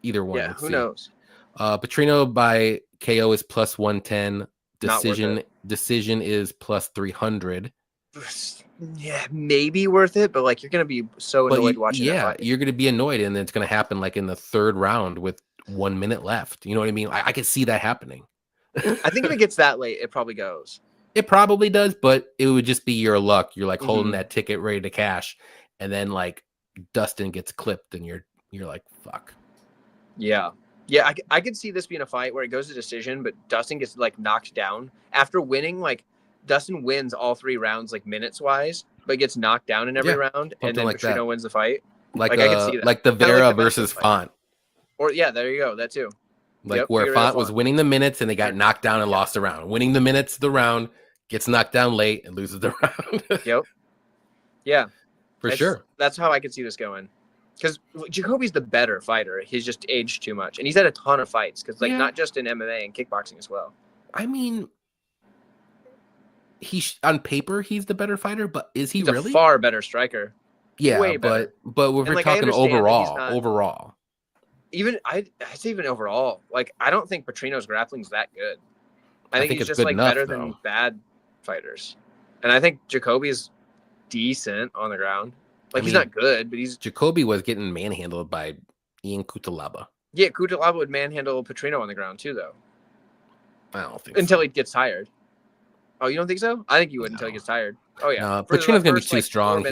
either one. Yeah, who knows? Petrino by KO is plus 110. Decision is plus 300. Yeah, maybe worth it, but like you're gonna be so annoyed watching. Yeah, you're gonna be annoyed, and it's gonna happen like in the 3rd round with 1 minute left. You know what I mean? I could see that happening. I think if it gets that late, it probably goes. It probably does, but it would just be your luck. You're like holding that ticket ready to cash, and then like Dustin gets clipped, and you're like, fuck. Yeah. I could see this being a fight where it goes to decision, but Dustin gets like knocked down after winning. Like Dustin wins all 3 rounds, like minutes wise, but gets knocked down in every round, and then like Petrino wins the fight. Like I can see that. Like the Vera versus Font. Or there you go, that too. Like where Font was winning the minutes and they got knocked down and lost the round. Winning the minutes the round, gets knocked down late and loses the round. Yep. Yeah. For sure. That's how I could see this going. Because Jacoby's the better fighter. He's just aged too much, and he's had a ton of fights. Because not just in MMA and kickboxing as well. I mean, on paper he's the better fighter, but is he really? A far better striker? Yeah, way better. But if we're talking overall, I'd say even overall, like I don't think Petrino's grappling's that good. I think he's just like enough, better than bad fighters, and I think Jacoby's decent on the ground. Like he's not good, but Jacoby was getting manhandled by Ian Cutelaba. Yeah, Cutelaba would manhandle Petrino on the ground too, though. I don't think until he gets tired. Oh, you don't think so? I think you would until he gets tired. Oh yeah, no, Petrino's gonna be too strong.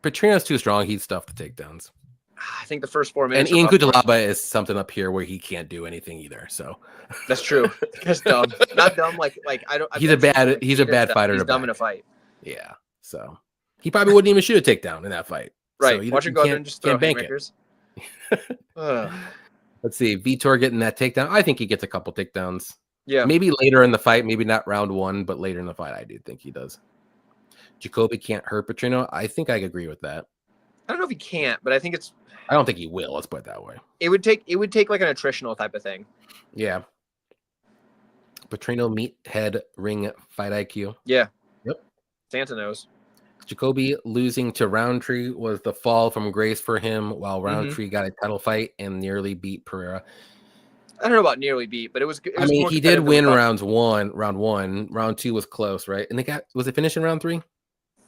Petrino's too strong. He'd stuff the takedowns. I think the first 4 minutes. And Ian Cutelaba is something up here where he can't do anything either. So that's true. He's dumb. Not dumb. Like I don't. He's a bad fighter. He's dumb in a fight. Yeah. So he probably wouldn't even shoot a takedown in that fight. Right. So Watch him go there and just throw haymakers. Let's see. Vitor getting that takedown. I think he gets a couple takedowns. Yeah. Maybe later in the fight. Maybe not round 1, but later in the fight, I do think he does. Jacoby can't hurt Petrino. I think I agree with that. I don't know if he can't, but I think it's. I don't think he will. Let's put it that way. It would take like an attritional type of thing. Yeah. Petrino meathead ring fight IQ. Yeah. Yep. Santa knows. Jacoby losing to Roundtree was the fall from grace for him, while Roundtree got a title fight and nearly beat Pereira. I don't know about nearly beat, but it was he did win round 1. Round 2 was close, right? And was it finished in round 3?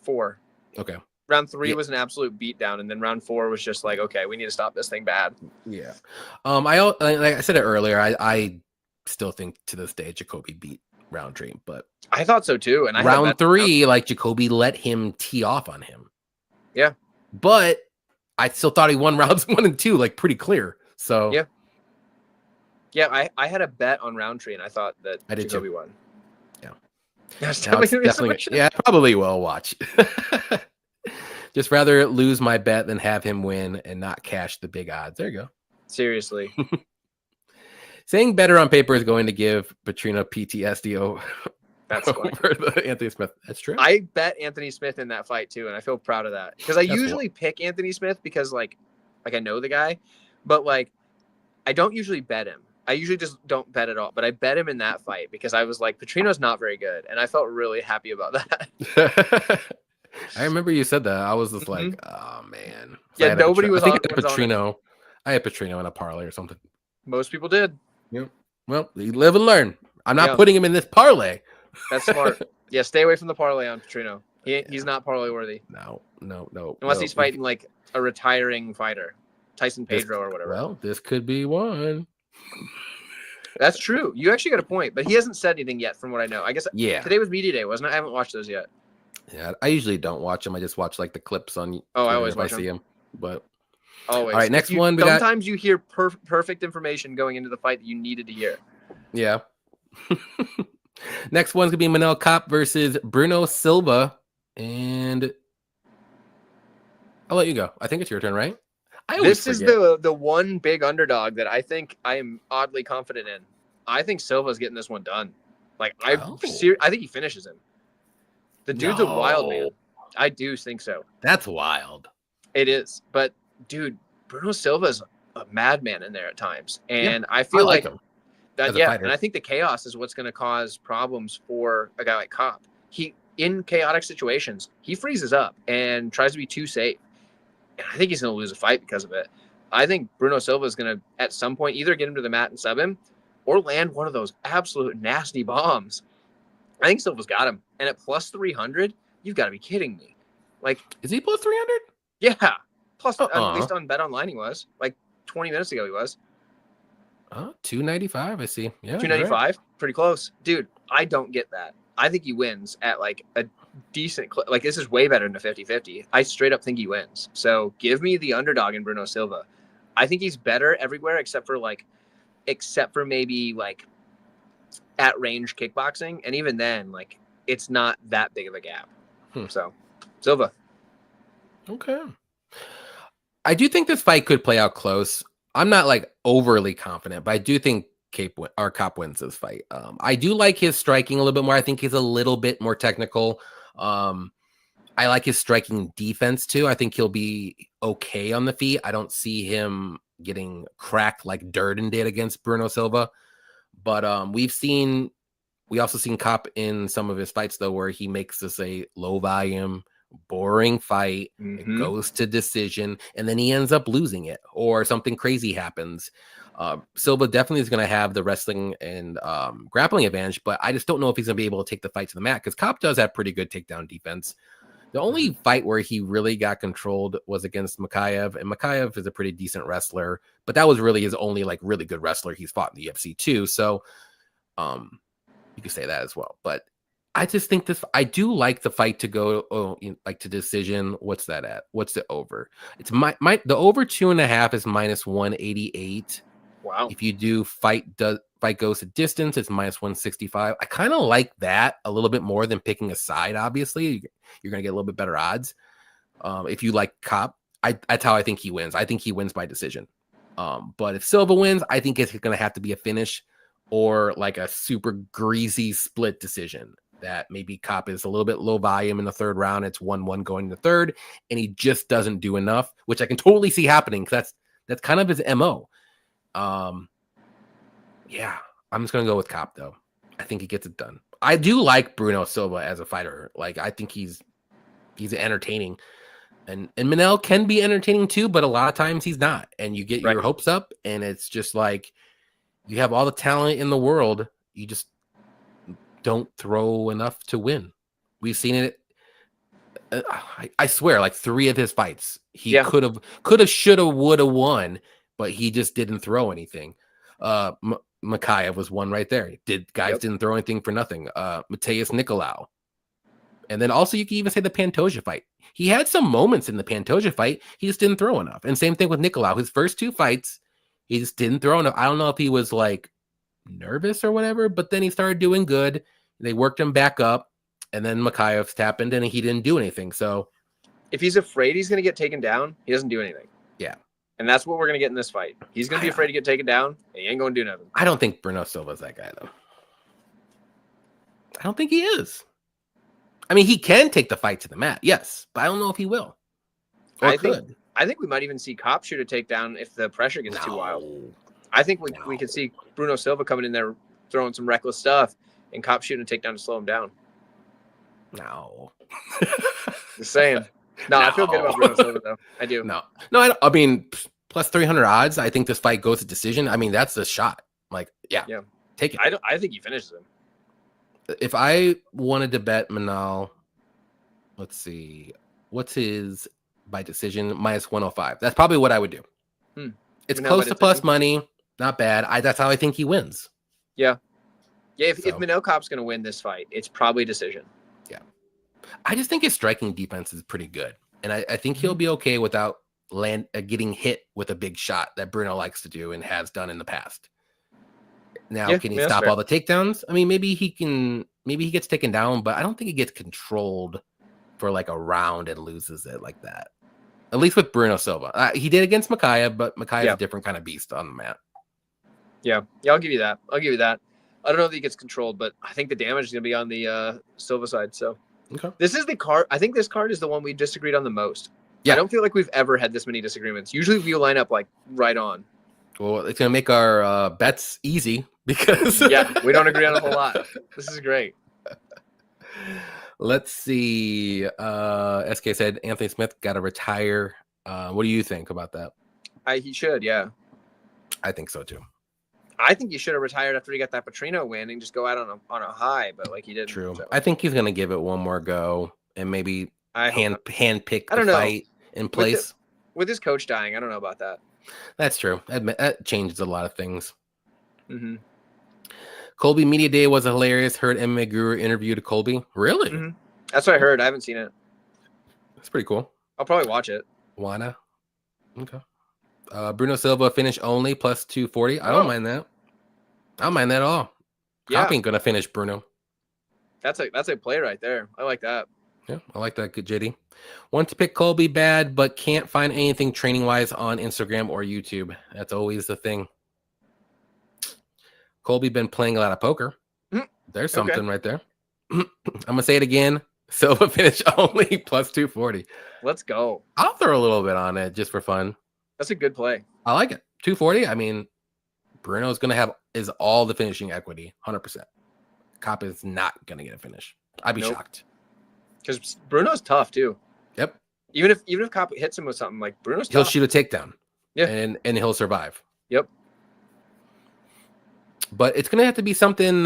4. Okay. Round 3 was an absolute beatdown, and then round 4 was just like, okay, we need to stop this thing bad. Yeah. Like I said it earlier, I still think to this day Jacoby beat Roundtree, but I thought so too. And round 3, like Jacoby let him tee off on him. Yeah. But I still thought he won rounds 1 and 2, like pretty clear. So yeah. Yeah, I had a bet on Roundtree, and I thought that Jacoby won. Yeah. Definitely. Yeah, probably will watch. Just rather lose my bet than have him win and not cash the big odds. There you go. Seriously. Saying better on paper is going to give Petrino PTSD over Anthony Smith. That's true. I bet Anthony Smith in that fight too, and I feel proud of that because I usually pick Anthony Smith because like I know the guy, but like I don't usually bet him. I usually just don't bet at all, but I bet him in that fight because I was like, Petrino's not very good, and I felt really happy about that. I remember you said that. I was just like, oh man. Yeah, nobody was. I think I had Petrino. I had Petrino in a parlay or something. Most people did. Yep. Well, you live and learn. I'm not putting him in this parlay. That's smart. Yeah, stay away from the parlay on Petrino. He's not parlay worthy. No. Unless he's fighting like a retiring fighter, Tyson Pedro or whatever. Well, this could be one. That's true. You actually got a point, but he hasn't said anything yet from what I know. I guess today was media day, wasn't it? I haven't watched those yet. Yeah, I usually don't watch them. I just watch like the clips on. Oh, I always watch them. See them. But always. All right, next one. Sometimes you hear perfect information going into the fight that you needed to hear. Yeah. Next one's gonna be Manel Kape versus Bruno Silva, and I'll let you go. I think it's your turn, right? This is the one big underdog that I think I am oddly confident in. I think Silva's getting this one done. Like I think he finishes him. The dude's a wild man. I do think so. That's wild. It is, but dude, Bruno Silva's a madman in there at times, and I feel like him that. Yeah, and I think the chaos is what's going to cause problems for a guy like Kape. He in chaotic situations, he freezes up and tries to be too safe. And I think he's going to lose a fight because of it. I think Bruno Silva is going to, at some point, either get him to the mat and sub him or land one of those absolute nasty bombs. I think Silva's got him. And at plus 300, you've got to be kidding me. Like, is he plus 300? Yeah. Plus, at least on Bet Online he was. Like 20 minutes ago he was. 295, I see. Yeah, 295? Right. Pretty close. Dude, I don't get that. I think he wins at like a decent like this is way better than a 50-50. I straight up think he wins. So give me the underdog in Bruno Silva. I think he's better everywhere except for maybe like at range kickboxing, and even then like it's not that big of a gap. So Silva. Okay. I do think this fight could play out close. I'm not like overly confident, but I do think Kape wins this fight. I do like his striking a little bit more. I think he's a little bit more technical. I like his striking defense too. I think he'll be okay on the feet. I don't see him getting cracked like Durden did against Bruno Silva. But we also seen Cop in some of his fights though, where he makes this a low volume, boring fight. It goes to decision, and then he ends up losing it, or something crazy happens. Silva definitely is going to have the wrestling and grappling advantage, but I just don't know if he's going to be able to take the fight to the mat, because Cop does have pretty good takedown defense. The only fight where he really got controlled was against Makayev, and Makayev is a pretty decent wrestler, but that was really his only like really good wrestler he's fought in the UFC too. So you could say that as well. But I just think I do like the fight to go like to decision. What's that at? What's the over? It's the over 2.5 is -188. Wow. If you do fight goes to distance, it's -165. I kind of like that a little bit more than picking a side. Obviously, you're gonna get a little bit better odds. If you like Cop, that's how I think he wins. I think he wins by decision. But if Silva wins, I think it's gonna have to be a finish or like a super greasy split decision. That maybe Cop is a little bit low volume in the third round. It's 1-1 going to the third, and he just doesn't do enough, which I can totally see happening because that's kind of his MO. Yeah, I'm just gonna go with Cop though. I think he gets it done. I do like Bruno Silva as a fighter. Like, I think he's entertaining, and Manel can be entertaining too, but a lot of times he's not. And you get your hopes up, and it's just like you have all the talent in the world, you just don't throw enough to win. We've seen it. I swear, like 3 of his fights, he could have, should have, would have won, but he just didn't throw anything. Makayev was one right there. Guys didn't throw anything for nothing. Mateus Nicolau. And then also you can even say the Pantoja fight. He had some moments in the Pantoja fight. He just didn't throw enough. And same thing with Nicolau. His first 2 fights, he just didn't throw enough. I don't know if he was like nervous or whatever, but then he started doing good. They worked him back up, and then Makayev happened, and he didn't do anything. So if he's afraid he's going to get taken down, he doesn't do anything. Yeah. And that's what we're going to get in this fight. He's going to be afraid to get taken down, and he ain't going to do nothing. I don't think Bruno Silva's that guy, though. I don't think he is. I mean, he can take the fight to the mat, yes, but I don't know if he will. I think we might even see Cop shoot a takedown if the pressure gets too wild. I think we could see Bruno Silva coming in there throwing some reckless stuff, and Cop shooting a takedown to slow him down. No. Just saying. No, I feel good about Bruno Silva, though. I do. No, I mean, plus 300 odds. I think this fight goes to decision. I mean, that's a shot. Like, yeah. Take it. I think he finishes him. If I wanted to bet Manal, let's see, what's his by decision? -105. That's probably what I would do. It's Manel close to plus money. Not bad. That's how I think he wins. Yeah. Yeah, if Manel Cop's going to win this fight, it's probably decision. Yeah. I just think his striking defense is pretty good. And I think he'll be okay without getting hit with a big shot that Bruno likes to do and has done in the past. Now, can he stop all the takedowns? I mean, maybe he gets taken down, but I don't think he gets controlled for like a round and loses it like that. At least with Bruno Silva. He did against Makayev, but Makayev's a different kind of beast on the mat. Yeah, I'll give you that. I don't know if he gets controlled, but I think the damage is going to be on the Silva side. So This is the card. I think this card is the one we disagreed on the most. Yeah. I don't feel like we've ever had this many disagreements. Usually we line up like right on. Well, it's going to make our bets easy because we don't agree on a whole lot. This is great. Let's see. SK said Anthony Smith got to retire. What do you think about that? He should, yeah. I think so too. I think he should have retired after he got that Petrino win and just go out on a high, but like he didn't. True. So. I think he's going to give it one more go and maybe hand pick the fight in place. With his coach dying, I don't know about that. That's true. That changes a lot of things. Mm-hmm. Colby Media Day was hilarious. Heard MMA Guru interviewed Colby. Really? Mm-hmm. That's what I heard. I haven't seen it. That's pretty cool. I'll probably watch it. Wanna? Okay. Bruno Silva finish only plus 240. I don't mind that. I don't mind that at all. Cop ain't gonna finish Bruno. That's a play right there. I like that. Yeah, I like that. Good, JD. Want to pick Colby bad, but can't find anything training wise on Instagram or YouTube. That's always the thing. Colby been playing a lot of poker. There's something right there. I'm gonna say it again. Silva finish only plus 240. Let's go. I'll throw a little bit on it just for fun. That's a good play. I like it. 240. I mean, Bruno's going to have all the finishing equity, 100%. Cop is not going to get a finish. I'd be shocked. Because Bruno's tough too. Yep. Even if Cop hits him with something, like Bruno's he'll tough. shoot a takedown. Yeah. And he'll survive. Yep. But it's going to have to be something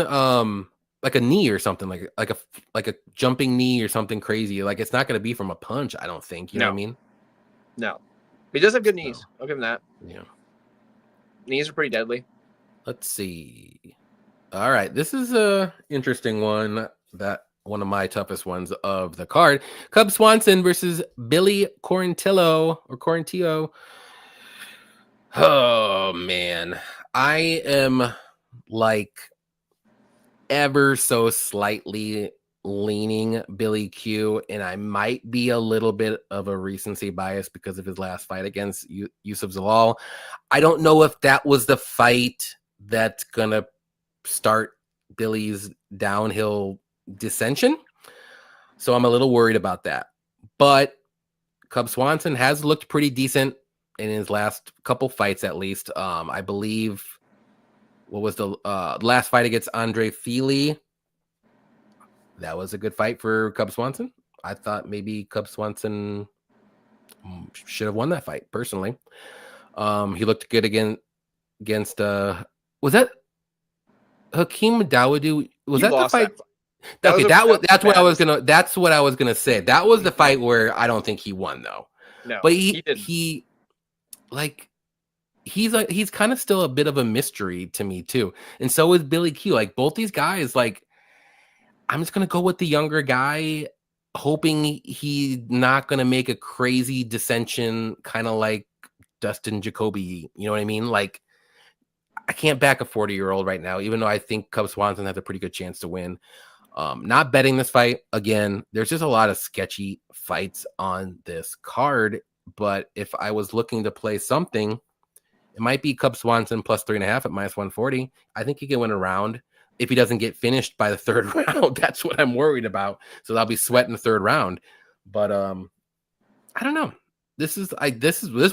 like a knee or something, like a jumping knee or something crazy. Like, it's not going to be from a punch, I don't think. You know what I mean? No. He does have good knees. I'll give him that. Yeah. Knees are pretty deadly. Let's see. All right. This is a interesting one. One of my toughest ones of the card. Cub Swanson versus Billy Quarantillo. Oh, man. I am like ever so slightly leaning Billy Q, and I might be a little bit of a recency bias because of his last fight against Yusuf Zalal. I don't know if that was the fight that's going to start Billy's downhill dissension. So I'm a little worried about that. But Cub Swanson has looked pretty decent in his last couple fights, at least. I believe, what was the last fight against Andre Fili? That was a good fight for Cub Swanson. I thought maybe Cub Swanson should have won that fight, personally. He looked good against was that Hakeem Dawodu? Was that the fight? Okay, that's what I was gonna say. That was the fight where I don't think he won, though. No, but he's kind of still a bit of a mystery to me too, and so is Billy Q. Like, both these guys, like, I'm just gonna go with the younger guy, hoping he's not gonna make a crazy dissension, kind of like Dustin Jacoby. You know what I mean? Like, I can't back a 40-year-old right now, even though I think Cub Swanson has a pretty good chance to win. Not betting this fight. Again, there's just a lot of sketchy fights on this card. But if I was looking to play something, it might be Cub Swanson plus 3.5 at -140. I think he can win a round. If he doesn't get finished by the third round, that's what I'm worried about. So I'll be sweating the third round. But I don't know. This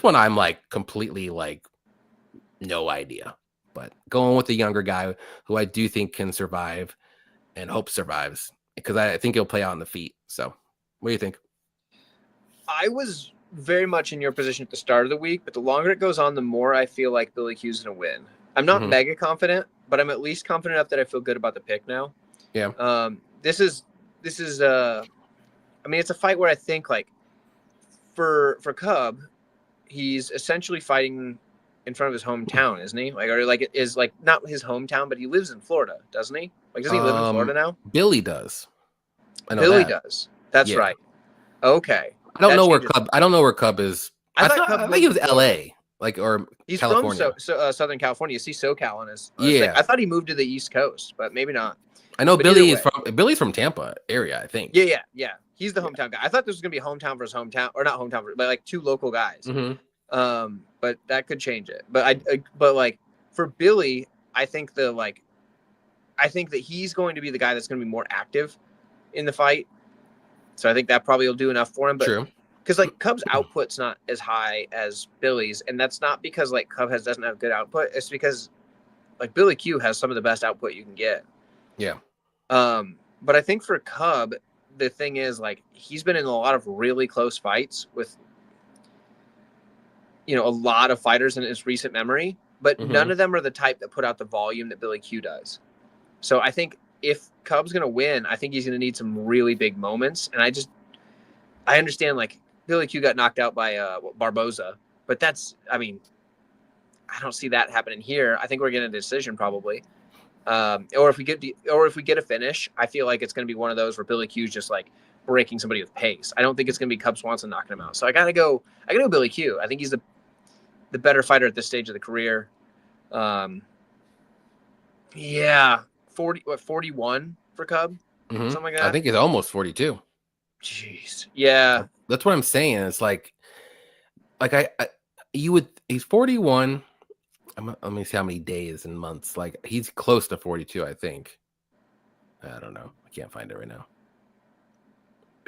one I'm like completely like no idea. But going with the younger guy who I do think can survive and hope survives, because I think he'll play out on the feet. So what do you think? I was very much in your position at the start of the week, but the longer it goes on, the more I feel like Billy Q's going to win. I'm not mega confident, but I'm at least confident enough that I feel good about the pick now. Yeah. This is I mean, it's a fight where I think, like, for Cub, he's essentially fighting in front of his hometown, isn't he? Like, or like, it is like not his hometown, but he lives in Florida, doesn't he? Like, doesn't he live in Florida now? Billy does. I know Billy that. does. That's right. Okay. I don't know where Cub is. I think he was LA, like, or he's California. from Southern California. You see SoCal on his. Yeah. I thought he moved to the East Coast, but maybe not. I know Billy's from Tampa area, I think. Yeah. He's the hometown guy. I thought this was gonna be hometown versus hometown, or not hometown, but like two local guys. Mm-hmm. But that could change it. But but like for Billy, I think that he's going to be the guy that's going to be more active in the fight. So I think that probably will do enough for him. But true, because like Cub's output's not as high as Billy's, and that's not because like Cub doesn't have good output. It's because like Billy Q has some of the best output you can get. Yeah. But I think for Cub, the thing is, like, he's been in a lot of really close fights with, a lot of fighters in his recent memory, but none of them are the type that put out the volume that Billy Q does. So I think if Cub's going to win, I think he's going to need some really big moments. And I understand, like, Billy Q got knocked out by Barboza, but I don't see that happening here. I think we're getting a decision probably. Or if we get a finish, I feel like it's going to be one of those where Billy Q's just like breaking somebody with pace. I don't think it's going to be Cub Swanson knocking him out. So I gotta go Billy Q. I think he's the better fighter at this stage of the career. 41 for Cub, something like that. I think he's almost 42. Jeez, yeah, that's what I'm saying. It's like he's 41. Let me see how many days and months. Like, he's close to 42, I think. I don't know. I can't find it right now.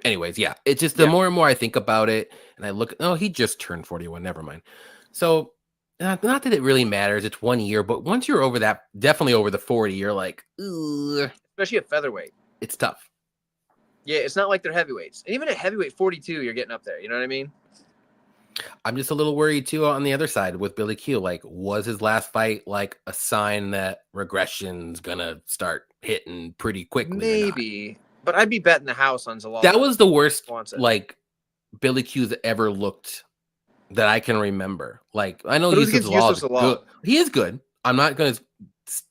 anyways, yeah, it's just the more and more I think about it, and I look. Oh, he just turned 41. Never mind. So, not that it really matters. It's 1 year, but once you're over that, definitely over the 40, you're like, ugh, especially at featherweight. it's tough. Yeah, it's not like they're heavyweights. And even at heavyweight 42, you're getting up there. You know what I mean? I'm just a little worried too on the other side with Billy Q. Like, was his last fight like a sign that regression's gonna start hitting pretty quickly? Maybe, but I'd be betting the house on Zalal. That was the worst like Billy Q's ever looked that I can remember. Like, I know Yusuf Zalal is good. He is good. I'm not gonna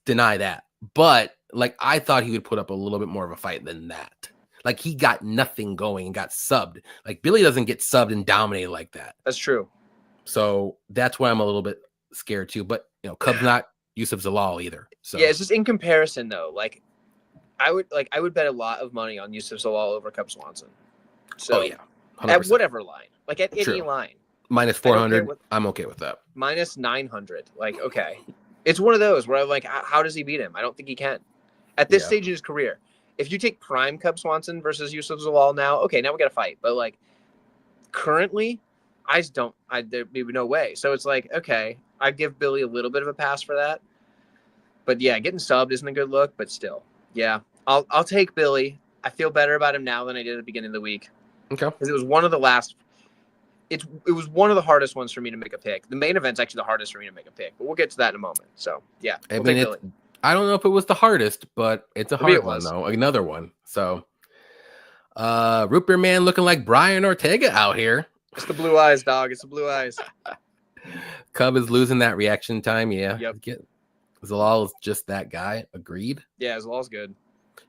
deny that, but like I thought he would put up a little bit more of a fight than that. Like he got nothing going and got subbed. Like Billy doesn't get subbed and dominated like that. That's true. So that's why I'm a little bit scared too. But you know, Cub's not Yusuf Zalal either. So yeah, it's just in comparison though. Like I would bet a lot of money on Yusuf Zalal over Cub Swanson. So 100%. At whatever line, like at any line. Minus 400, I'm okay with that. Minus 900, like okay. It's one of those where I'm like, how does he beat him? I don't think he can. At this stage in his career. If you take prime Cub Swanson versus Yusuf Zalal now, okay, now we got to fight. But like currently, there'd be no way. So it's like, okay, I give Billy a little bit of a pass for that. But yeah, getting subbed isn't a good look, but still, yeah, I'll take Billy. I feel better about him now than I did at the beginning of the week. Okay. Because it was one of the last. It was one of the hardest ones for me to make a pick. The main event's actually the hardest for me to make a pick, but we'll get to that in a moment. So yeah, I mean, I don't know if it was the hardest, but it's a hard one though. Another one. So, Root Beer Man looking like Brian Ortega out here. It's the blue eyes, dog. It's the blue eyes. Cub is losing that reaction time. Yeah. Yep. Zalal is just that guy. Agreed. Yeah, Zalal's good.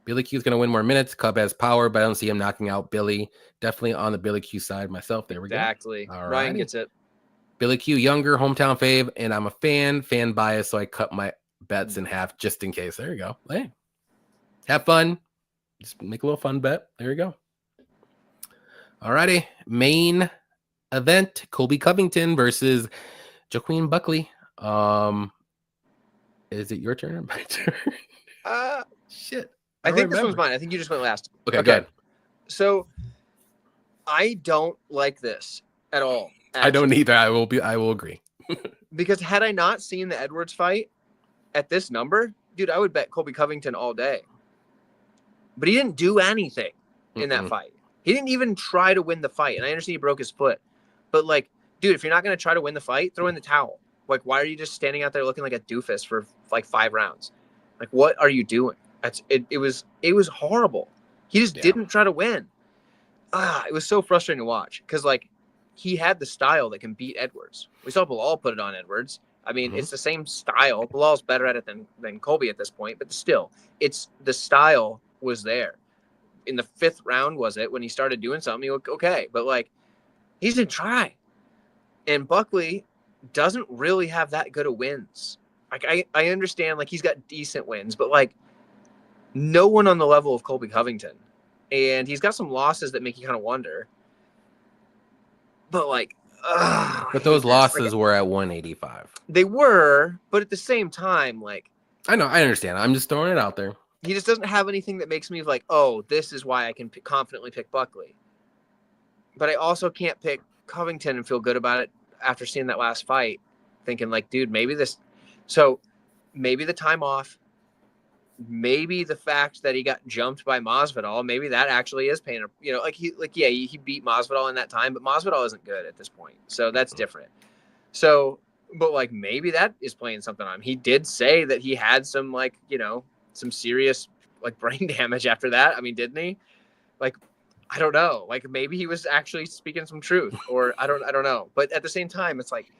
Billy Q's going to win more minutes. Cub has power, but I don't see him knocking out Billy. Definitely on the Billy Q side myself. There we go. Exactly. Ryan gets it. Billy Q, younger, hometown fave, and I'm a fan bias, so I cut my bets in half just in case. There you go. Hey, have fun. Just make a little fun bet. There you go. All righty. Main event, Colby Covington versus Joaquin Buckley. Is it your turn or my turn? Shit. I think this one's mine. I think you just went last. Okay, go ahead. So I don't like this at all. Actually. I don't either. I will agree. Because had I not seen the Edwards fight at this number, dude, I would bet Colby Covington all day. But he didn't do anything in that fight. He didn't even try to win the fight. And I understand he broke his foot. But like, dude, if you're not going to try to win the fight, throw in the towel. Like, why are you just standing out there looking like a doofus for like 5 rounds? Like, what are you doing? It was horrible. He just didn't try to win. It was so frustrating to watch because like he had the style that can beat Edwards. We saw Bilal put it on Edwards. I mean, it's the same style. Bilal's better at it than Colby at this point, but still, it's the style was there. In the 5th round, was it, when he started doing something, he looked okay, but like he didn't try. And Buckley doesn't really have that good of wins. Like I understand like he's got decent wins, but like no one on the level of Colby Covington. And he's got some losses that make you kind of wonder. But like, but those losses were at 185. They were, but at the same time, like, I know, I understand. I'm just throwing it out there. He just doesn't have anything that makes me like, oh, this is why I can confidently pick Buckley. But I also can't pick Covington and feel good about it after seeing that last fight, thinking like, dude, maybe the time off. Maybe the fact that he got jumped by Masvidal, maybe that actually is paying. He beat Masvidal in that time, but Masvidal isn't good at this point, so that's different. So, but like maybe that is playing something on him. He did say that he had some some serious like brain damage after that. I mean, didn't he? Like, I don't know. Like maybe he was actually speaking some truth, or I don't know. But at the same time, it's like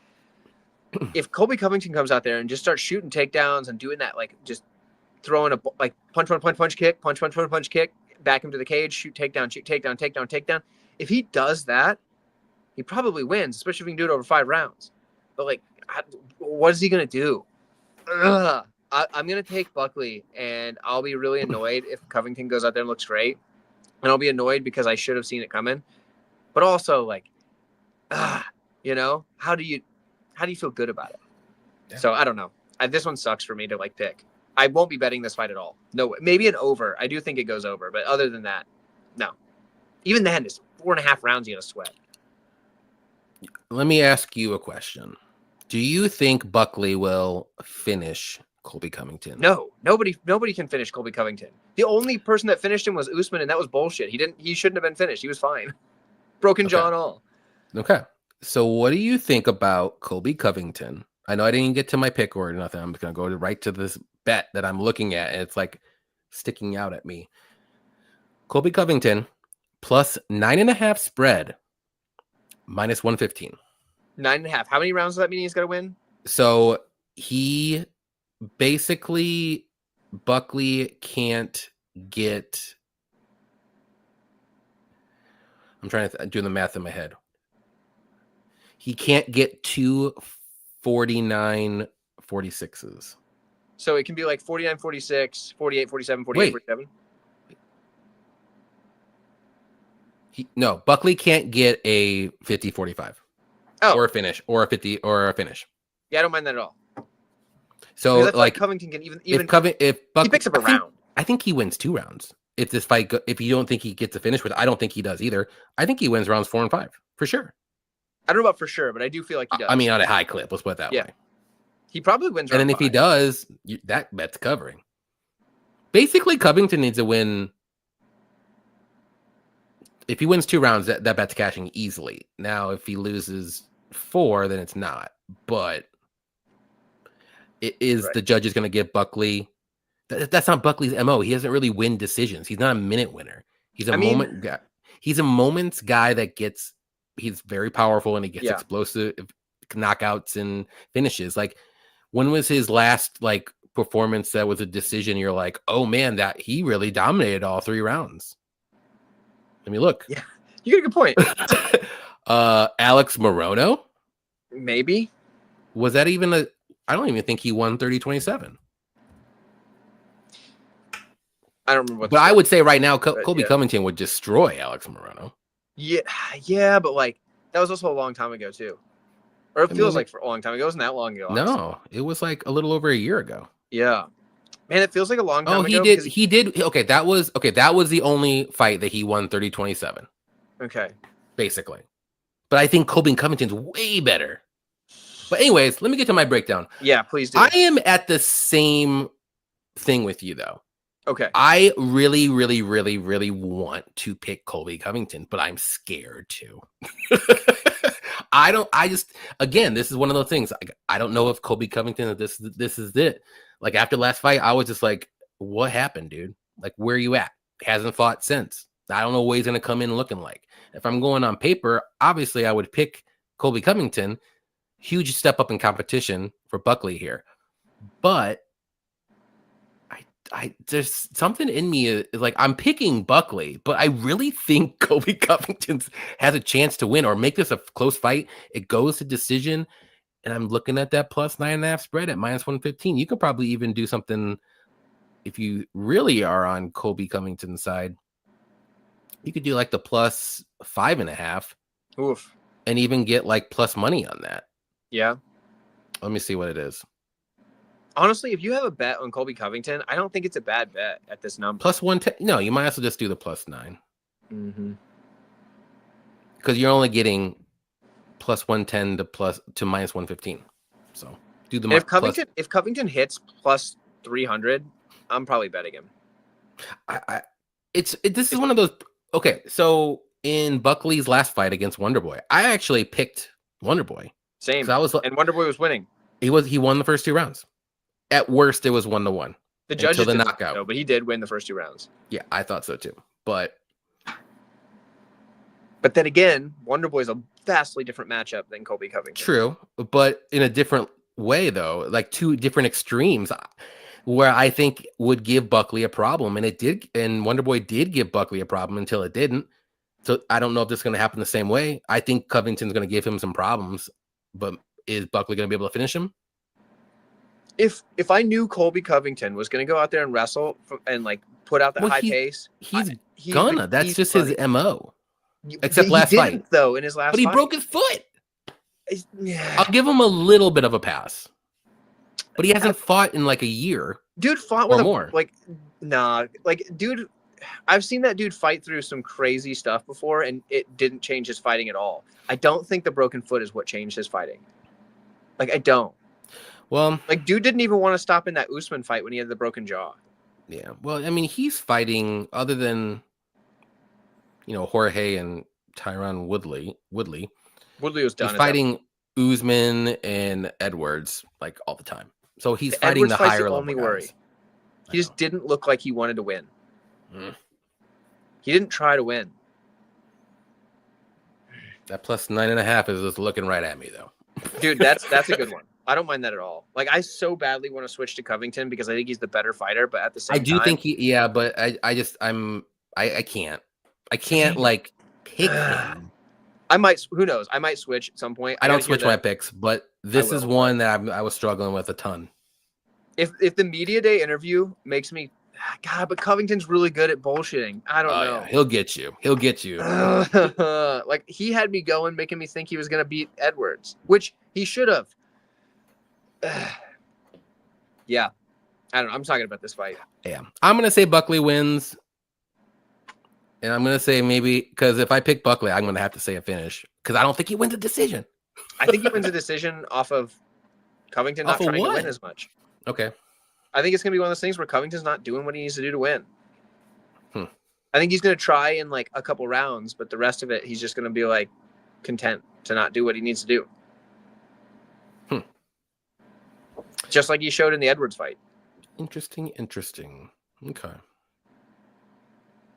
if Colby Covington comes out there and just starts shooting takedowns and doing that, like just throwing a like punch kick, punch kick, back him to the cage, shoot takedown. If he does that, he probably wins, especially if he can do it over 5 rounds. But like, what is he gonna do? I'm gonna take Buckley, and I'll be really annoyed if Covington goes out there and looks great, and I'll be annoyed because I should have seen it coming. But also, like, how do you feel good about it? Yeah. So I don't know. This one sucks for me to like pick. I won't be betting this fight at all. No way. Maybe an over. I do think it goes over, but other than that, no. Even then, it's 4.5 rounds you're gonna sweat. Let me ask you a question. Do you think Buckley will finish Colby Covington? No, nobody can finish Colby Covington. The only person that finished him was Usman, and that was bullshit. He shouldn't have been finished. He was fine. Broken jaw and all. Okay. So what do you think about Colby Covington? I know I didn't get to my pick or nothing. I'm just gonna go right to this bet that I'm looking at, and it's like sticking out at me. Colby Covington plus 9.5 spread, minus 115. 9.5. How many rounds does that mean he's got to win? So he basically, Buckley can't get. I'm trying to do the math in my head. He can't get 2 49-46s. So it can be like 49-46, 48-47, 48-47. No, Buckley can't get a 50-45. Oh. Or a finish, or a 50, or a finish. Yeah, I don't mind that at all. So like Covington can even if Buckley, he picks up a round. I think he wins 2 rounds. If this fight, if you don't think he gets a finish with, I don't think he does either. I think he wins rounds 4 and 5 for sure. I don't know about for sure, but I do feel like he does. I mean, on a high clip. Let's put it that way. He probably wins. And then if he does, that bet's covering. Basically, Covington needs to win. If he wins 2 rounds, that bet's cashing easily. Now, if he loses 4, then it's not. But it is the judge is going to give Buckley. That's not Buckley's MO. He doesn't really win decisions. He's not a minute winner. He's a moment guy. He's a moments guy that gets. He's very powerful and he gets explosive knockouts and finishes. Like, when was his last like performance that was a decision? You're like, oh man, that he really dominated all 3 rounds. Let me look. Yeah, you get a good point. Alex Morono? Maybe. Was that even a... I don't even think he won 30-27. I don't remember what. But I would say right now, Colby Covington would destroy Alex Morono. Yeah, but like that was also a long time ago too. Or it feels like for a long time ago. It wasn't that long ago. Honestly. No, it was like a little over a year ago. Yeah. Man, it feels like a long time ago. He did. Okay, that was the only fight that he won 30-27. Okay. Basically. But I think Colby Covington's way better. But anyways, let me get to my breakdown. Yeah, please do. I am at the same thing with you, though. Okay. I really, really, really, really want to pick Colby Covington, but I'm scared too. Again, this is one of those things. I don't know if Colby Covington, this is it. Like, after last fight, I was just like, what happened, dude? Like, where are you at? Hasn't fought since. I don't know what he's going to come in looking like. If I'm going on paper, obviously I would pick Colby Covington. Huge step up in competition for Buckley here. But I there's something in me is like, I'm picking Buckley, but I really think Colby Covington has a chance to win or make this a close fight. It goes to decision, and I'm looking at that plus 9.5 spread at minus 115. You could probably even do something if you really are on Colby Covington's side. You could do like the plus 5.5. Oof. And even get like plus money on that. Yeah. Let me see what it is. Honestly, if you have a bet on Colby Covington, I don't think it's a bad bet at this number. Plus 110. No, you might as well just do the plus 9. Mm-hmm. Because you're only getting plus 110 to minus 115. So do the. If Covington hits plus 300, I'm probably betting him. This is one of those. Okay, so in Buckley's last fight against Wonderboy, I actually picked Wonderboy. Same. And Wonderboy was winning. He won the first 2 rounds. At worst, it was 1-1. The judges didn't knockout. Know, but he did win the first 2 rounds. Yeah, I thought so too. But then again, Wonderboy is a vastly different matchup than Colby Covington. True, but in a different way though, like 2 different extremes, where I think would give Buckley a problem, and it did. And Wonderboy did give Buckley a problem until it didn't. So I don't know if this is going to happen the same way. I think Covington's going to give him some problems, but is Buckley going to be able to finish him? If I knew Colby Covington was going to go out there and wrestle and like put out that high pace, he's gonna. That's just his MO. Except last fight, though, in his last. But he broke his foot. Yeah, I'll give him a little bit of a pass. But he hasn't fought in like a year. Dude fought with more. Dude I've seen that dude fight through some crazy stuff before, and it didn't change his fighting at all. I don't think the broken foot is what changed his fighting. Like, I don't. Well, like, dude didn't even want to stop in that Usman fight when he had the broken jaw. Yeah. Well, I mean, he's fighting other than, Jorge and Tyron Woodley. Woodley was done. He's fighting Usman and Edwards like all the time. So he's the fighting Edwards the fight's higher the level only guys. worry. He just didn't look like he wanted to win. He didn't try to win. That plus 9.5 is just looking right at me, though. Dude, that's a good one. I don't mind that at all. Like, I so badly want to switch to Covington because I think he's the better fighter, but at the same time, I do think but I can't like pick him. I might, who knows? I might switch at some point. I don't switch my picks, but this is one that I was struggling with a ton. If the media day interview makes me, God, but Covington's really good at bullshitting. I don't know. Yeah. He'll get you. Like, he had me going, making me think he was going to beat Edwards, which he should have. Yeah. I don't know. I'm talking about this fight. Yeah. I'm going to say Buckley wins. And I'm going to say maybe, because if I pick Buckley, I'm going to have to say a finish. Because I don't think he wins a decision. I think he wins a decision off of Covington not trying to win as much. Okay. I think it's going to be one of those things where Covington's not doing what he needs to do to win. I think he's going to try in like a couple rounds, but the rest of it, he's just going to be like content to not do what he needs to do. Just like he showed in the Edwards fight. Interesting. Okay. At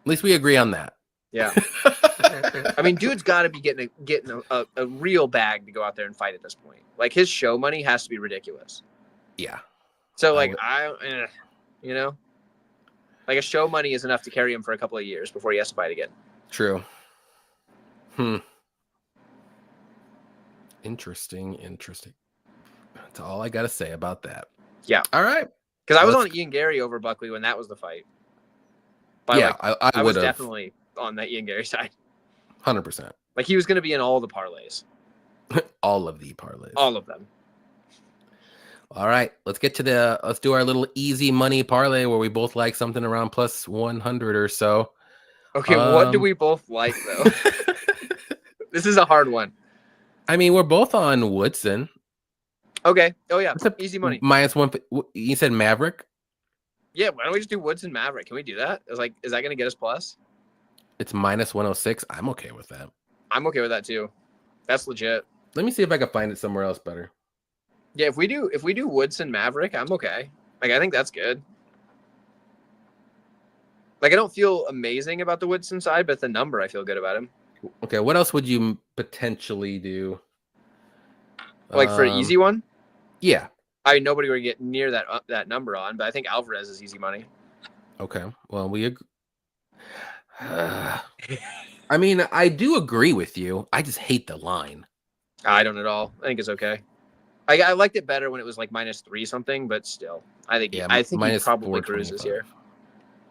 least we agree on that. Yeah. I mean, dude's got to be getting a real bag to go out there and fight at this point. Like, his show money has to be ridiculous. Yeah. So, like, like a show money is enough to carry him for a couple of years before he has to fight again. True. Interesting. That's all I got to say about that. Yeah. All right. Because I was on Ian Gary over Buckley when that was the fight. But yeah, I was definitely on that Ian Gary side. 100%. Like, he was going to be in all the parlays. All of the parlays. All of them. All right. Let's do our little easy money parlay where we both like something around plus 100 or so. Okay, what do we both like, though? This is a hard one. I mean, we're both on Woodson. Okay. Oh, yeah. Easy money. -1. You said Maverick? Yeah, why don't we just do Woodson Maverick? Can we do that? Is that going to get us plus? It's -106. I'm okay with that. I'm okay with that, too. That's legit. Let me see if I can find it somewhere else better. Yeah, if we do Woodson Maverick, I'm okay. Like, I think that's good. Like, I don't feel amazing about the Woodson side, but the number, I feel good about him. Okay, what else would you potentially do? Like, for an easy one? Yeah. I mean, nobody would get near that number on, but I think Alvarez is easy money. Okay. Well, we agree. I mean, I do agree with you. I just hate the line. I don't at all. I think it's okay. I liked it better when it was like -3 something, but still, I think he probably cruises here.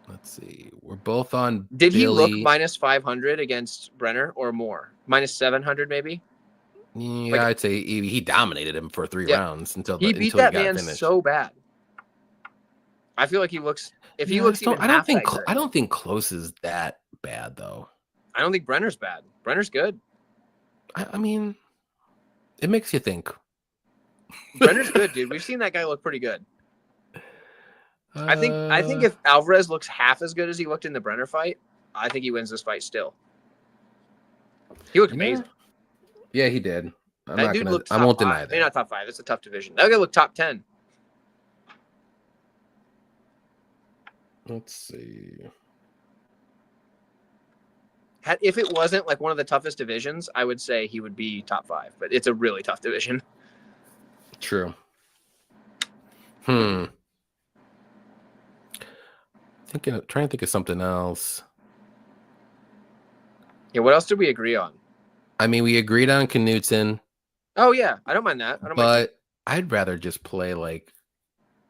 Let's see. We're both on. Did he look -500 against Brenner or more? -700 maybe. Yeah, like, I'd say he dominated him for 3 rounds until he beat that man so bad. I feel like he looks. If he looks, I don't think Close is that bad though. I don't think Brenner's bad. Brenner's good. I mean, it makes you think. Brenner's good, dude. We've seen that guy look pretty good. I think if Alvarez looks half as good as he looked in the Brenner fight, I think he wins this fight still. He looked amazing. Yeah, he did. I won't deny that. Maybe not top 5. It's a tough division. That guy looked top 10. Let's see. If it wasn't like one of the toughest divisions, I would say he would be top 5. But it's a really tough division. True. Trying to think of something else. Yeah, what else did we agree on? I mean, we agreed on Knudsen. Oh yeah, I don't mind that. I'd rather just play like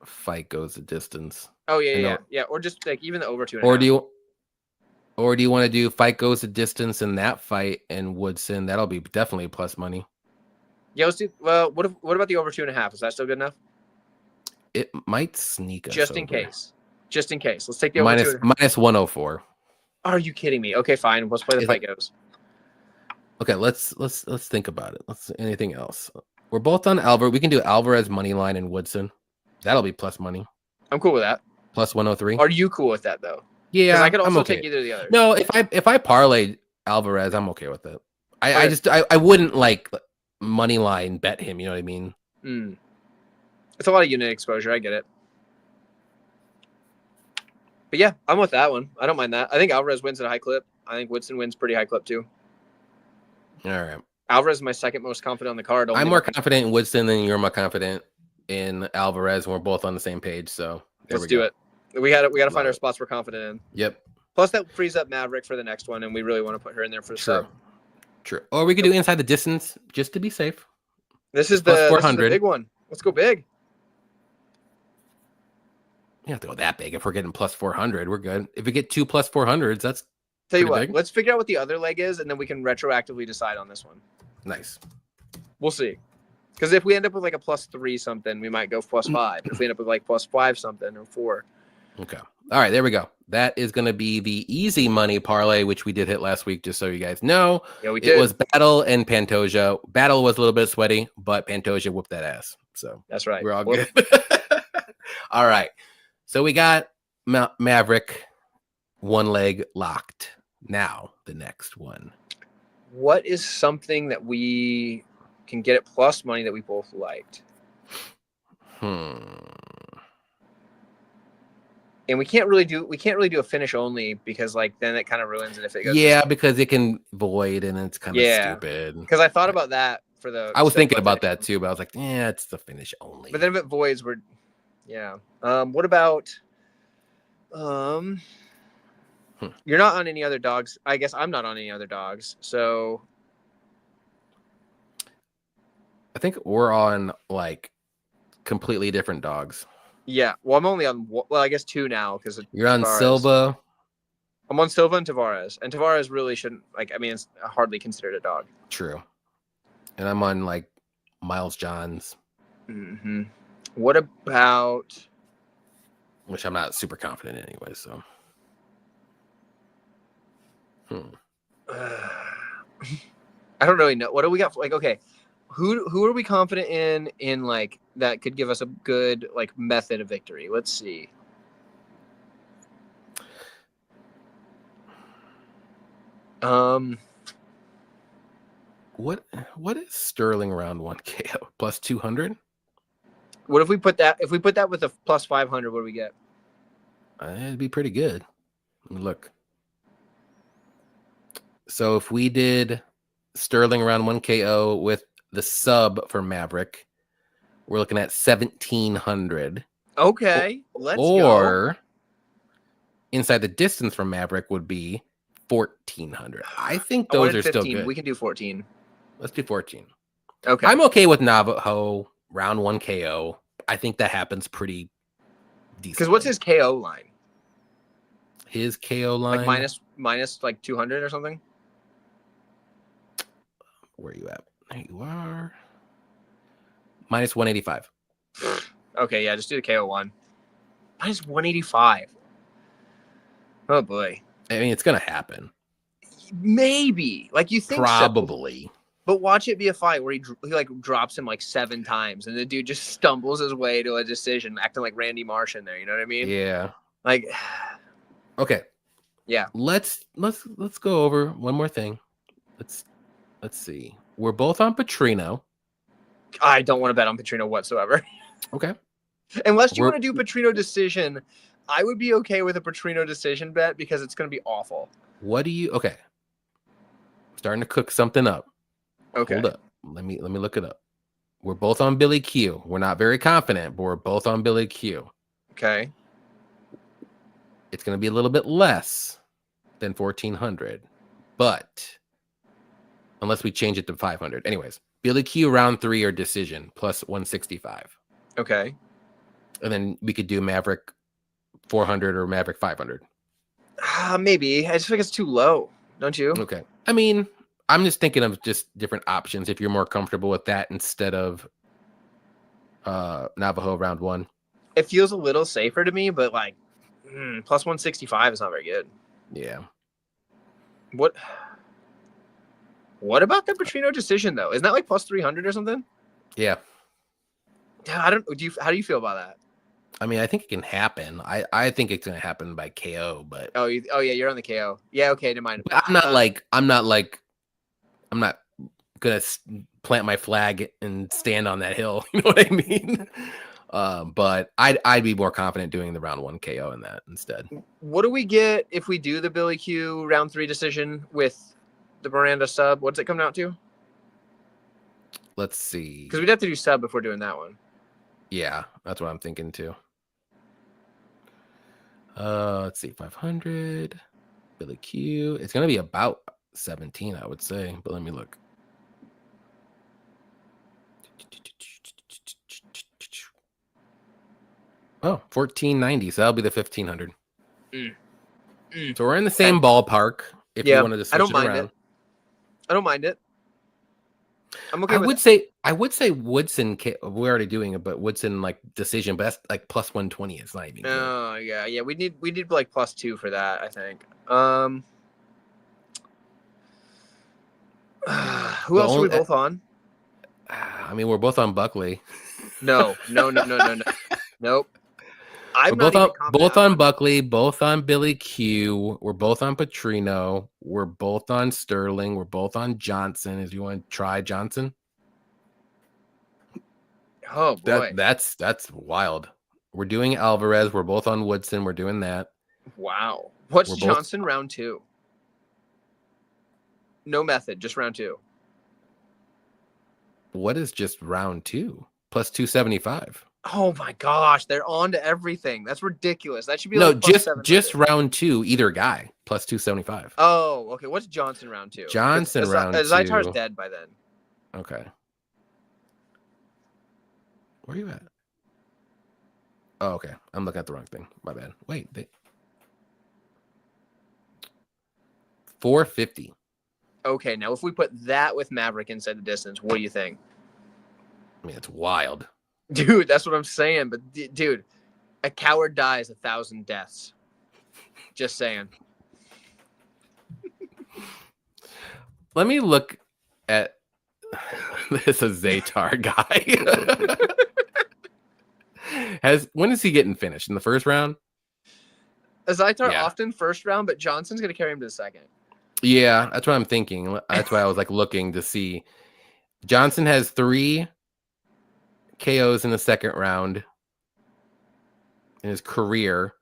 fight goes the distance. Oh yeah, or just like even the over 2.5. Or do you want to do fight goes the distance in that fight and Woodson? That'll be definitely plus money. Yeah, let's do. Well, what about the over 2.5? Is that still good enough? It might sneak us just in case. Let's take the over -104. Are you kidding me? Okay, fine. Let's play the fight goes. Okay, let's think about it. Anything else? We're both on Alvarez. We can do Alvarez money line and Woodson. That'll be plus money. I'm cool with that. Plus 103. Are you cool with that though? Yeah, because I could also I'm okay. take either of the others. No, if I parlay Alvarez, I'm okay with it. I wouldn't like money line bet him. You know what I mean? It's a lot of unit exposure. I get it. But yeah, I'm with that one. I don't mind that. I think Alvarez wins at a high clip. I think Woodson wins pretty high clip too. All right. Alvarez is my second most confident on the card. I'm more confident in Woodson than you're more confident in Alvarez, and we're both on the same page. So let's do it. We got to find our spots we're confident in. Yep. Plus that frees up Maverick for the next one, and we really want to put her in there for the sub. True. Or we could do inside the distance just to be safe. This is the big one. Let's go big. You don't have to go that big. If we're getting plus 400, we're good. If we get 2 plus 400s, that's tell you what. Big. Let's figure out what the other leg is, and then we can retroactively decide on this one. Nice. We'll see. Because if we end up with like a plus 3 something, we might go plus 5. If we end up with like plus 5 something or 4. Okay. All right, there we go. That is going to be the easy money parlay, which we did hit last week, just so you guys know. Yeah, we did. It was Battle and Pantoja. Battle was a little bit sweaty, but Pantoja whooped that ass. So that's right. We're all good. All right. So we got Maverick, one leg locked. Now the next one. What is something that we can get at plus money that we both liked? And we can't really do a finish only because like then it kind of ruins it if it goes. Yeah, because it can void and it's kind of stupid. Because I thought about that for the. I was thinking about that too, but I was like, yeah, it's the finish only. But then if it voids, what about? You're not on any other dogs. I guess I'm not on any other dogs. So. I think we're on like completely different dogs. Yeah, well, I'm only on I guess 2 now because you're on Tavares. Silva. I'm on Silva and Tavares really shouldn't it's hardly considered a dog. True, and I'm on like Miles Johns. Mm-hmm. What about? Which I'm not super confident in anyway. So, I don't really know. What do we got? Like, okay. Who are we confident in like that could give us a good like method of victory? Let's see. What is Sterling round 1 KO plus 200? What if we put that with a plus 500? What do we get? It'd be pretty good. Look. So if we did Sterling round 1 KO with the sub for Maverick, we're looking at 1,700. Okay, let's go. Or inside the distance from Maverick would be 1,400. I think those are 15. Still good. We can do 14. Let's do 14. Okay. I'm okay with Navajo round 1 KO. I think that happens pretty decent. Because what's his KO line? His KO line? Like minus like 200 or something? Where are you at? There you are. Minus 185. Okay, yeah, just do the KO one. Minus 185. Oh boy. I mean, it's gonna happen. Maybe. Like you think probably. So. But watch it be a fight where he like drops him like 7 times and the dude just stumbles his way to a decision, acting like Randy Marsh in there, you know what I mean? Yeah. Like okay. Yeah. Let's go over one more thing. Let's see. We're both on Petrino. I don't want to bet on Petrino whatsoever. Okay. Unless you want to do Petrino decision, I would be okay with a Petrino decision bet because it's going to be awful. Okay. I'm starting to cook something up. Okay. Hold up. Let me look it up. We're both on Billy Q. We're not very confident, but we're both on Billy Q. Okay. It's going to be a little bit less than 1,400, but unless we change it to 500. Anyways, Billy Q round 3 or decision plus 165. Okay. And then we could do Maverick 400 or Maverick 500. Maybe. I just think it's too low. Don't you? Okay. I mean, I'm just thinking of just different options if you're more comfortable with that instead of Navajo round 1. It feels a little safer to me, but like plus 165 is not very good. Yeah. What about the Petrino decision though? Isn't that like plus 300 or something? Yeah. I don't. How do you feel about that? I mean, I think it can happen. I think it's gonna happen by KO, but Oh, yeah, you're on the KO. Yeah, okay, never mind. I'm not gonna plant my flag and stand on that hill. You know what I mean? But I'd be more confident doing the round 1 KO in that instead. What do we get if we do the Billy Q round 3 decision with the Miranda sub? What's it coming out to? Let's see. Because we'd have to do sub before doing that one. Yeah, that's what I'm thinking too. Let's see, 500. Billy Q. It's gonna be about 17, I would say, but let me look. Oh, 1490. So that'll be the 1500. So we're in the same ballpark. If you wanted to switch it around, I don't mind it. I'm okay. I would say Woodson. We're already doing it, but Woodson like decision, but that's like plus 120. It's not even. Oh yeah. We need like plus 2 for that. I think. Who else are we both on? I mean, we're both on Buckley. No. Nope. We're both on Buckley, both on Billy Q. We're both on Petrino. We're both on Sterling. We're both on Johnson. If you want to try Johnson. Oh boy, that's wild. We're doing Alvarez. We're both on Woodson. We're doing that. Wow. What's Johnson round 2? No method, just round 2. What is just round 2? Plus 275. Oh my gosh, they're on to everything. That's ridiculous. That should be like just round 2, either guy, plus 275. Oh, okay. What's Johnson round 2? Johnson round 2. Zaitar's dead by then. Okay. Where are you at? Oh, okay. I'm looking at the wrong thing. My bad. Wait. 450. Okay, now if we put that with Maverick inside the distance, what do you think? I mean, it's wild. Dude, that's what I'm saying. But, dude, a coward dies 1,000 deaths. Just saying. Let me look at this Zaitar guy. When is he getting finished? In the first round? Zaitar often first round, but Johnson's going to carry him to the second. Yeah, that's what I'm thinking. That's why I was like looking to see. Johnson has 3 KOs in the second round in his career.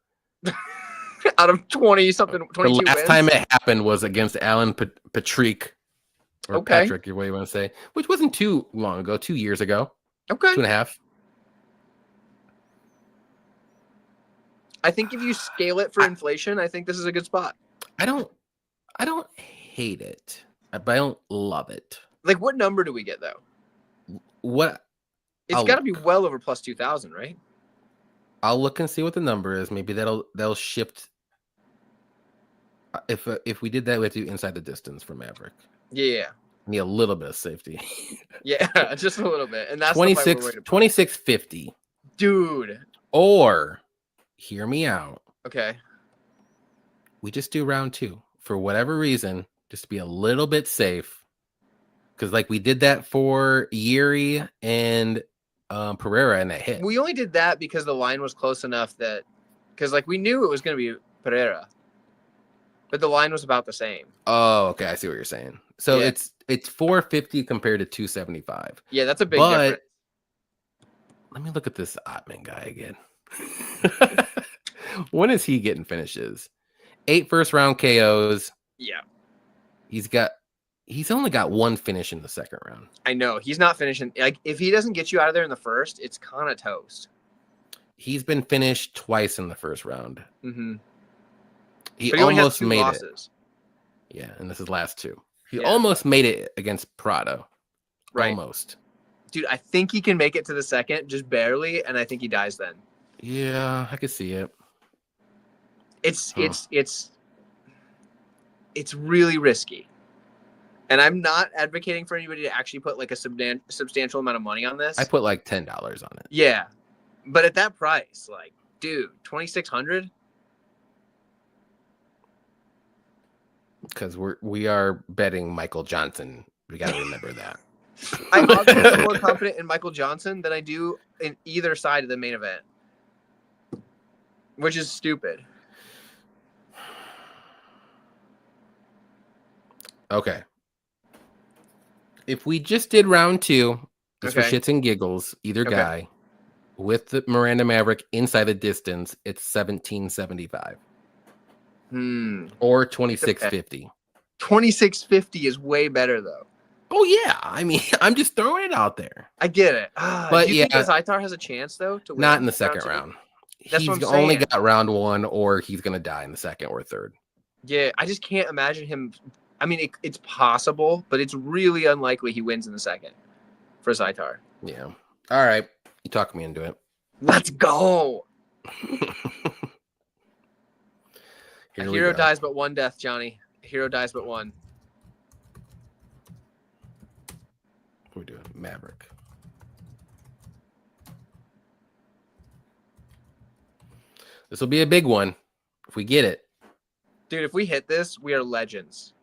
Out of 20-something, 22 The last wins? time it happened was against Alan Patrick, or Patrick, what you want to say, which wasn't too long ago, 2 years ago. Okay. 2.5. I think if you scale it for inflation, I think this is a good spot. I don't hate it, but I don't love it. Like, what number do we get though? What? It's got to be well over plus 2,000, right? I'll look and see what the number is. Maybe that'll shift. If we did that, we have to do inside the distance for Maverick. Yeah. Need a little bit of safety. Yeah, just a little bit, and that's 2650. Dude. Or, hear me out. Okay. We just do round 2 for whatever reason, just to be a little bit safe. Because like we did that for Yuri and Pereira, and that hit. We only did that because the line was close enough that, because like we knew it was going to be Pereira, but the line was about the same. Oh, okay, I see what you're saying. So it's 450 compared to 275. Yeah, that's a big difference. Let me look at this Ottman guy again. When is he getting finishes? 8 first round KOs. Yeah. He's only got 1 finish in the second round. I know. He's not finishing. Like, if he doesn't get you out of there in the first, it's kind of toast. He's been finished twice in the first round. Mm-hmm. He almost made it. Yeah, and this is last 2. He almost made it against Prado. Right. Almost. Dude, I think he can make it to the second, just barely, and I think he dies then. Yeah, I could see it. It's really risky. And I'm not advocating for anybody to actually put like a substantial amount of money on this. I put like $10 on it. Yeah. But at that price, like, dude, $2,600? because we are betting Michael Johnson. We got to remember that. I obviously feel more confident in Michael Johnson than I do in either side of the main event, which is stupid. Okay. If we just did round 2, just for Okay. shits and giggles, either Okay. guy with the Miranda Maverick inside the distance, it's 1775 or 2650. 2650 is way better though. Oh yeah, I mean, I'm just throwing it out there. I get it. But do you think Zaitar has a chance though to win? Not in the second round. That's what He's I'm only saying. got round 1, or he's gonna die in the second or third. Yeah, I just can't imagine him. I mean, it's possible, but it's really unlikely he wins in the second for Zaitar. Yeah. All right, you talk me into it. Let's go. A hero dies but one death, Johnny. A hero dies but one. We're doing Maverick. This will be a big one if we get it. Dude, if we hit this, we are legends.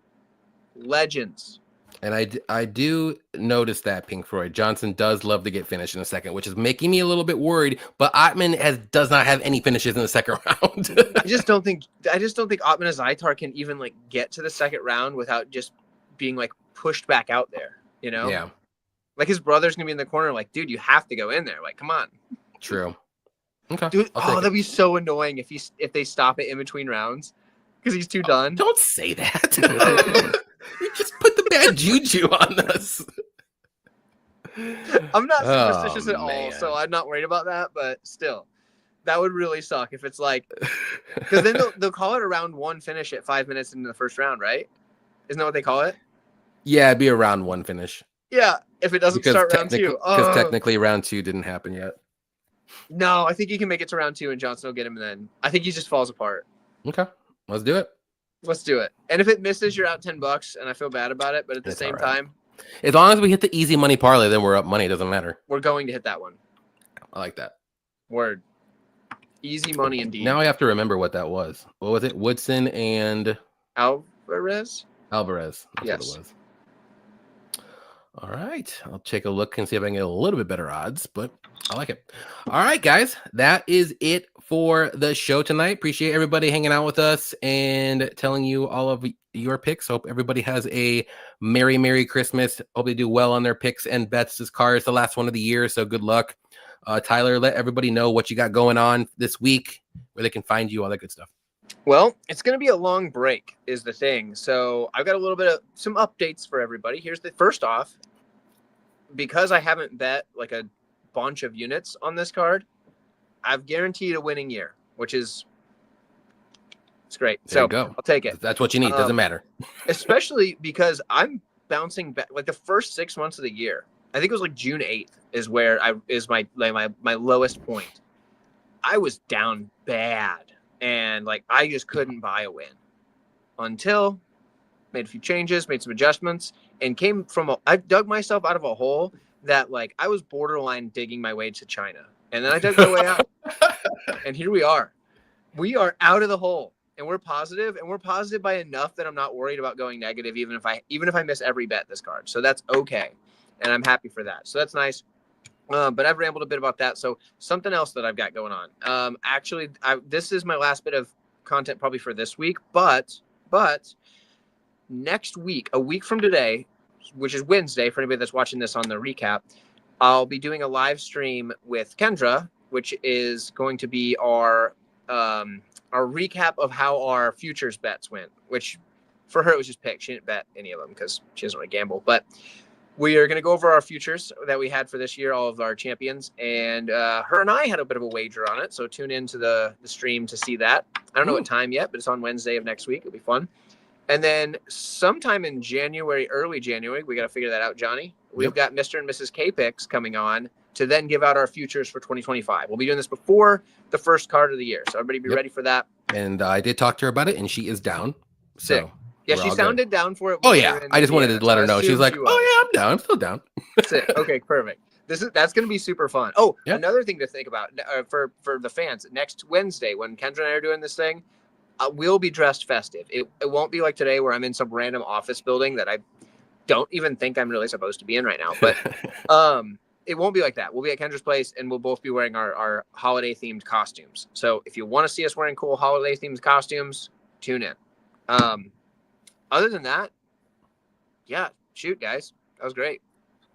Legends. And I do notice that Pink Floyd Johnson does love to get finished in the second, which is making me a little bit worried. But Ottman does not have any finishes in the second round. I just don't think Ottman Zaitar can even like get to the second round without just being like pushed back out there. You know? Yeah. Like his brother's gonna be in the corner, like, dude, you have to go in there. Like, come on. True. Okay. Dude, that'd be so annoying if they stop it in between rounds because he's too done. Don't say that. You just put the bad juju on us. I'm not superstitious at all, so I'm not worried about that. But still, that would really suck if it's like, because then they'll call it a round 1 finish at 5 minutes into the first round, right? Isn't that what they call it? Yeah, it'd be a round 1 finish. Yeah, if it doesn't start round 2. Because technically round 2 didn't happen yet. No, I think he can make it to round 2 and Johnson will get him then. I think he just falls apart. Okay, let's do it. Let's do it. And if it misses, you're out $10, and I feel bad about it. But at the same time, as long as we hit the easy money parlay, then we're up money. It doesn't matter. We're going to hit that one. I like that. Word. Easy money indeed. Now I have to remember what that was. What was it? Woodson and Alvarez. That's yes. What it was. All right. I'll take a look and see if I can get a little bit better odds, but I like it. All right, guys. That is it for the show tonight. Appreciate everybody hanging out with us and telling you all of your picks. Hope everybody has a Merry Christmas. Hope they do well on their picks and bets. This card is the last one of the year, so good luck. Tyler, let everybody know what you got going on this week, where they can find you, all that good stuff. Well, it's going to be a long break is the thing. So I've got a little bit of some updates for everybody. Here's the first off, because I haven't bet like a bunch of units on this card, I've guaranteed a winning year, which is it's great. There so you go. I'll take it. That's what you need. Doesn't matter. Especially because I'm bouncing back like the first 6 months of the year. I think it was like June 8th is where my lowest point. I was down bad. And like I just couldn't buy a win until made a few changes, made some adjustments, and I dug myself out of a hole that like I was borderline digging my way to China. And then I dug my way out. And here we are. We are out of the hole. And we're positive by enough that I'm not worried about going negative even if I miss every bet this card. So that's okay. And I'm happy for that. So that's nice. But I've rambled a bit about that. So something else that I've got going on. Actually, this is my last bit of content probably for this week. But next week, a week from today, which is Wednesday, for anybody that's watching this on the recap, I'll be doing a live stream with Kendra, which is going to be our recap of how our futures bets went. Which for her it was just pick. She didn't bet any of them because she doesn't really gamble, but. We are going to go over our futures that we had for this year, all of our champions, and her and I had a bit of a wager on it, so tune into the stream to see that. I don't know what time yet, but it's on Wednesday of next week. It'll be fun. And then sometime in January, early January, we got to figure that out, Johnny. We've got Mr. and Mrs. K-Picks coming on to then give out our futures for 2025. We'll be doing this before the first card of the year, so everybody be ready for that. And I did talk to her about it, and she is down. Sick. So. Yeah, she sounded down for it. Oh, yeah. I just wanted to let her know. She's like, oh, yeah, I'm down. I'm still down. Sick. Okay, perfect. That's going to be super fun. Oh, another thing to think about for the fans. Next Wednesday, when Kendra and I are doing this thing, will be dressed festive. It won't be like today where I'm in some random office building that I don't even think I'm really supposed to be in right now. But it won't be like that. We'll be at Kendra's place, and we'll both be wearing our holiday-themed costumes. So if you want to see us wearing cool holiday-themed costumes, tune in. Other than that, yeah, shoot, guys. That was great.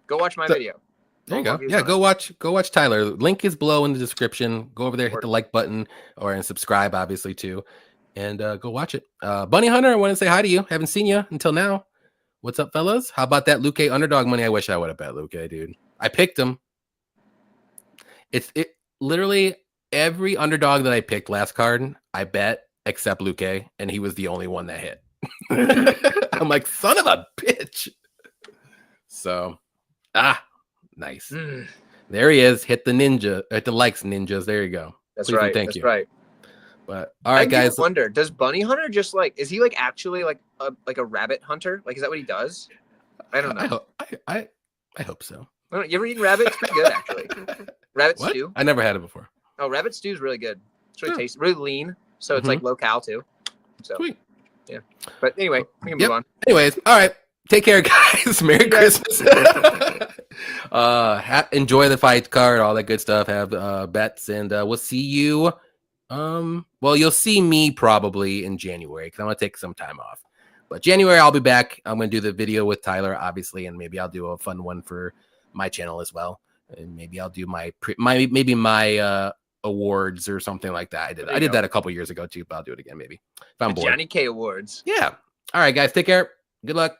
Go watch my video. There you go. Yeah, go watch Tyler. Link is below in the description. Go over there, hit the like button, and subscribe, obviously, too. And go watch it. Bunny Hunter, I want to say hi to you. Haven't seen you until now. What's up, fellas? How about that Luke underdog money? I wish I would have bet Luke, dude. I picked him. It literally every underdog that I picked last card, I bet except Luke, and he was the only one that hit. I'm like, son of a bitch. So, nice. There he is. Hit the ninja. Hit the likes, ninjas. There you go. That's please right. Thank you. Right. But all right, guys. I wonder, does Bunny Hunter just is he actually like a rabbit hunter? Like, is that what he does? I don't know. I hope so. You ever eaten rabbit? It's pretty good, actually. Rabbit stew. I never had it before. Oh, rabbit stew is really good. It's really tasty, really lean. So it's like low cal too. So sweet. Yeah. But anyway, we can move on. Anyways, all right. Take care, guys. Merry Christmas. Enjoy the fight card, all that good stuff. Have bets, and we'll see you. Well, you'll see me probably in January because I'm gonna take some time off. But January, I'll be back. I'm gonna do the video with Tyler, obviously, and maybe I'll do a fun one for my channel as well. And maybe I'll do my awards or something like that. I did that a couple years ago too, but I'll do it again maybe if I'm bored. Johnny K Awards. Yeah. All right, guys. Take care. Good luck.